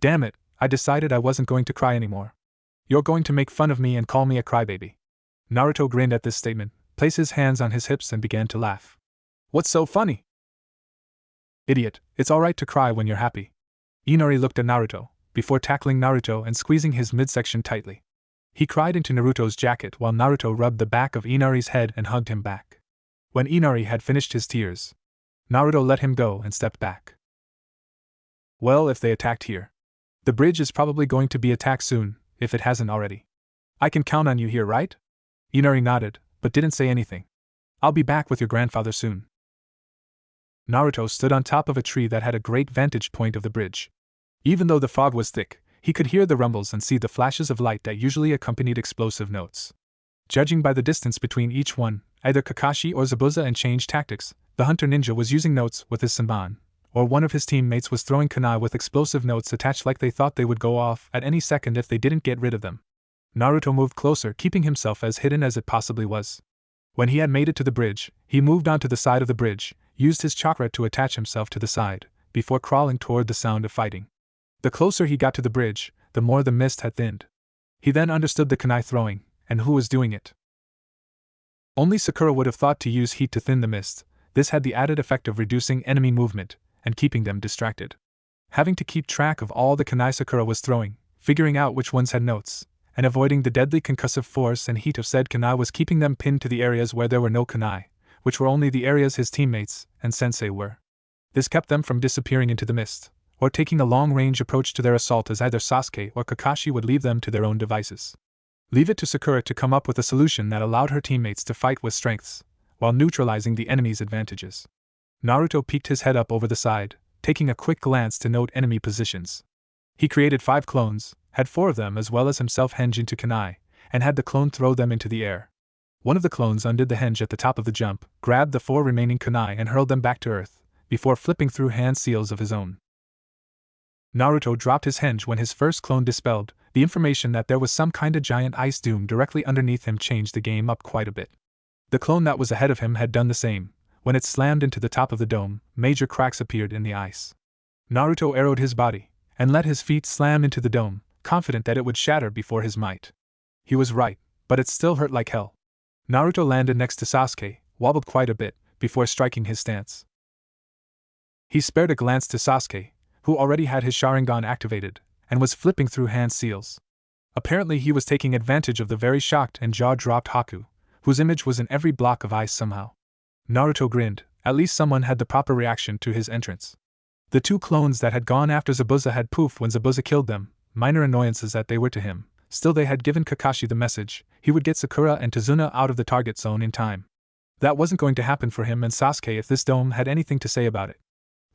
Damn it, I decided I wasn't going to cry anymore. You're going to make fun of me and call me a crybaby. Naruto grinned at this statement, placed his hands on his hips and began to laugh. What's so funny? Idiot, it's alright to cry when you're happy. Inari looked at Naruto, before tackling Naruto and squeezing his midsection tightly. He cried into Naruto's jacket while Naruto rubbed the back of Inari's head and hugged him back. When Inari had finished his tears, Naruto let him go and stepped back. Well, if they attacked here, the bridge is probably going to be attacked soon, if it hasn't already. I can count on you here, right? Inari nodded, but didn't say anything. I'll be back with your grandfather soon. Naruto stood on top of a tree that had a great vantage point of the bridge. Even though the fog was thick, he could hear the rumbles and see the flashes of light that usually accompanied explosive notes. Judging by the distance between each one, either Kakashi or Zabuza and changed tactics, the hunter ninja was using notes with his Senban, or one of his teammates was throwing kunai with explosive notes attached like they thought they would go off at any second if they didn't get rid of them. Naruto moved closer, keeping himself as hidden as it possibly was. When he had made it to the bridge, he moved onto the side of the bridge, used his chakra to attach himself to the side, before crawling toward the sound of fighting. The closer he got to the bridge, the more the mist had thinned. He then understood the kunai throwing, and who was doing it. Only Sakura would have thought to use heat to thin the mist. This had the added effect of reducing enemy movement and keeping them distracted. Having to keep track of all the kunai Sakura was throwing, figuring out which ones had notes, and avoiding the deadly concussive force and heat of said kunai was keeping them pinned to the areas where there were no kunai, which were only the areas his teammates and sensei were. This kept them from disappearing into the mist, or taking a long-range approach to their assault, as either Sasuke or Kakashi would leave them to their own devices. Leave it to Sakura to come up with a solution that allowed her teammates to fight with strengths, while neutralizing the enemy's advantages. Naruto peeked his head up over the side, taking a quick glance to note enemy positions. He created 5 clones, had 4 of them as well as himself henge into kunai, and had the clone throw them into the air. One of the clones undid the henge at the top of the jump, grabbed the 4 remaining kunai and hurled them back to earth, before flipping through hand seals of his own. Naruto dropped his henge when his first clone dispelled. The information that there was some kinda giant ice dome directly underneath him changed the game up quite a bit. The clone that was ahead of him had done the same. When it slammed into the top of the dome, major cracks appeared in the ice. Naruto arrowed his body, and let his feet slam into the dome, confident that it would shatter before his might. He was right, but it still hurt like hell. Naruto landed next to Sasuke, wobbled quite a bit, before striking his stance. He spared a glance to Sasuke, who already had his Sharingan activated, and was flipping through hand seals. Apparently he was taking advantage of the very shocked and jaw-dropped Haku, whose image was in every block of ice somehow. Naruto grinned. At least someone had the proper reaction to his entrance. The 2 clones that had gone after Zabuza had poofed when Zabuza killed them, minor annoyances that they were to him. Still, they had given Kakashi the message, he would get Sakura and Tazuna out of the target zone in time. That wasn't going to happen for him and Sasuke if this dome had anything to say about it.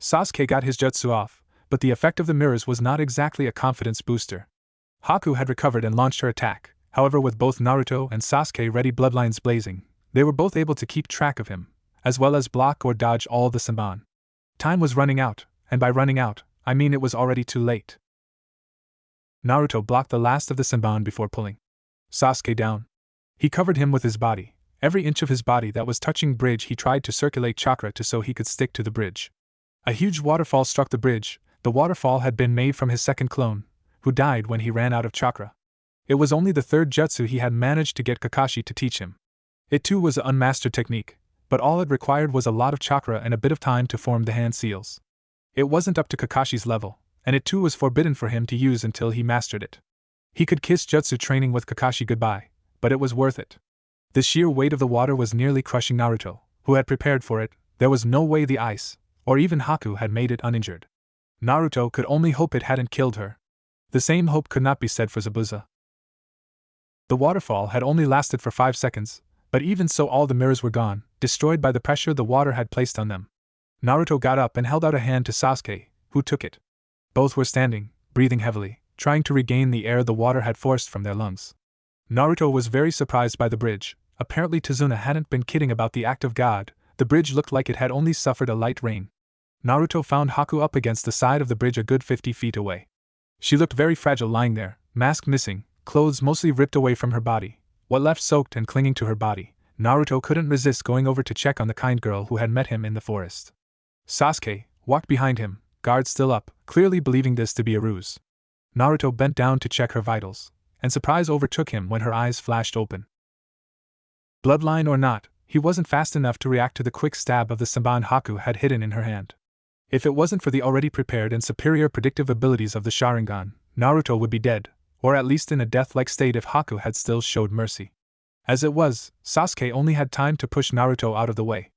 Sasuke got his jutsu off, but the effect of the mirrors was not exactly a confidence booster. Haku had recovered and launched her attack. However, with both Naruto and Sasuke ready, bloodlines blazing, they were both able to keep track of him, as well as block or dodge all the Senbon. Time was running out, and by running out, I mean it was already too late. Naruto blocked the last of the Senbon before pulling Sasuke down. He covered him with his body. Every inch of his body that was touching bridge he tried to circulate chakra to so he could stick to the bridge. A huge waterfall struck the bridge. The waterfall had been made from his second clone, who died when he ran out of chakra. It was only the 3rd jutsu he had managed to get Kakashi to teach him. It too was an unmastered technique, but all it required was a lot of chakra and a bit of time to form the hand seals. It wasn't up to Kakashi's level, and it too was forbidden for him to use until he mastered it. He could kiss jutsu training with Kakashi goodbye, but it was worth it. The sheer weight of the water was nearly crushing Naruto, who had prepared for it. There was no way the ice, or even Haku, had made it uninjured. Naruto could only hope it hadn't killed her. The same hope could not be said for Zabuza. The waterfall had only lasted for 5 seconds, but even so all the mirrors were gone, destroyed by the pressure the water had placed on them. Naruto got up and held out a hand to Sasuke, who took it. Both were standing, breathing heavily, trying to regain the air the water had forced from their lungs. Naruto was very surprised by the bridge. Apparently Tazuna hadn't been kidding about the act of God. The bridge looked like it had only suffered a light rain. Naruto found Haku up against the side of the bridge a good 50 feet away. She looked very fragile lying there, mask missing, clothes mostly ripped away from her body, what left soaked and clinging to her body. Naruto couldn't resist going over to check on the kind girl who had met him in the forest. Sasuke walked behind him, guard still up, clearly believing this to be a ruse. Naruto bent down to check her vitals, and surprise overtook him when her eyes flashed open. Bloodline or not, he wasn't fast enough to react to the quick stab of the Senbon Haku had hidden in her hand. If it wasn't for the already prepared and superior predictive abilities of the Sharingan, Naruto would be dead, or at least in a death-like state if Haku had still showed mercy. As it was, Sasuke only had time to push Naruto out of the way.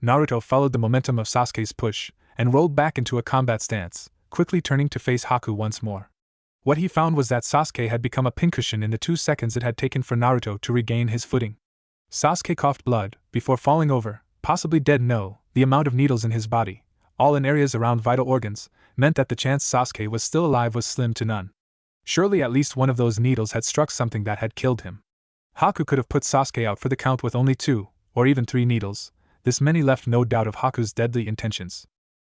Naruto followed the momentum of Sasuke's push, and rolled back into a combat stance, quickly turning to face Haku once more. What he found was that Sasuke had become a pincushion in the 2 seconds it had taken for Naruto to regain his footing. Sasuke coughed blood, before falling over, possibly dead. No, the amount of needles in his body, all in areas around vital organs, meant that the chance Sasuke was still alive was slim to none. Surely at least one of those needles had struck something that had killed him. Haku could have put Sasuke out for the count with only 2, or even 3 needles. This many left no doubt of Haku's deadly intentions.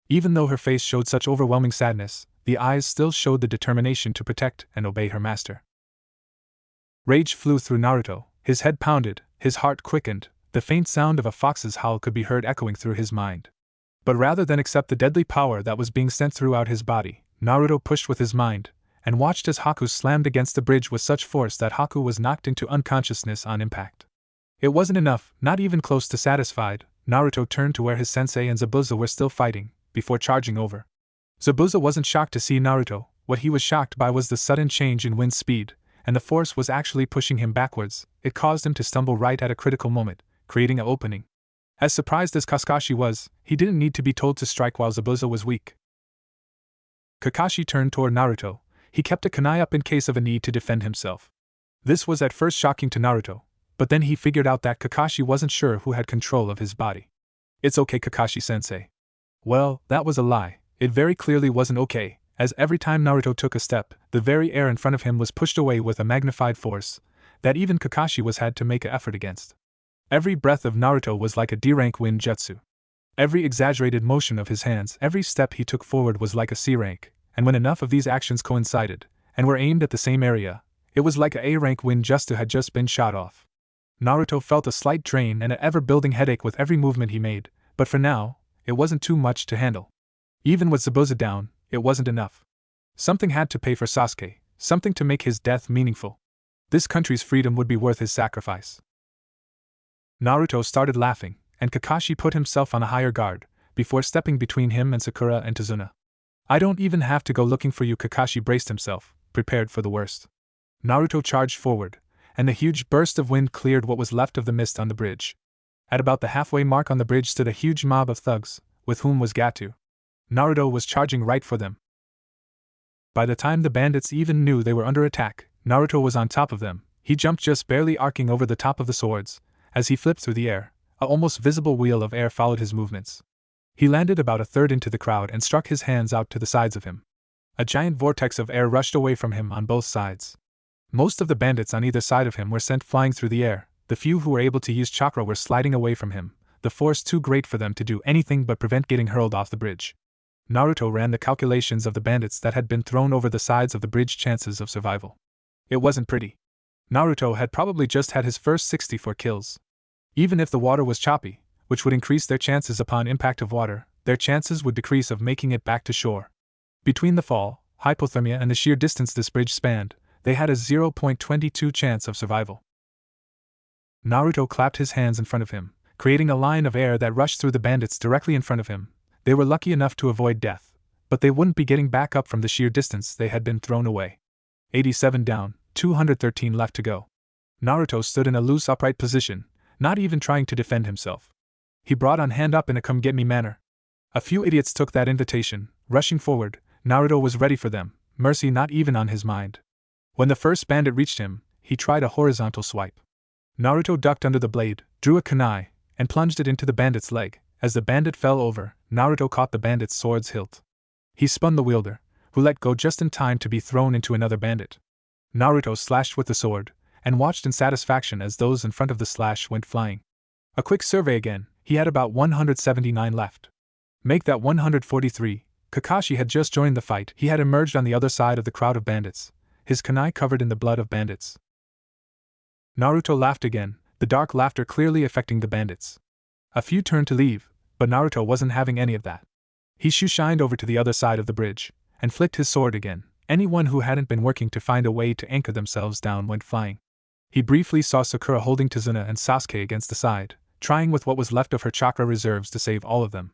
Even though her face showed such overwhelming sadness, the eyes still showed the determination to protect and obey her master. Rage flew through Naruto, his head pounded, his heart quickened, the faint sound of a fox's howl could be heard echoing through his mind. But rather than accept the deadly power that was being sent throughout his body, Naruto pushed with his mind, and watched as Haku slammed against the bridge with such force that Haku was knocked into unconsciousness on impact. It wasn't enough, not even close to satisfied. Naruto turned to where his sensei and Zabuza were still fighting, before charging over. Zabuza wasn't shocked to see Naruto. What he was shocked by was the sudden change in wind speed, and the force was actually pushing him backwards. It caused him to stumble right at a critical moment, creating an opening. As surprised as Kakashi was, he didn't need to be told to strike while Zabuza was weak. Kakashi turned toward Naruto. He kept a kunai up in case of a need to defend himself. This was at first shocking to Naruto, but then he figured out that Kakashi wasn't sure who had control of his body. "It's okay, Kakashi-sensei." Well, that was a lie. It very clearly wasn't okay, as every time Naruto took a step, the very air in front of him was pushed away with a magnified force that even Kakashi was had to make an effort against. Every breath of Naruto was like a D-rank wind jutsu. Every exaggerated motion of his hands, every step he took forward was like a C-rank, and when enough of these actions coincided, and were aimed at the same area, it was like a A-rank wind jutsu had just been shot off. Naruto felt a slight drain and an ever-building headache with every movement he made, but for now, it wasn't too much to handle. Even with Zabuza down, it wasn't enough. Something had to pay for Sasuke, something to make his death meaningful. This country's freedom would be worth his sacrifice. Naruto started laughing, and Kakashi put himself on a higher guard, before stepping between him and Sakura and Tazuna. "I don't even have to go looking for you." Kakashi braced himself, prepared for the worst. Naruto charged forward, and the huge burst of wind cleared what was left of the mist on the bridge. At about the halfway mark on the bridge stood a huge mob of thugs, with whom was Gato. Naruto was charging right for them. By the time the bandits even knew they were under attack, Naruto was on top of them. He jumped just barely arcing over the top of the swords. As he flipped through the air, a almost visible wheel of air followed his movements. He landed about a third into the crowd and struck his hands out to the sides of him. A giant vortex of air rushed away from him on both sides. Most of the bandits on either side of him were sent flying through the air. The few who were able to use chakra were sliding away from him, the force too great for them to do anything but prevent getting hurled off the bridge. Naruto ran the calculations of the bandits that had been thrown over the sides of the bridge chances of survival. It wasn't pretty. Naruto had probably just had his first 64 kills. Even if the water was choppy, which would increase their chances upon impact of water, their chances would decrease of making it back to shore. Between the fall, hypothermia and the sheer distance this bridge spanned, they had a 0.22 chance of survival. Naruto clapped his hands in front of him, creating a line of air that rushed through the bandits directly in front of him. They were lucky enough to avoid death, but they wouldn't be getting back up from the sheer distance they had been thrown away. 87 down, 213 left to go. Naruto stood in a loose upright position, not even trying to defend himself. He brought on hand up in a come-get-me manner. A few idiots took that invitation, rushing forward. Naruto was ready for them, mercy not even on his mind. When the first bandit reached him, he tried a horizontal swipe. Naruto ducked under the blade, drew a kunai, and plunged it into the bandit's leg. As the bandit fell over, Naruto caught the bandit's sword's hilt. He spun the wielder, who let go just in time to be thrown into another bandit. Naruto slashed with the sword, and watched in satisfaction as those in front of the slash went flying. A quick survey again, he had about 179 left. Make that 143. Kakashi had just joined the fight. He had emerged on the other side of the crowd of bandits, his kunai covered in the blood of bandits. Naruto laughed again, the dark laughter clearly affecting the bandits. A few turned to leave, but Naruto wasn't having any of that. He shoo-shined over to the other side of the bridge, and flicked his sword again. Anyone who hadn't been working to find a way to anchor themselves down went flying. He briefly saw Sakura holding Tazuna and Sasuke against the side, trying with what was left of her chakra reserves to save all of them.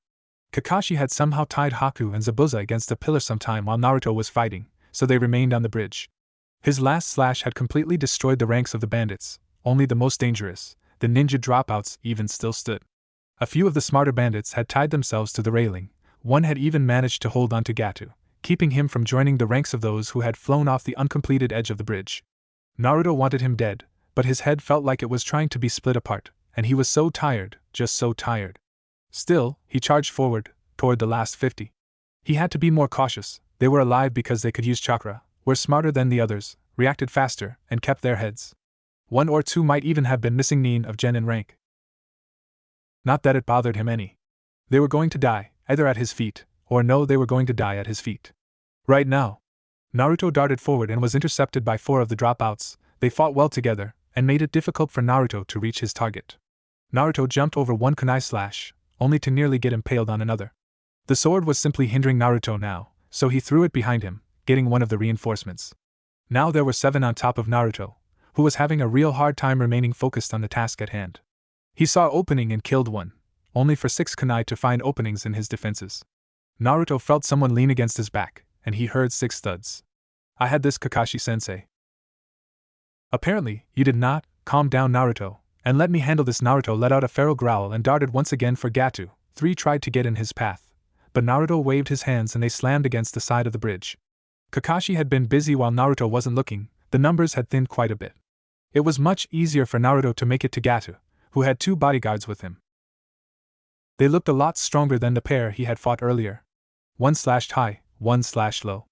Kakashi had somehow tied Haku and Zabuza against a pillar sometime while Naruto was fighting, so they remained on the bridge. His last slash had completely destroyed the ranks of the bandits. Only the most dangerous, the ninja dropouts, even still stood. A few of the smarter bandits had tied themselves to the railing. One had even managed to hold on to Gato, keeping him from joining the ranks of those who had flown off the uncompleted edge of the bridge. Naruto wanted him dead, but his head felt like it was trying to be split apart, and he was so tired, just so tired. Still, he charged forward, toward the last 50. He had to be more cautious. They were alive because they could use chakra, were smarter than the others, reacted faster, and kept their heads. One or two might even have been missing Nin of Genin rank. Not that it bothered him any. They were going to die, either at his feet, or no, they were going to die at his feet. Right now. Naruto darted forward and was intercepted by 4 of the dropouts. They fought well together, and made it difficult for Naruto to reach his target. Naruto jumped over one kunai slash, only to nearly get impaled on another. The sword was simply hindering Naruto now, so he threw it behind him, getting one of the reinforcements. Now there were 7 on top of Naruto, who was having a real hard time remaining focused on the task at hand. He saw opening and killed one, only for 6 kunai to find openings in his defenses. Naruto felt someone lean against his back, and he heard 6 thuds. I had this, Kakashi-sensei. Apparently, you did not. Calm down, Naruto, and let me handle this. Naruto let out a feral growl and darted once again for Gato. 3 tried to get in his path, but Naruto waved his hands and they slammed against the side of the bridge. Kakashi had been busy while Naruto wasn't looking. The numbers had thinned quite a bit. It was much easier for Naruto to make it to Gato, who had 2 bodyguards with him. They looked a lot stronger than the pair he had fought earlier. One slashed high, one slashed low.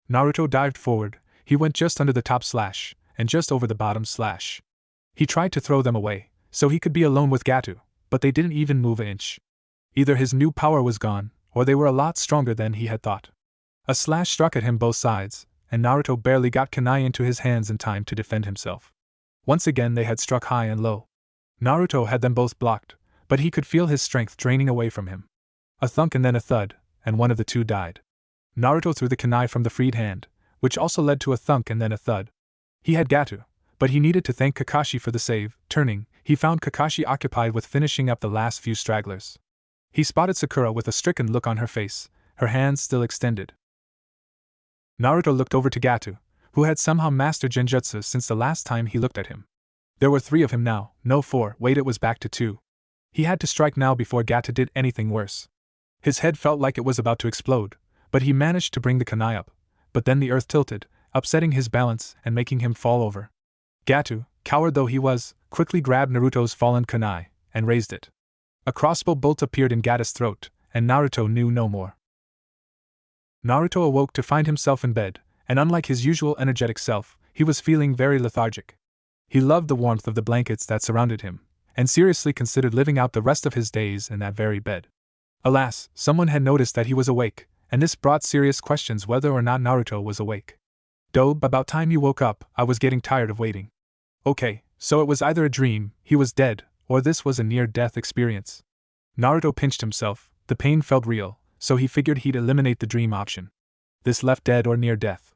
Naruto dived forward. He went just under the top slash, and just over the bottom slash. He tried to throw them away, so he could be alone with Gato, but they didn't even move an inch. Either his new power was gone, or they were a lot stronger than he had thought. A slash struck at him both sides, and Naruto barely got kunai into his hands in time to defend himself. Once again they had struck high and low. Naruto had them both blocked, but he could feel his strength draining away from him. A thunk and then a thud, and one of the 2 died. Naruto threw the kunai from the freed hand, which also led to a thunk and then a thud. He had Gato, but he needed to thank Kakashi for the save. Turning, he found Kakashi occupied with finishing up the last few stragglers. He spotted Sakura with a stricken look on her face, her hands still extended. Naruto looked over to Gato, who had somehow mastered genjutsu since the last time he looked at him. There were 3 of him now, no 4, wait, it was back to 2. He had to strike now before Gato did anything worse. His head felt like it was about to explode, but he managed to bring the kunai up, but then the earth tilted, upsetting his balance and making him fall over. Gato, coward though he was, quickly grabbed Naruto's fallen kunai, and raised it. A crossbow bolt appeared in Gato's throat, and Naruto knew no more. Naruto awoke to find himself in bed, and unlike his usual energetic self, he was feeling very lethargic. He loved the warmth of the blankets that surrounded him, and seriously considered living out the rest of his days in that very bed. Alas, someone had noticed that he was awake, and this brought serious questions whether or not Naruto was awake. Dobe, about time you woke up, I was getting tired of waiting. Okay, so it was either a dream, he was dead, or this was a near-death experience. Naruto pinched himself. The pain felt real, so he figured he'd eliminate the dream option. This left dead or near death.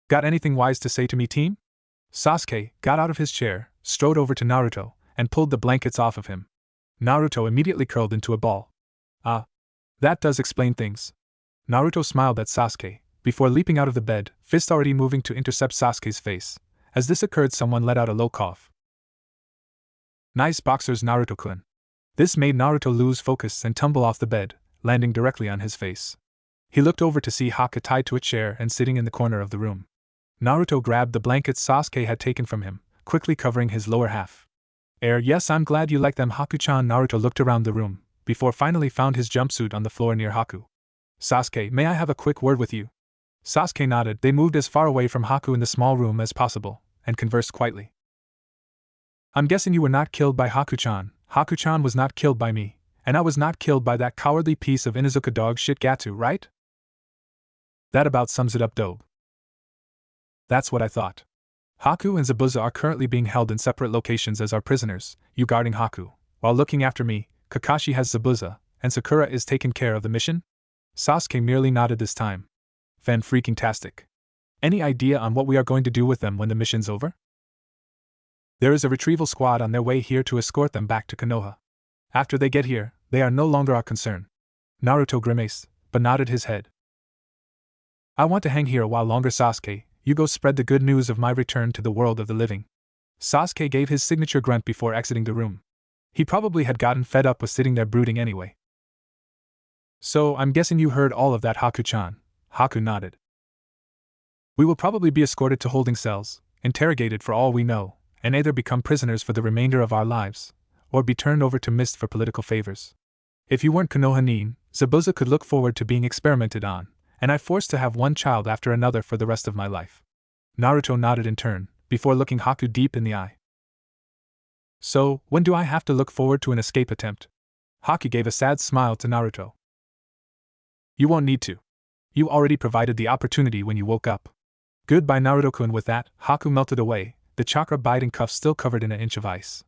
Got anything wise to say to me, team? Sasuke got out of his chair, strode over to Naruto, and pulled the blankets off of him. Naruto immediately curled into a ball. Ah, that does explain things. Naruto smiled at Sasuke, before leaping out of the bed, fist already moving to intercept Sasuke's face. As this occurred, someone let out a low cough. Nice boxers, Naruto-kun. This made Naruto lose focus and tumble off the bed, landing directly on his face. He looked over to see Haku tied to a chair and sitting in the corner of the room. Naruto grabbed the blankets Sasuke had taken from him, quickly covering his lower half. Yes, I'm glad you like them, Haku-chan. Naruto looked around the room, before finally found his jumpsuit on the floor near Haku. Sasuke, may I have a quick word with you? Sasuke nodded. They moved as far away from Haku in the small room as possible, and conversed quietly. I'm guessing you were not killed by Haku-chan. Haku-chan was not killed by me, and I was not killed by that cowardly piece of Inuzuka dog shit Gato, right? That about sums it up, Dobe. That's what I thought. Haku and Zabuza are currently being held in separate locations as our prisoners, you guarding Haku, while looking after me. Kakashi has Zabuza, and Sakura is taking care of the mission? Sasuke merely nodded this time. Fan-freaking-tastic. Any idea on what we are going to do with them when the mission's over? There is a retrieval squad on their way here to escort them back to Konoha. After they get here, they are no longer our concern. Naruto grimaced, but nodded his head. I want to hang here a while longer, Sasuke. You go spread the good news of my return to the world of the living. Sasuke gave his signature grunt before exiting the room. He probably had gotten fed up with sitting there brooding anyway. So, I'm guessing you heard all of that, Haku-chan. Haku nodded. We will probably be escorted to holding cells, interrogated for all we know, and either become prisoners for the remainder of our lives, or be turned over to Mist for political favors. If you weren't Konoha Nin, Zabuza could look forward to being experimented on, and I forced to have one child after another for the rest of my life. Naruto nodded in turn, before looking Haku deep in the eye. So, when do I have to look forward to an escape attempt? Haku gave a sad smile to Naruto. You won't need to. You already provided the opportunity when you woke up. Goodbye, Naruto-kun. With that, Haku melted away, the chakra binding cuff still covered in an inch of ice.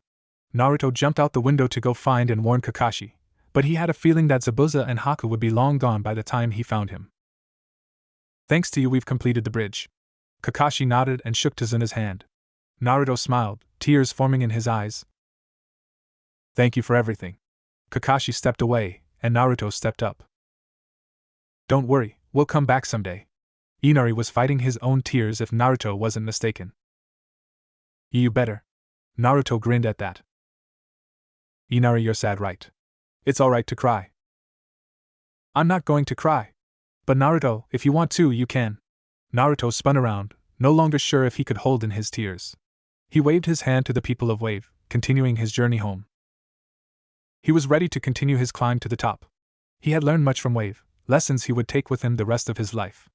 Naruto jumped out the window to go find and warn Kakashi, but he had a feeling that Zabuza and Haku would be long gone by the time he found him. Thanks to you, we've completed the bridge. Kakashi nodded and shook Tazuna's hand. Naruto smiled, tears forming in his eyes. Thank you for everything. Kakashi stepped away, and Naruto stepped up. Don't worry, we'll come back someday. Inari was fighting his own tears if Naruto wasn't mistaken. You better. Naruto grinned at that. Inari, you're sad, right? It's alright to cry. I'm not going to cry. But Naruto, if you want to, you can. Naruto spun around, no longer sure if he could hold in his tears. He waved his hand to the people of Wave, continuing his journey home. He was ready to continue his climb to the top. He had learned much from Wave, lessons he would take with him the rest of his life.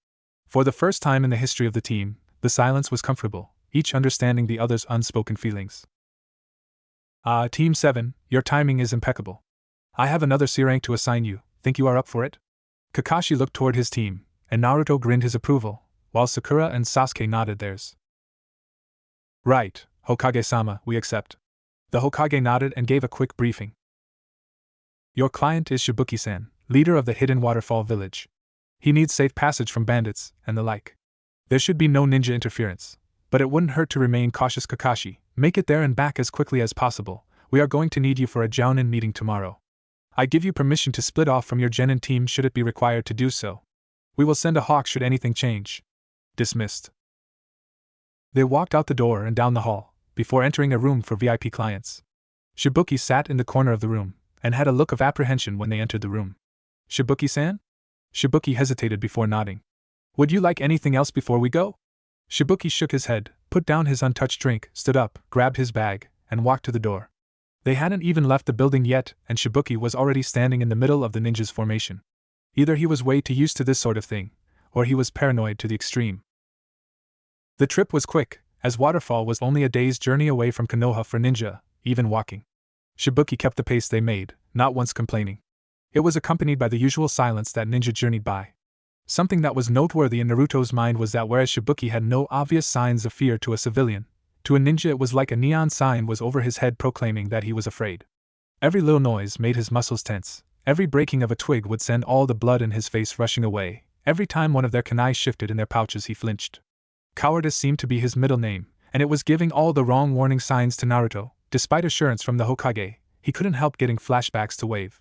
For the first time in the history of the team, the silence was comfortable, each understanding the other's unspoken feelings. Team 7, your timing is impeccable. I have another C rank to assign you, think you are up for it? Kakashi looked toward his team, and Naruto grinned his approval, while Sakura and Sasuke nodded theirs. Right, Hokage-sama, we accept. The Hokage nodded and gave a quick briefing. Your client is Shibuki-san, leader of the Hidden Waterfall Village. He needs safe passage from bandits, and the like. There should be no ninja interference, but it wouldn't hurt to remain cautious, Kakashi. Make it there and back as quickly as possible. We are going to need you for a Jounin meeting tomorrow. I give you permission to split off from your Genin team should it be required to do so. We will send a hawk should anything change. Dismissed. They walked out the door and down the hall, before entering a room for VIP clients. Shibuki sat in the corner of the room, and had a look of apprehension when they entered the room. Shibuki-san? Shibuki hesitated before nodding. Would you like anything else before we go? Shibuki shook his head, put down his untouched drink, stood up, grabbed his bag, and walked to the door. They hadn't even left the building yet, and Shibuki was already standing in the middle of the ninja's formation. Either he was way too used to this sort of thing, or he was paranoid to the extreme. The trip was quick, as Waterfall was only a day's journey away from Konoha for ninja, even walking. Shibuki kept the pace they made, not once complaining. It was accompanied by the usual silence that ninja journeyed by. Something that was noteworthy in Naruto's mind was that whereas Shibuki had no obvious signs of fear to a civilian, to a ninja it was like a neon sign was over his head proclaiming that he was afraid. Every little noise made his muscles tense, every breaking of a twig would send all the blood in his face rushing away, every time one of their kunai shifted in their pouches he flinched. Cowardice seemed to be his middle name, and it was giving all the wrong warning signs to Naruto. Despite assurance from the Hokage, he couldn't help getting flashbacks to Wave.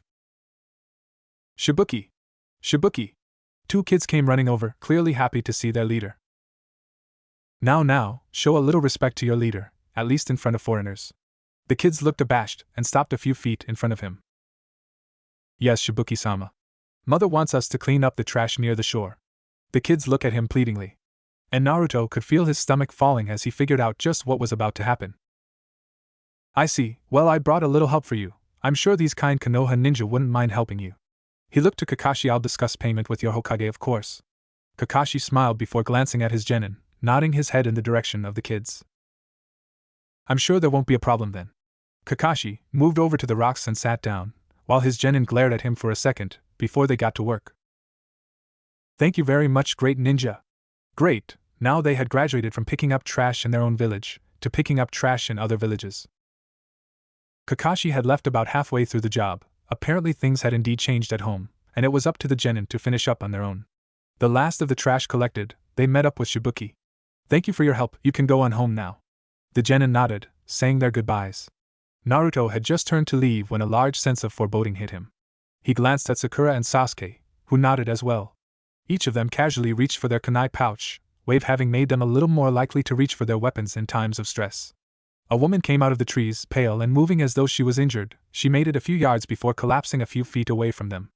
Shibuki! Shibuki! Two kids came running over, clearly happy to see their leader. Now, show a little respect to your leader, at least in front of foreigners. The kids looked abashed and stopped a few feet in front of him. Yes, Shibuki-sama. Mother wants us to clean up the trash near the shore. The kids looked at him pleadingly. And Naruto could feel his stomach falling as he figured out just what was about to happen. I see, well, I brought a little help for you. I'm sure these kind Konoha ninja wouldn't mind helping you. He looked to Kakashi. I'll discuss payment with your Hokage, of course. Kakashi smiled before glancing at his genin, nodding his head in the direction of the kids. I'm sure there won't be a problem then. Kakashi moved over to the rocks and sat down, while his genin glared at him for a second, before they got to work. Thank you very much, great ninja. Great, now they had graduated from picking up trash in their own village, to picking up trash in other villages. Kakashi had left about halfway through the job. Apparently things had indeed changed at home, and it was up to the genin to finish up on their own. The last of the trash collected, they met up with Shibuki. Thank you for your help, you can go on home now. The genin nodded, saying their goodbyes. Naruto had just turned to leave when a large sense of foreboding hit him. He glanced at Sakura and Sasuke, who nodded as well. Each of them casually reached for their kunai pouch, Wave having made them a little more likely to reach for their weapons in times of stress. A woman came out of the trees, pale and moving as though she was injured. She made it a few yards before collapsing a few feet away from them.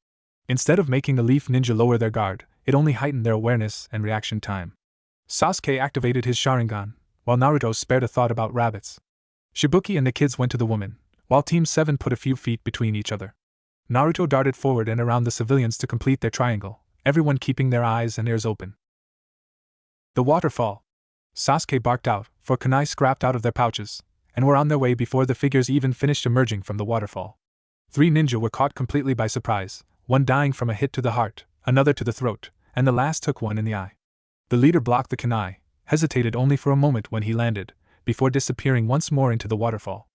Instead of making the leaf ninja lower their guard, it only heightened their awareness and reaction time. Sasuke activated his Sharingan, while Naruto spared a thought about rabbits. Shibuki and the kids went to the woman, while Team 7 put a few feet between each other. Naruto darted forward and around the civilians to complete their triangle, everyone keeping their eyes and ears open. The waterfall! Sasuke barked out, for kunai scrapped out of their pouches, and were on their way before the figures even finished emerging from the waterfall. 3 ninja were caught completely by surprise, one dying from a hit to the heart, another to the throat, and the last took one in the eye. The leader blocked the kunai, hesitated only for a moment when he landed, before disappearing once more into the waterfall.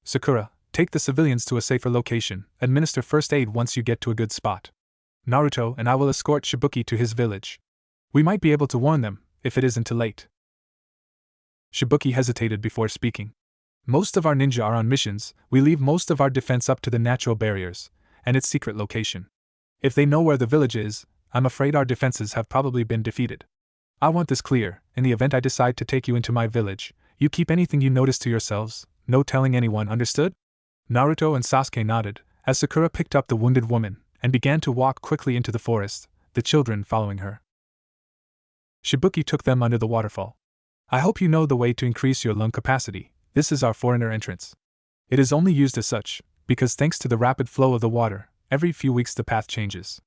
Sakura, take the civilians to a safer location, administer first aid once you get to a good spot. Naruto and I will escort Shibuki to his village. We might be able to warn them, if it isn't too late. Shibuki hesitated before speaking. Most of our ninja are on missions, we leave most of our defense up to the natural barriers, and its secret location. If they know where the village is, I'm afraid our defenses have probably been defeated. I want this clear: in the event I decide to take you into my village, you keep anything you notice to yourselves, no telling anyone, understood? Naruto and Sasuke nodded, as Sakura picked up the wounded woman, and began to walk quickly into the forest, the children following her. Shibuki took them under the waterfall. I hope you know the way to increase your lung capacity. This is our foreigner entrance. It is only used as such, because thanks to the rapid flow of the water, every few weeks the path changes.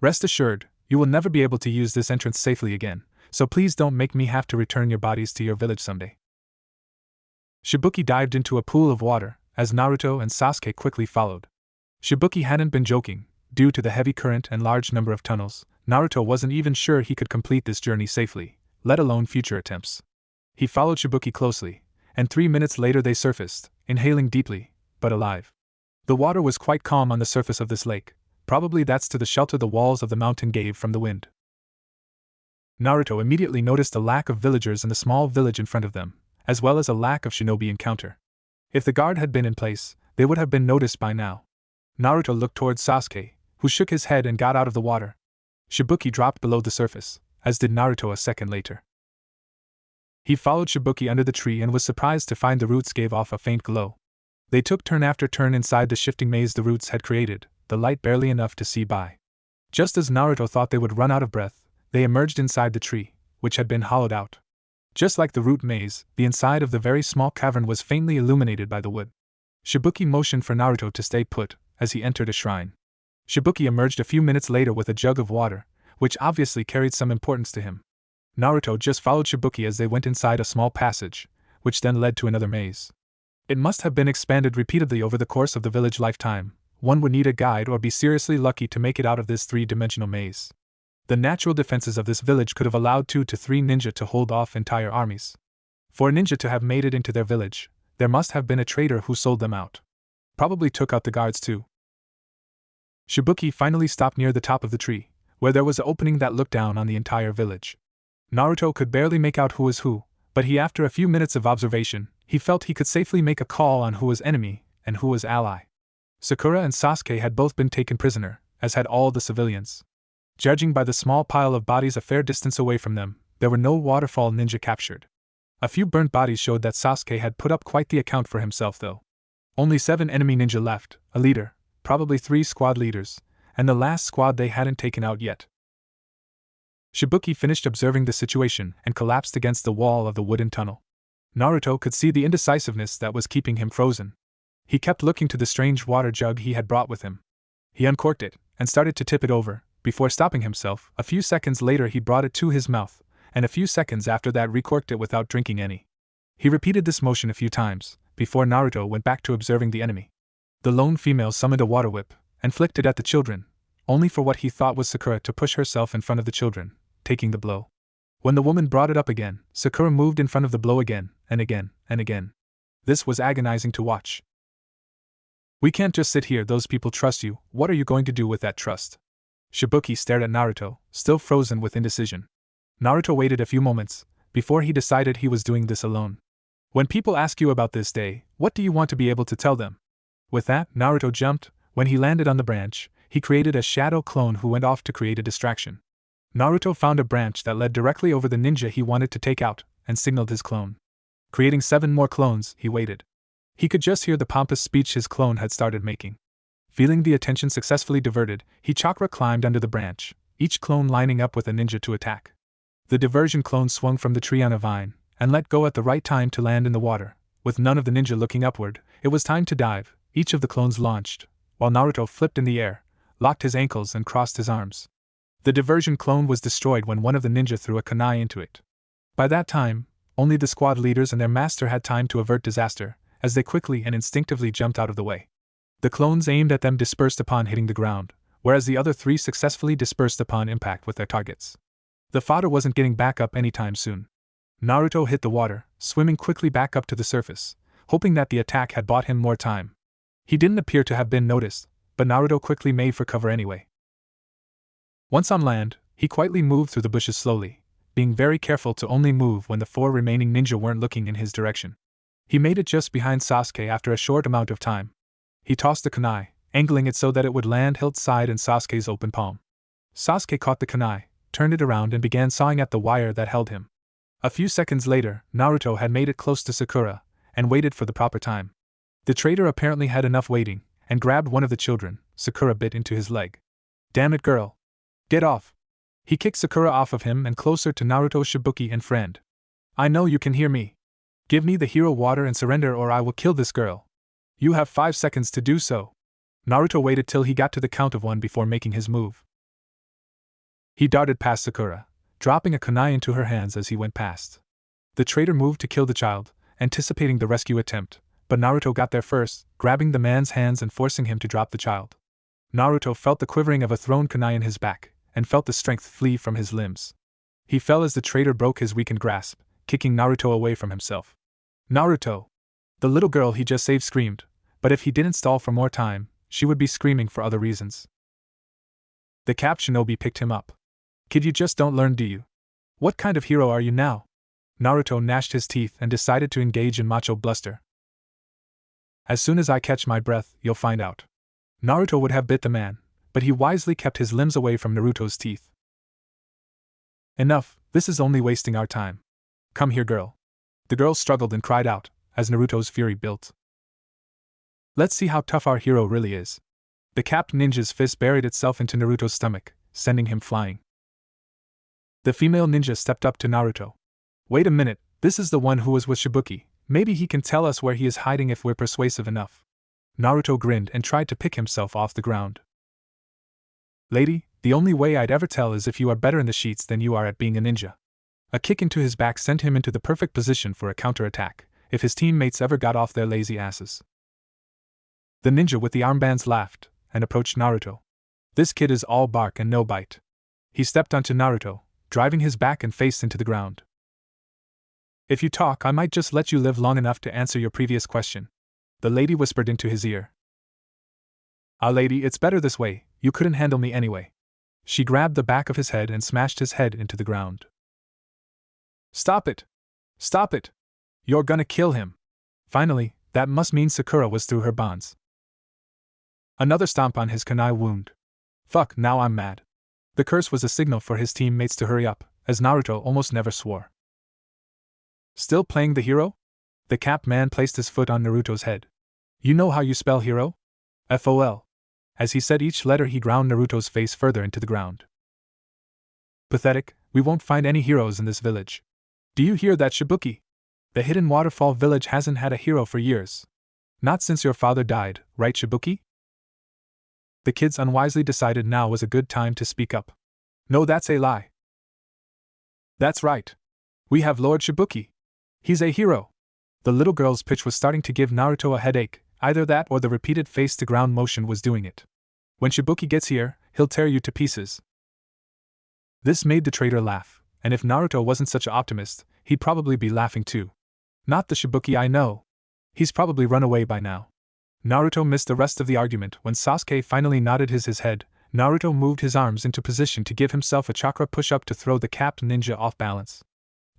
Rest assured, you will never be able to use this entrance safely again, so please don't make me have to return your bodies to your village someday. Shibuki dived into a pool of water, as Naruto and Sasuke quickly followed. Shibuki hadn't been joking. Due to the heavy current and large number of tunnels, Naruto wasn't even sure he could complete this journey safely, let alone future attempts. He followed Shibuki closely, and 3 minutes later they surfaced, inhaling deeply, but alive. The water was quite calm on the surface of this lake, probably that's to the shelter the walls of the mountain gave from the wind. Naruto immediately noticed a lack of villagers in the small village in front of them, as well as a lack of shinobi encounter. If the guard had been in place, they would have been noticed by now. Naruto looked towards Sasuke, who shook his head and got out of the water. Shibuki dropped below the surface, as did Naruto a second later. He followed Shibuki under the tree and was surprised to find the roots gave off a faint glow. They took turn after turn inside the shifting maze the roots had created, the light barely enough to see by. Just as Naruto thought they would run out of breath, they emerged inside the tree, which had been hollowed out. Just like the root maze, the inside of the very small cavern was faintly illuminated by the wood. Shibuki motioned for Naruto to stay put, as he entered a shrine. Shibuki emerged a few minutes later with a jug of water, which obviously carried some importance to him. Naruto just followed Shibuki as they went inside a small passage, which then led to another maze. It must have been expanded repeatedly over the course of the village lifetime. One would need a guide or be seriously lucky to make it out of this three-dimensional maze. The natural defenses of this village could have allowed 2 to 3 ninja to hold off entire armies. For a ninja to have made it into their village, there must have been a trader who sold them out. Probably took out the guards too. Shibuki finally stopped near the top of the tree, where there was an opening that looked down on the entire village. Naruto could barely make out who was who, but after a few minutes of observation, he felt he could safely make a call on who was enemy and who was ally. Sakura and Sasuke had both been taken prisoner, as had all the civilians. Judging by the small pile of bodies a fair distance away from them, there were no waterfall ninja captured. A few burnt bodies showed that Sasuke had put up quite the account for himself though. Only 7 enemy ninja left, a leader, probably 3 squad leaders, and the last squad they hadn't taken out yet. Shibuki finished observing the situation and collapsed against the wall of the wooden tunnel. Naruto could see the indecisiveness that was keeping him frozen. He kept looking to the strange water jug he had brought with him. He uncorked it and started to tip it over, before stopping himself. A few seconds later he brought it to his mouth, and a few seconds after that recorked it without drinking any. He repeated this motion a few times, before Naruto went back to observing the enemy. The lone female summoned a water whip, and flicked it at the children, only for what he thought was Sakura to push herself in front of the children, taking the blow. When the woman brought it up again, Sakura moved in front of the blow again, and again, and again. This was agonizing to watch. We can't just sit here, those people trust you, what are you going to do with that trust? Shibuki stared at Naruto, still frozen with indecision. Naruto waited a few moments, before he decided he was doing this alone. When people ask you about this day, what do you want to be able to tell them? With that, Naruto jumped. When he landed on the branch, he created a shadow clone who went off to create a distraction. Naruto found a branch that led directly over the ninja he wanted to take out, and signaled his clone. Creating 7 more clones, he waited. He could just hear the pompous speech his clone had started making. Feeling the attention successfully diverted, he chakra climbed under the branch, each clone lining up with a ninja to attack. The diversion clone swung from the tree on a vine, and let go at the right time to land in the water. With none of the ninja looking upward, it was time to dive. Each of the clones launched, while Naruto flipped in the air, locked his ankles and crossed his arms. The diversion clone was destroyed when one of the ninja threw a kunai into it. By that time, only the squad leaders and their master had time to avert disaster, as they quickly and instinctively jumped out of the way. The clones aimed at them dispersed upon hitting the ground, whereas the other 3 successfully dispersed upon impact with their targets. The fodder wasn't getting back up anytime soon. Naruto hit the water, swimming quickly back up to the surface, hoping that the attack had bought him more time. He didn't appear to have been noticed, but Naruto quickly made for cover anyway. Once on land, he quietly moved through the bushes slowly, being very careful to only move when the 4 remaining ninja weren't looking in his direction. He made it just behind Sasuke after a short amount of time. He tossed the kunai, angling it so that it would land hilt side in Sasuke's open palm. Sasuke caught the kunai, turned it around and began sawing at the wire that held him. A few seconds later, Naruto had made it close to Sakura, and waited for the proper time. The traitor apparently had enough waiting, and grabbed one of the children. Sakura bit into his leg. "Damn it, girl! Get off!" He kicked Sakura off of him and closer to Naruto, Shibuki, and friend. "I know you can hear me. Give me the hero water and surrender or I will kill this girl. You have 5 seconds to do so." Naruto waited till he got to the count of 1 before making his move. He darted past Sakura, dropping a kunai into her hands as he went past. The traitor moved to kill the child, anticipating the rescue attempt, but Naruto got there first, grabbing the man's hands and forcing him to drop the child. Naruto felt the quivering of a thrown kunai in his back, and felt the strength flee from his limbs. He fell as the traitor broke his weakened grasp, kicking Naruto away from himself. "Naruto!" The little girl he just saved screamed, but if he didn't stall for more time, she would be screaming for other reasons. The capped shinobi picked him up. "Kid, you just don't learn, do you? What kind of hero are you now?" Naruto gnashed his teeth and decided to engage in macho bluster. "As soon as I catch my breath, you'll find out." Naruto would have bit the man, but he wisely kept his limbs away from Naruto's teeth. "Enough, this is only wasting our time. Come here, girl." The girl struggled and cried out, as Naruto's fury built. "Let's see how tough our hero really is." The capped ninja's fist buried itself into Naruto's stomach, sending him flying. The female ninja stepped up to Naruto. "Wait a minute, this is the one who was with Shibuki. Maybe he can tell us where he is hiding if we're persuasive enough." Naruto grinned and tried to pick himself off the ground. "Lady, the only way I'd ever tell is if you are better in the sheets than you are at being a ninja." A kick into his back sent him into the perfect position for a counterattack, if his teammates ever got off their lazy asses. The ninja with the armbands laughed, and approached Naruto. "This kid is all bark and no bite." He stepped onto Naruto, driving his back and face into the ground. "If you talk, I might just let you live long enough to answer your previous question," the lady whispered into his ear. "Ah, lady, it's better this way, you couldn't handle me anyway." She grabbed the back of his head and smashed his head into the ground. "Stop it! Stop it! You're gonna kill him!" Finally, that must mean Sakura was through her bonds. Another stomp on his kunai wound. "Fuck, now I'm mad." The curse was a signal for his teammates to hurry up, as Naruto almost never swore. "Still playing the hero?" The capped man placed his foot on Naruto's head. "You know how you spell hero? FOL. As he said each letter, he ground Naruto's face further into the ground. "Pathetic, we won't find any heroes in this village. Do you hear that, Shibuki? The hidden waterfall village hasn't had a hero for years. Not since your father died, right, Shibuki?" The kids unwisely decided now was a good time to speak up. "No, that's a lie." "That's right. We have Lord Shibuki. He's a hero." The little girl's pitch was starting to give Naruto a headache, either that or the repeated face-to-ground motion was doing it. "When Shibuki gets here, he'll tear you to pieces." This made the traitor laugh, and if Naruto wasn't such an optimist, he'd probably be laughing too. "Not the Shibuki I know. He's probably run away by now." Naruto missed the rest of the argument when Sasuke finally nodded his head. Naruto moved his arms into position to give himself a chakra push-up to throw the capped ninja off balance.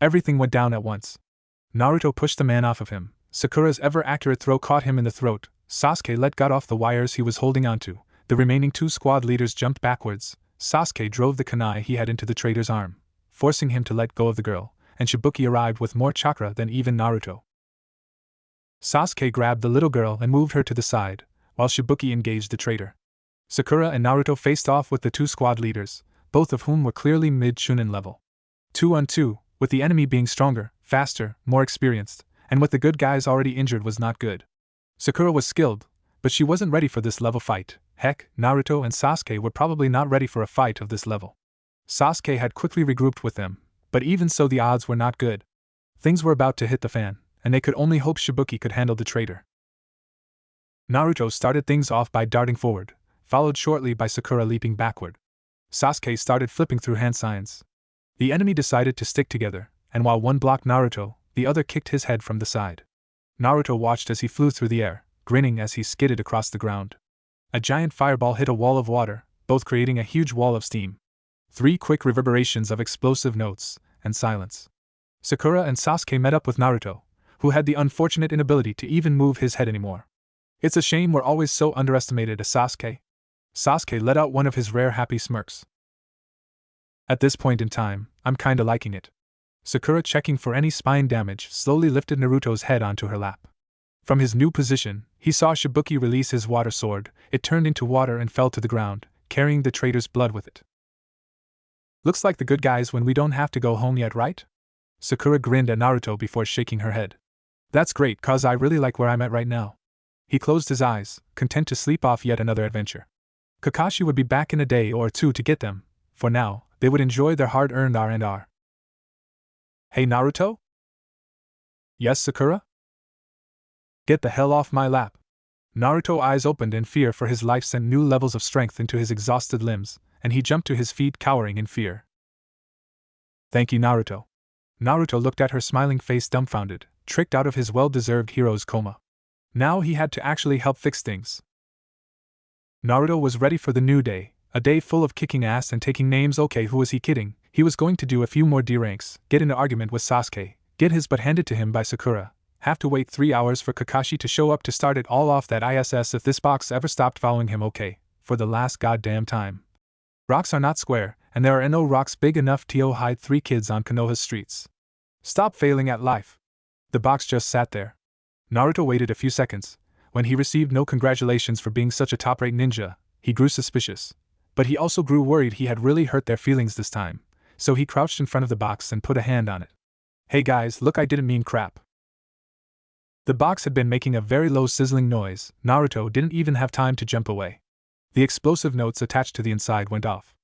Everything went down at once. Naruto pushed the man off of him. Sakura's ever-accurate throw caught him in the throat. Sasuke let go off the wires he was holding onto. The remaining 2 squad leaders jumped backwards. Sasuke drove the kunai he had into the traitor's arm, forcing him to let go of the girl, and Shibuki arrived with more chakra than even Naruto. Sasuke grabbed the little girl and moved her to the side, while Shibuki engaged the traitor. Sakura and Naruto faced off with the 2 squad leaders, both of whom were clearly mid-Chunin level. 2 on 2, with the enemy being stronger, faster, more experienced, and with the good guys already injured was not good. Sakura was skilled, but she wasn't ready for this level fight. Heck, Naruto and Sasuke were probably not ready for a fight of this level. Sasuke had quickly regrouped with them, but even so the odds were not good. Things were about to hit the fan, and they could only hope Shibuki could handle the traitor. Naruto started things off by darting forward, followed shortly by Sakura leaping backward. Sasuke started flipping through hand signs. The enemy decided to stick together, and while one blocked Naruto, the other kicked his head from the side. Naruto watched as he flew through the air, grinning as he skidded across the ground. A giant fireball hit a wall of water, both creating a huge wall of steam. 3 quick reverberations of explosive notes, and silence. Sakura and Sasuke met up with Naruto, who had the unfortunate inability to even move his head anymore. It's a shame we're always so underestimated as Sasuke. Sasuke let out one of his rare happy smirks. At this point in time, I'm kinda liking it. Sakura, checking for any spine damage, slowly lifted Naruto's head onto her lap. From his new position, he saw Shibuki release his water sword. It turned into water and fell to the ground, carrying the traitor's blood with it. Looks like the good guys when we don't have to go home yet, right? Sakura grinned at Naruto before shaking her head. That's great, cause I really like where I'm at right now. He closed his eyes, content to sleep off yet another adventure. Kakashi would be back in a day or two to get them. For now, they would enjoy their hard-earned R&R. Hey Naruto? Yes, Sakura? Get the hell off my lap. Naruto's eyes opened in fear, for his life sent new levels of strength into his exhausted limbs, and he jumped to his feet, cowering in fear. Thank you, Naruto. Naruto looked at her smiling face, dumbfounded, tricked out of his well-deserved hero's coma. Now he had to actually help fix things. Naruto was ready for the new day, a day full of kicking ass and taking names. Okay, who was he kidding? He was going to do a few more D-ranks, get in an argument with Sasuke, get his butt handed to him by Sakura, have to wait 3 hours for Kakashi to show up to start it all off. That ISS if this box ever stopped following him. Okay, for the last goddamn time. Rocks are not square, and there are no rocks big enough to hide 3 kids on Konoha's streets. Stop failing at life. The box just sat there. Naruto waited a few seconds. When he received no congratulations for being such a top-rate ninja, he grew suspicious. But he also grew worried he had really hurt their feelings this time, so he crouched in front of the box and put a hand on it. Hey guys, look, I didn't mean crap. The box had been making a very low sizzling noise. Naruto didn't even have time to jump away. The explosive notes attached to the inside went off.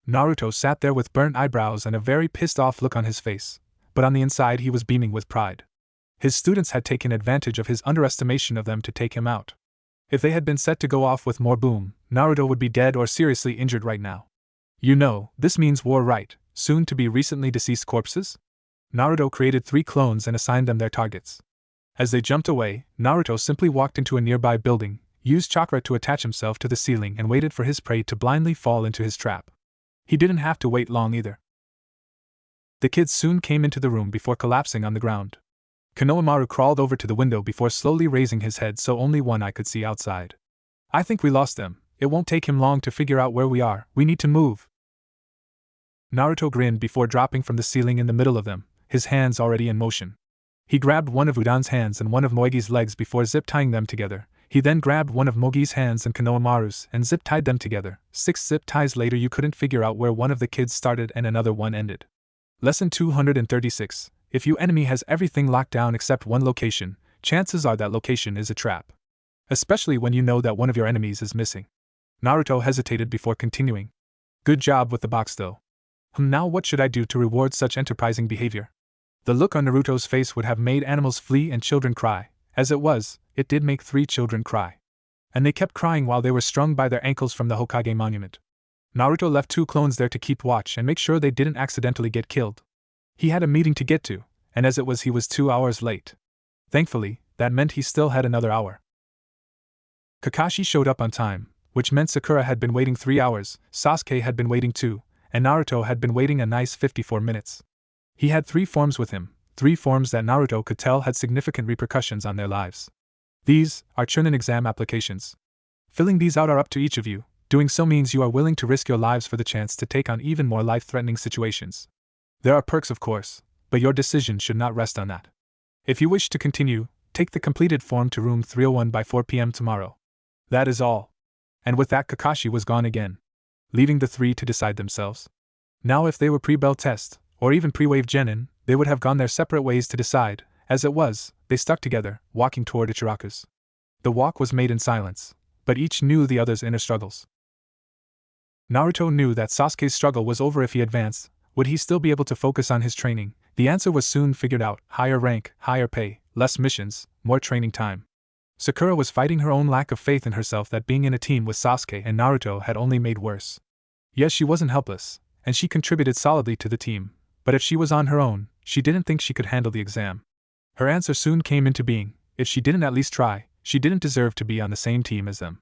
Naruto sat there with burnt eyebrows and a very pissed-off look on his face, but on the inside he was beaming with pride. His students had taken advantage of his underestimation of them to take him out. If they had been set to go off with more boom, Naruto would be dead or seriously injured right now. You know, this means war, right? Soon to be recently deceased corpses? Naruto created 3 clones and assigned them their targets. As they jumped away, Naruto simply walked into a nearby building, used chakra to attach himself to the ceiling, and waited for his prey to blindly fall into his trap. He didn't have to wait long either. The kids soon came into the room before collapsing on the ground. Konohamaru crawled over to the window before slowly raising his head so only one eye could see outside. I think we lost them. It won't take him long to figure out where we are. We need to move. Naruto grinned before dropping from the ceiling in the middle of them, his hands already in motion. He grabbed one of Udan's hands and one of Moegi's legs before zip-tying them together. He then grabbed one of Mogi's hands and Konohamaru's and zip-tied them together. 6 zip ties later, you couldn't figure out where one of the kids started and another one ended. Lesson 236. If your enemy has everything locked down except one location, chances are that location is a trap. Especially when you know that one of your enemies is missing. Naruto hesitated before continuing. Good job with the box though. Now what should I do to reward such enterprising behavior? The look on Naruto's face would have made animals flee and children cry. As it was, it did make 3 children cry. And they kept crying while they were strung by their ankles from the Hokage monument. Naruto left 2 clones there to keep watch and make sure they didn't accidentally get killed. He had a meeting to get to, and as it was, he was 2 hours late. Thankfully, that meant he still had another hour. Kakashi showed up on time, which meant Sakura had been waiting 3 hours, Sasuke had been waiting 2, and Naruto had been waiting a nice 54 minutes. He had 3 forms with him, 3 forms that Naruto could tell had significant repercussions on their lives. These are Chunin exam applications. Filling these out are up to each of you. Doing so means you are willing to risk your lives for the chance to take on even more life-threatening situations. There are perks, of course, but your decision should not rest on that. If you wish to continue, take the completed form to room 301 by 4 p.m. tomorrow. That is all. And with that, Kakashi was gone again, leaving the 3 to decide themselves. Now if they were pre-bell test, or even pre-wave genin, they would have gone their separate ways to decide. As it was, they stuck together, walking toward Ichiraku's. The walk was made in silence, but each knew the other's inner struggles. Naruto knew that Sasuke's struggle was over. If he advanced, would he still be able to focus on his training? The answer was soon figured out: higher rank, higher pay, less missions, more training time. Sakura was fighting her own lack of faith in herself that being in a team with Sasuke and Naruto had only made worse. Yes, she wasn't helpless, and she contributed solidly to the team, but if she was on her own, she didn't think she could handle the exam. Her answer soon came into being: if she didn't at least try, she didn't deserve to be on the same team as them.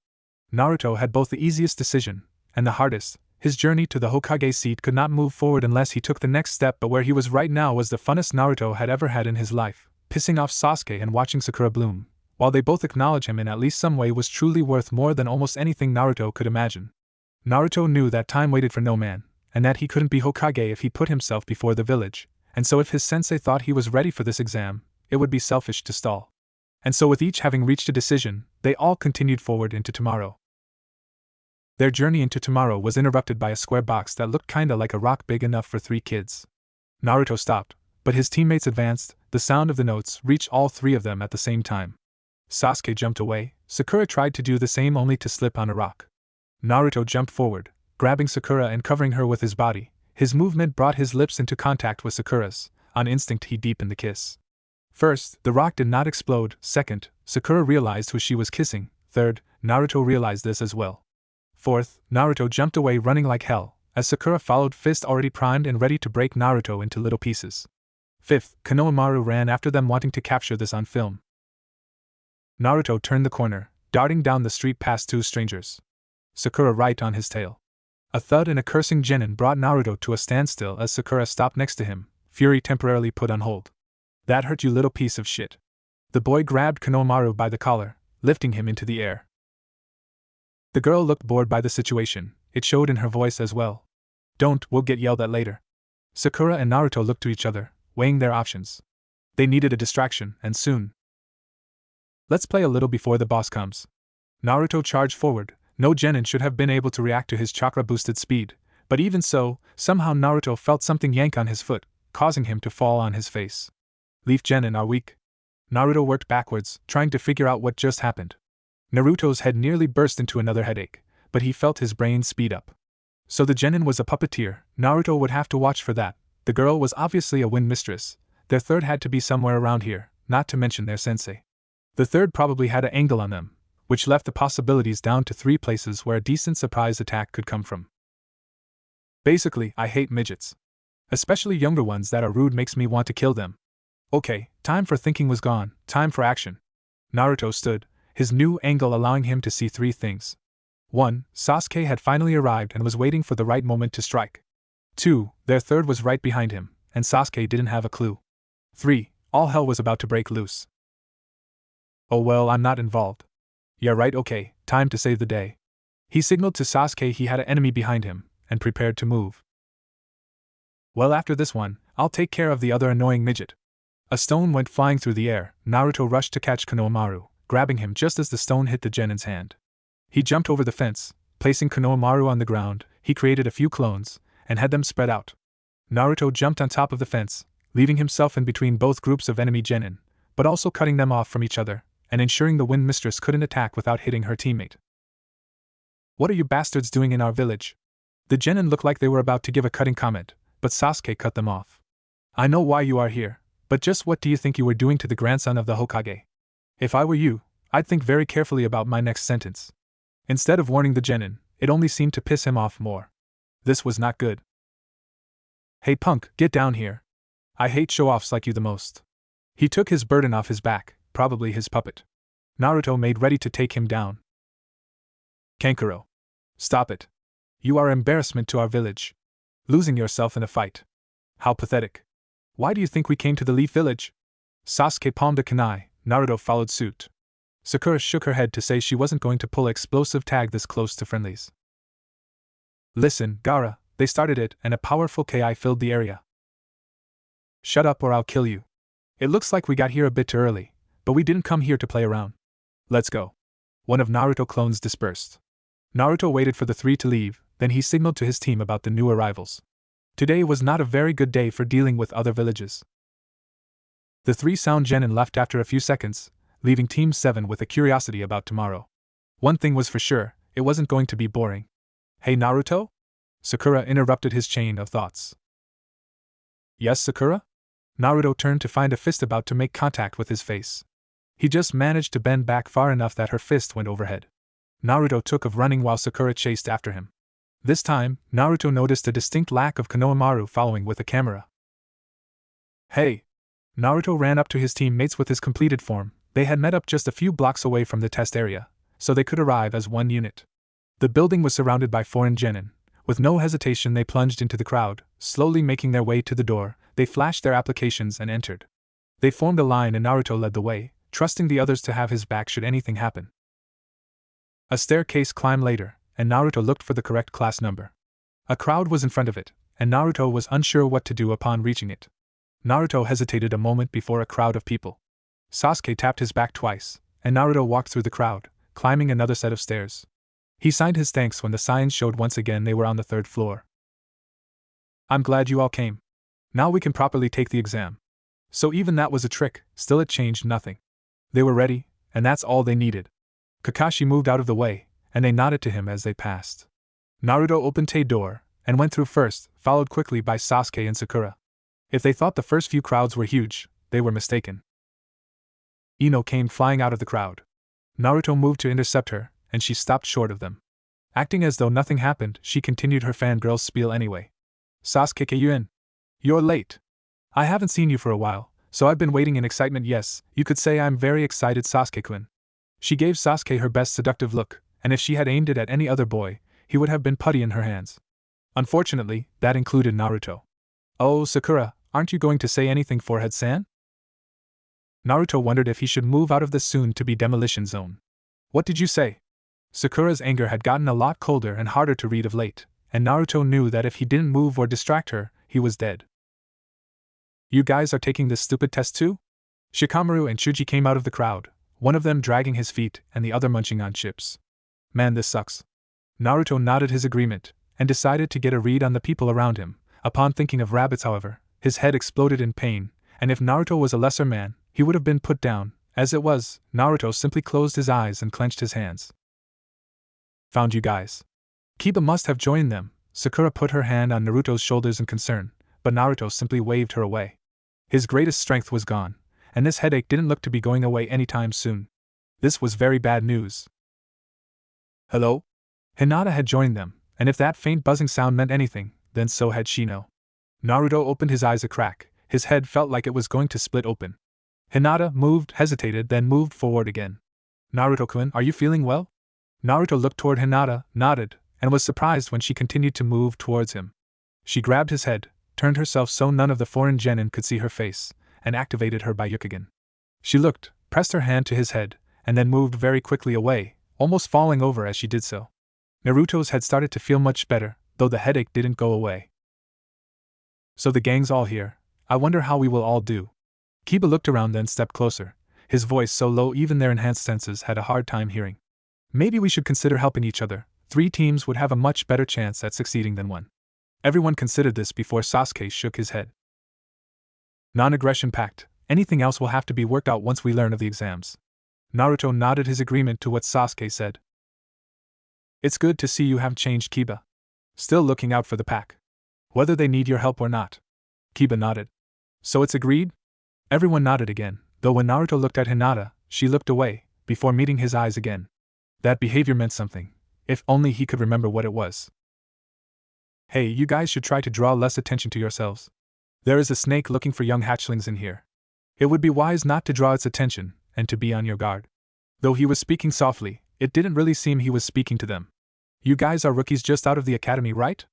Naruto had both the easiest decision and the hardest. His journey to the Hokage seat could not move forward unless he took the next step, but where he was right now was the funnest Naruto had ever had in his life. Pissing off Sasuke and watching Sakura bloom, while they both acknowledge him in at least some way, was truly worth more than almost anything Naruto could imagine. Naruto knew that time waited for no man, and that he couldn't be Hokage if he put himself before the village, and so if his sensei thought he was ready for this exam, it would be selfish to stall. And so with each having reached a decision, they all continued forward into tomorrow. Their journey into tomorrow was interrupted by a square box that looked kinda like a rock big enough for 3 kids. Naruto stopped, but his teammates advanced. The sound of the notes reached all 3 of them at the same time. Sasuke jumped away. Sakura tried to do the same only to slip on a rock. Naruto jumped forward, grabbing Sakura and covering her with his body. His movement brought his lips into contact with Sakura's. On instinct he deepened the kiss. First, the rock did not explode. Second, Sakura realized who she was kissing. Third, Naruto realized this as well. Fourth, Naruto jumped away running like hell, as Sakura followed, fist already primed and ready to break Naruto into little pieces. Fifth, Konohamaru ran after them, wanting to capture this on film. Naruto turned the corner, darting down the street past 2 strangers. Sakura right on his tail. A thud and a cursing genin brought Naruto to a standstill as Sakura stopped next to him, fury temporarily put on hold. "That hurt, you little piece of shit." The boy grabbed Konohamaru by the collar, lifting him into the air. The girl looked bored by the situation. It showed in her voice as well. "Don't, we'll get yelled at later." Sakura and Naruto looked to each other, weighing their options. They needed a distraction, and soon. "Let's play a little before the boss comes." Naruto charged forward. No genin should have been able to react to his chakra-boosted speed, but even so, somehow Naruto felt something yank on his foot, causing him to fall on his face. "Leaf genin are weak." Naruto worked backwards, trying to figure out what just happened. Naruto's head nearly burst into another headache, but he felt his brain speed up. So the genin was a puppeteer. Naruto would have to watch for that. The girl was obviously a wind mistress. Their third had to be somewhere around here, not to mention their sensei. The third probably had an angle on them, which left the possibilities down to 3 places where a decent surprise attack could come from. Basically, I hate midgets. Especially younger ones that are rude, makes me want to kill them. Okay, time for thinking was gone, time for action. Naruto stood, his new angle allowing him to see 3 things. 1. Sasuke had finally arrived and was waiting for the right moment to strike. 2. Their third was right behind him, and Sasuke didn't have a clue. 3. All hell was about to break loose. "Oh well, I'm not involved." "Yeah right, okay, time to save the day." He signaled to Sasuke he had an enemy behind him, and prepared to move. "Well, after this one, I'll take care of the other annoying midget." A stone went flying through the air. Naruto rushed to catch Konohamaru, grabbing him just as the stone hit the genin's hand. He jumped over the fence, placing Konohamaru on the ground. He created a few clones, and had them spread out. Naruto jumped on top of the fence, leaving himself in between both groups of enemy genin, but also cutting them off from each other, and ensuring the wind mistress couldn't attack without hitting her teammate. "What are you bastards doing in our village?" The genin looked like they were about to give a cutting comment, but Sasuke cut them off. "I know why you are here, but just what do you think you were doing to the grandson of the Hokage? If I were you, I'd think very carefully about my next sentence." Instead of warning the genin, it only seemed to piss him off more. This was not good. "Hey punk, get down here. I hate show-offs like you the most." He took his burden off his back, probably his puppet. Naruto made ready to take him down. "Kankuro. Stop it. You are embarrassment to our village. Losing yourself in a fight. How pathetic. Why do you think we came to the Leaf Village?" Sasuke palmed a kunai. Naruto followed suit. Sakura shook her head to say she wasn't going to pull explosive tag this close to friendlies. "Listen, Gaara, they started it, and a powerful Ki filled the area." "Shut up or I'll kill you. It looks like we got here a bit too early, but we didn't come here to play around. Let's go." One of Naruto clones dispersed. Naruto waited for the 3 to leave, then he signaled to his team about the new arrivals. Today was not a very good day for dealing with other villages. The 3 sound genin left after a few seconds, leaving Team 7 with a curiosity about tomorrow. One thing was for sure, it wasn't going to be boring. "Hey Naruto?" Sakura interrupted his chain of thoughts. "Yes, Sakura?" Naruto turned to find a fist about to make contact with his face. He just managed to bend back far enough that her fist went overhead. Naruto took off running while Sakura chased after him. This time, Naruto noticed a distinct lack of Konohamaru following with a camera. "Hey!" Naruto ran up to his teammates with his completed form. They had met up just a few blocks away from the test area, so they could arrive as one unit. The building was surrounded by foreign genin, With no hesitation, they plunged into the crowd, slowly making their way to the door. They flashed their applications and entered. They formed a line and Naruto led the way, trusting the others to have his back should anything happen. A staircase climbed later, and Naruto looked for the correct class number. A crowd was in front of it, and Naruto was unsure what to do upon reaching it. Naruto hesitated a moment before a crowd of people. Sasuke tapped his back twice, and Naruto walked through the crowd, climbing another set of stairs. He signed his thanks when the signs showed once again they were on the 3rd floor. I'm glad you all came. Now we can properly take the exam. So even that was a trick, still it changed nothing. They were ready, and that's all they needed. Kakashi moved out of the way, and they nodded to him as they passed. Naruto opened a door, and went through first, followed quickly by Sasuke and Sakura. If they thought the first few crowds were huge, they were mistaken. Ino came flying out of the crowd. Naruto moved to intercept her, and she stopped short of them. Acting as though nothing happened, she continued her fangirl spiel anyway. Sasuke-kun, you're late. I haven't seen you for a while, so I've been waiting in excitement. Yes, you could say I'm very excited, Sasuke-kun. She gave Sasuke her best seductive look, and if she had aimed it at any other boy, he would have been putty in her hands. Unfortunately, that included Naruto. Oh, Sakura, aren't you going to say anything, Forehead-san? Naruto wondered if he should move out of the soon-to-be demolition zone. What did you say? Sakura's anger had gotten a lot colder and harder to read of late, and Naruto knew that if he didn't move or distract her, he was dead. You guys are taking this stupid test too? Shikamaru and Chuji came out of the crowd, one of them dragging his feet and the other munching on chips. Man, this sucks. Naruto nodded his agreement, and decided to get a read on the people around him. Upon thinking of rabbits, however, his head exploded in pain, and if Naruto was a lesser man, he would have been put down. As it was, Naruto simply closed his eyes and clenched his hands. Found you guys. Kiba must have joined them. Sakura put her hand on Naruto's shoulders in concern, but Naruto simply waved her away. His greatest strength was gone, and this headache didn't look to be going away anytime soon. This was very bad news. Hello? Hinata had joined them, and if that faint buzzing sound meant anything, then so had Shino. Naruto opened his eyes a crack. His head felt like it was going to split open. Hinata moved, hesitated, then moved forward again. Naruto-kun, are you feeling well? Naruto looked toward Hinata, nodded, and was surprised when she continued to move towards him. She grabbed his head, turned herself so none of the foreign genin could see her face, and activated her Byakugan. She looked, pressed her hand to his head, and then moved very quickly away, almost falling over as she did so. Naruto's head started to feel much better, though the headache didn't go away. So the gang's all here. I wonder how we will all do. Kiba looked around, then stepped closer, his voice so low even their enhanced senses had a hard time hearing. Maybe we should consider helping each other. 3 teams would have a much better chance at succeeding than 1. Everyone considered this before Sasuke shook his head. Non-aggression pact. Anything else will have to be worked out once we learn of the exams. Naruto nodded his agreement to what Sasuke said. It's good to see you have changed, Kiba. Still looking out for the pack. Whether they need your help or not. Kiba nodded. So it's agreed? Everyone nodded again, though when Naruto looked at Hinata, she looked away, before meeting his eyes again. That behavior meant something, if only he could remember what it was. Hey, you guys should try to draw less attention to yourselves. There is a snake looking for young hatchlings in here. It would be wise not to draw its attention, and to be on your guard. Though he was speaking softly, it didn't really seem he was speaking to them. You guys are rookies just out of the academy, right?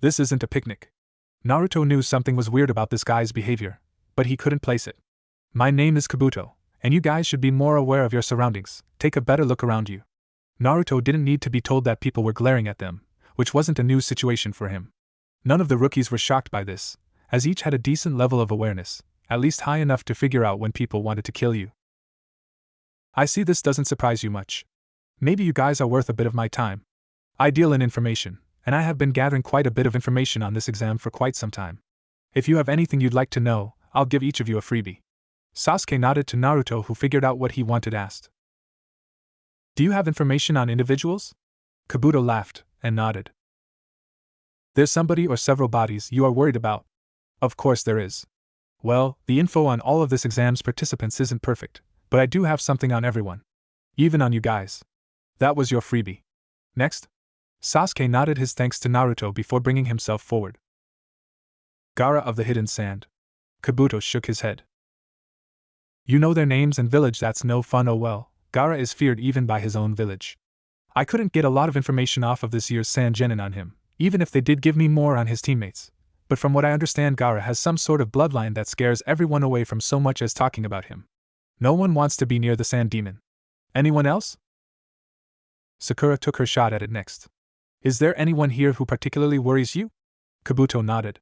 This isn't a picnic. Naruto knew something was weird about this guy's behavior, but he couldn't place it. My name is Kabuto, and you guys should be more aware of your surroundings. Take a better look around you. Naruto didn't need to be told that people were glaring at them, which wasn't a new situation for him. None of the rookies were shocked by this, as each had a decent level of awareness, at least high enough to figure out when people wanted to kill you. I see this doesn't surprise you much. Maybe you guys are worth a bit of my time. I deal in information, and I have been gathering quite a bit of information on this exam for quite some time. If you have anything you'd like to know, I'll give each of you a freebie. Sasuke nodded to Naruto, who figured out what he wanted asked. Do you have information on individuals? Kabuto laughed, and nodded. There's somebody or several bodies you are worried about. Of course there is. Well, the info on all of this exam's participants isn't perfect, but I do have something on everyone. Even on you guys. That was your freebie. Next? Sasuke nodded his thanks to Naruto before bringing himself forward. Gaara of the Hidden Sand. Kabuto shook his head. You know their names and village, that's no fun. Oh well, Gaara is feared even by his own village. I couldn't get a lot of information off of this year's Sand Genin on him, even if they did give me more on his teammates. But from what I understand, Gaara has some sort of bloodline that scares everyone away from so much as talking about him. No one wants to be near the sand demon. Anyone else? Sakura took her shot at it next. Is there anyone here who particularly worries you? Kabuto nodded.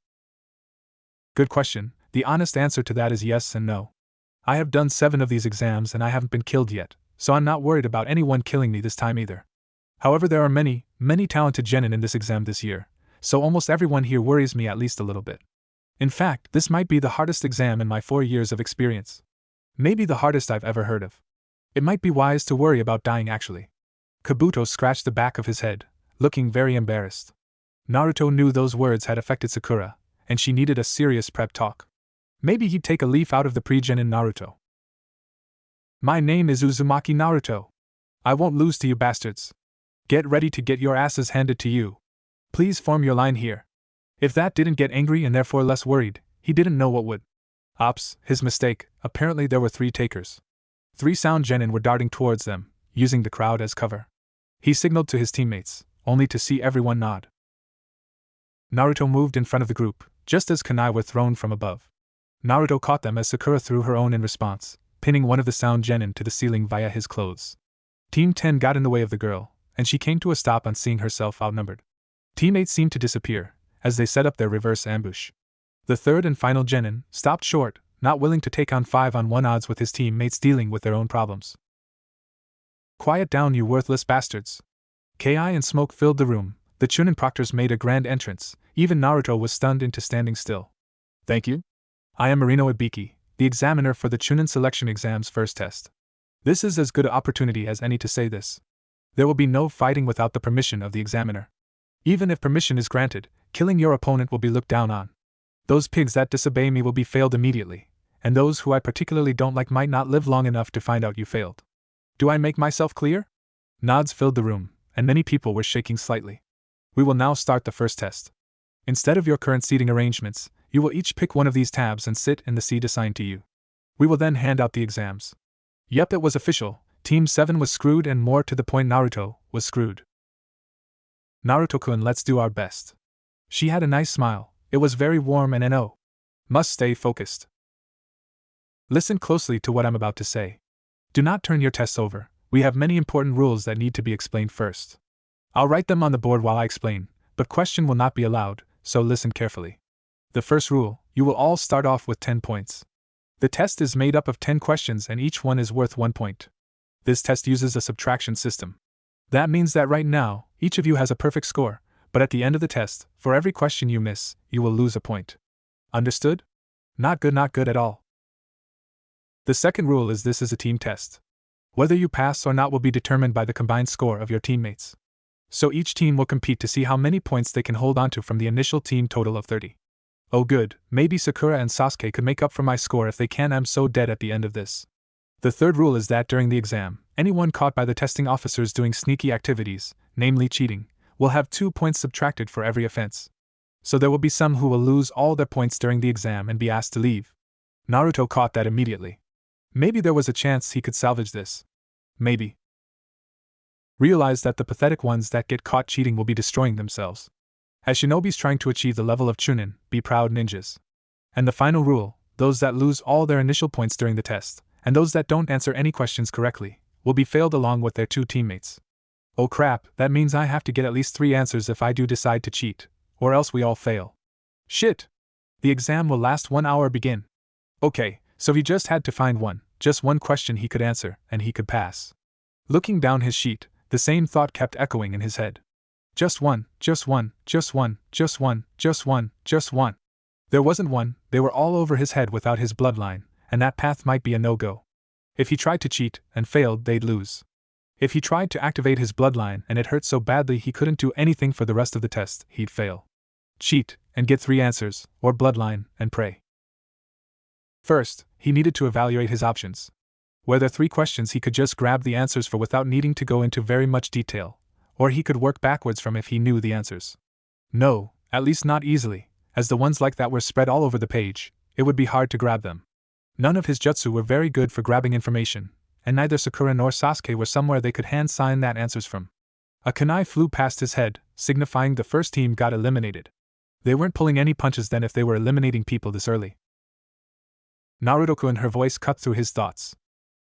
Good question. The honest answer to that is yes and no. I have done 7 of these exams and I haven't been killed yet, so I'm not worried about anyone killing me this time either. However, there are many talented genin in this exam this year, so almost everyone here worries me at least a little bit. In fact, this might be the hardest exam in my 4 years of experience. Maybe the hardest I've ever heard of. It might be wise to worry about dying actually. Kabuto scratched the back of his head, looking very embarrassed. Naruto knew those words had affected Sakura, and she needed a serious prep talk. Maybe he'd take a leaf out of the pre-genin Naruto. My name is Uzumaki Naruto. I won't lose to you bastards. Get ready to get your asses handed to you. Please form your line here. If that didn't get angry and therefore less worried, he didn't know what would. Ops, his mistake. Apparently there were 3 takers. 3 sound genin were darting towards them, using the crowd as cover. He signaled to his teammates, only to see everyone nod. Naruto moved in front of the group, just as kunai were thrown from above. Naruto caught them as Sakura threw her own in response, pinning one of the sound genin to the ceiling via his clothes. Team 10 got in the way of the girl, and she came to a stop on seeing herself outnumbered. Teammates seemed to disappear, as they set up their reverse ambush. The third and final genin stopped short, not willing to take on 5-on-1 odds with his teammates dealing with their own problems. Quiet down, you worthless bastards. Ki and smoke filled the room. The Chunin proctors made a grand entrance. Even Naruto was stunned into standing still. Thank you. I am Marino Ibiki, the examiner for the Chunin selection exam's first test. This is as good an opportunity as any to say this. There will be no fighting without the permission of the examiner. Even if permission is granted, killing your opponent will be looked down on. Those pigs that disobey me will be failed immediately, and those who I particularly don't like might not live long enough to find out you failed. Do I make myself clear? Nods filled the room, and many people were shaking slightly. We will now start the first test. Instead of your current seating arrangements, you will each pick one of these tabs and sit in the seat assigned to you. We will then hand out the exams. Yep, it was official. Team 7 was screwed, and more to the point, Naruto was screwed. Naruto-kun, let's do our best. She had a nice smile. It was very warm and no. Must stay focused. Listen closely to what I'm about to say. Do not turn your tests over. We have many important rules that need to be explained first. I'll write them on the board while I explain, but question will not be allowed, so listen carefully. The first rule, you will all start off with 10 points. The test is made up of 10 questions and each one is worth 1 point. This test uses a subtraction system. That means that right now, each of you has a perfect score, but at the end of the test, for every question you miss, you will lose a point. Understood? Not good at all. The second rule is this is a team test. Whether you pass or not will be determined by the combined score of your teammates. So each team will compete to see how many points they can hold onto from the initial team total of 30. Oh good, maybe Sakura and Sasuke could make up for my score. If they can, I'm so dead at the end of this. The third rule is that during the exam, anyone caught by the testing officers doing sneaky activities, namely cheating, will have 2 points subtracted for every offense. So there will be some who will lose all their points during the exam and be asked to leave. Naruto caught that immediately. Maybe there was a chance he could salvage this. Maybe. Realize that the pathetic ones that get caught cheating will be destroying themselves. As shinobis trying to achieve the level of Chunin, be proud ninjas. And the final rule, those that lose all their initial points during the test, and those that don't answer any questions correctly, will be failed along with their 2 teammates. Oh crap, that means I have to get at least 3 answers if I do decide to cheat, or else we all fail. Shit! The exam will last 1 hour. Begin. Okay, so he just had to find just one question he could answer, and he could pass. Looking down his sheet, the same thought kept echoing in his head. Just one. There wasn't one, they were all over his head without his bloodline, and that path might be a no-go. If he tried to cheat, and failed, they'd lose. If he tried to activate his bloodline and it hurt so badly he couldn't do anything for the rest of the test, he'd fail. Cheat, and get 3 answers, or bloodline, and pray. First, he needed to evaluate his options. Were there 3 questions he could just grab the answers for without needing to go into very much detail, or he could work backwards from if he knew the answers. No, at least not easily, as the ones like that were spread all over the page, it would be hard to grab them. None of his jutsu were very good for grabbing information, and neither Sakura nor Sasuke were somewhere they could hand sign that answers from. A kunai flew past his head, signifying the first team got eliminated. They weren't pulling any punches then if they were eliminating people this early. Naruto-kun, her voice cut through his thoughts.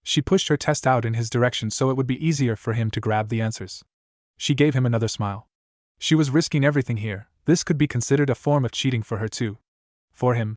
She pushed her test out in his direction so it would be easier for him to grab the answers. She gave him another smile. She was risking everything here. This could be considered a form of cheating for her too. For him,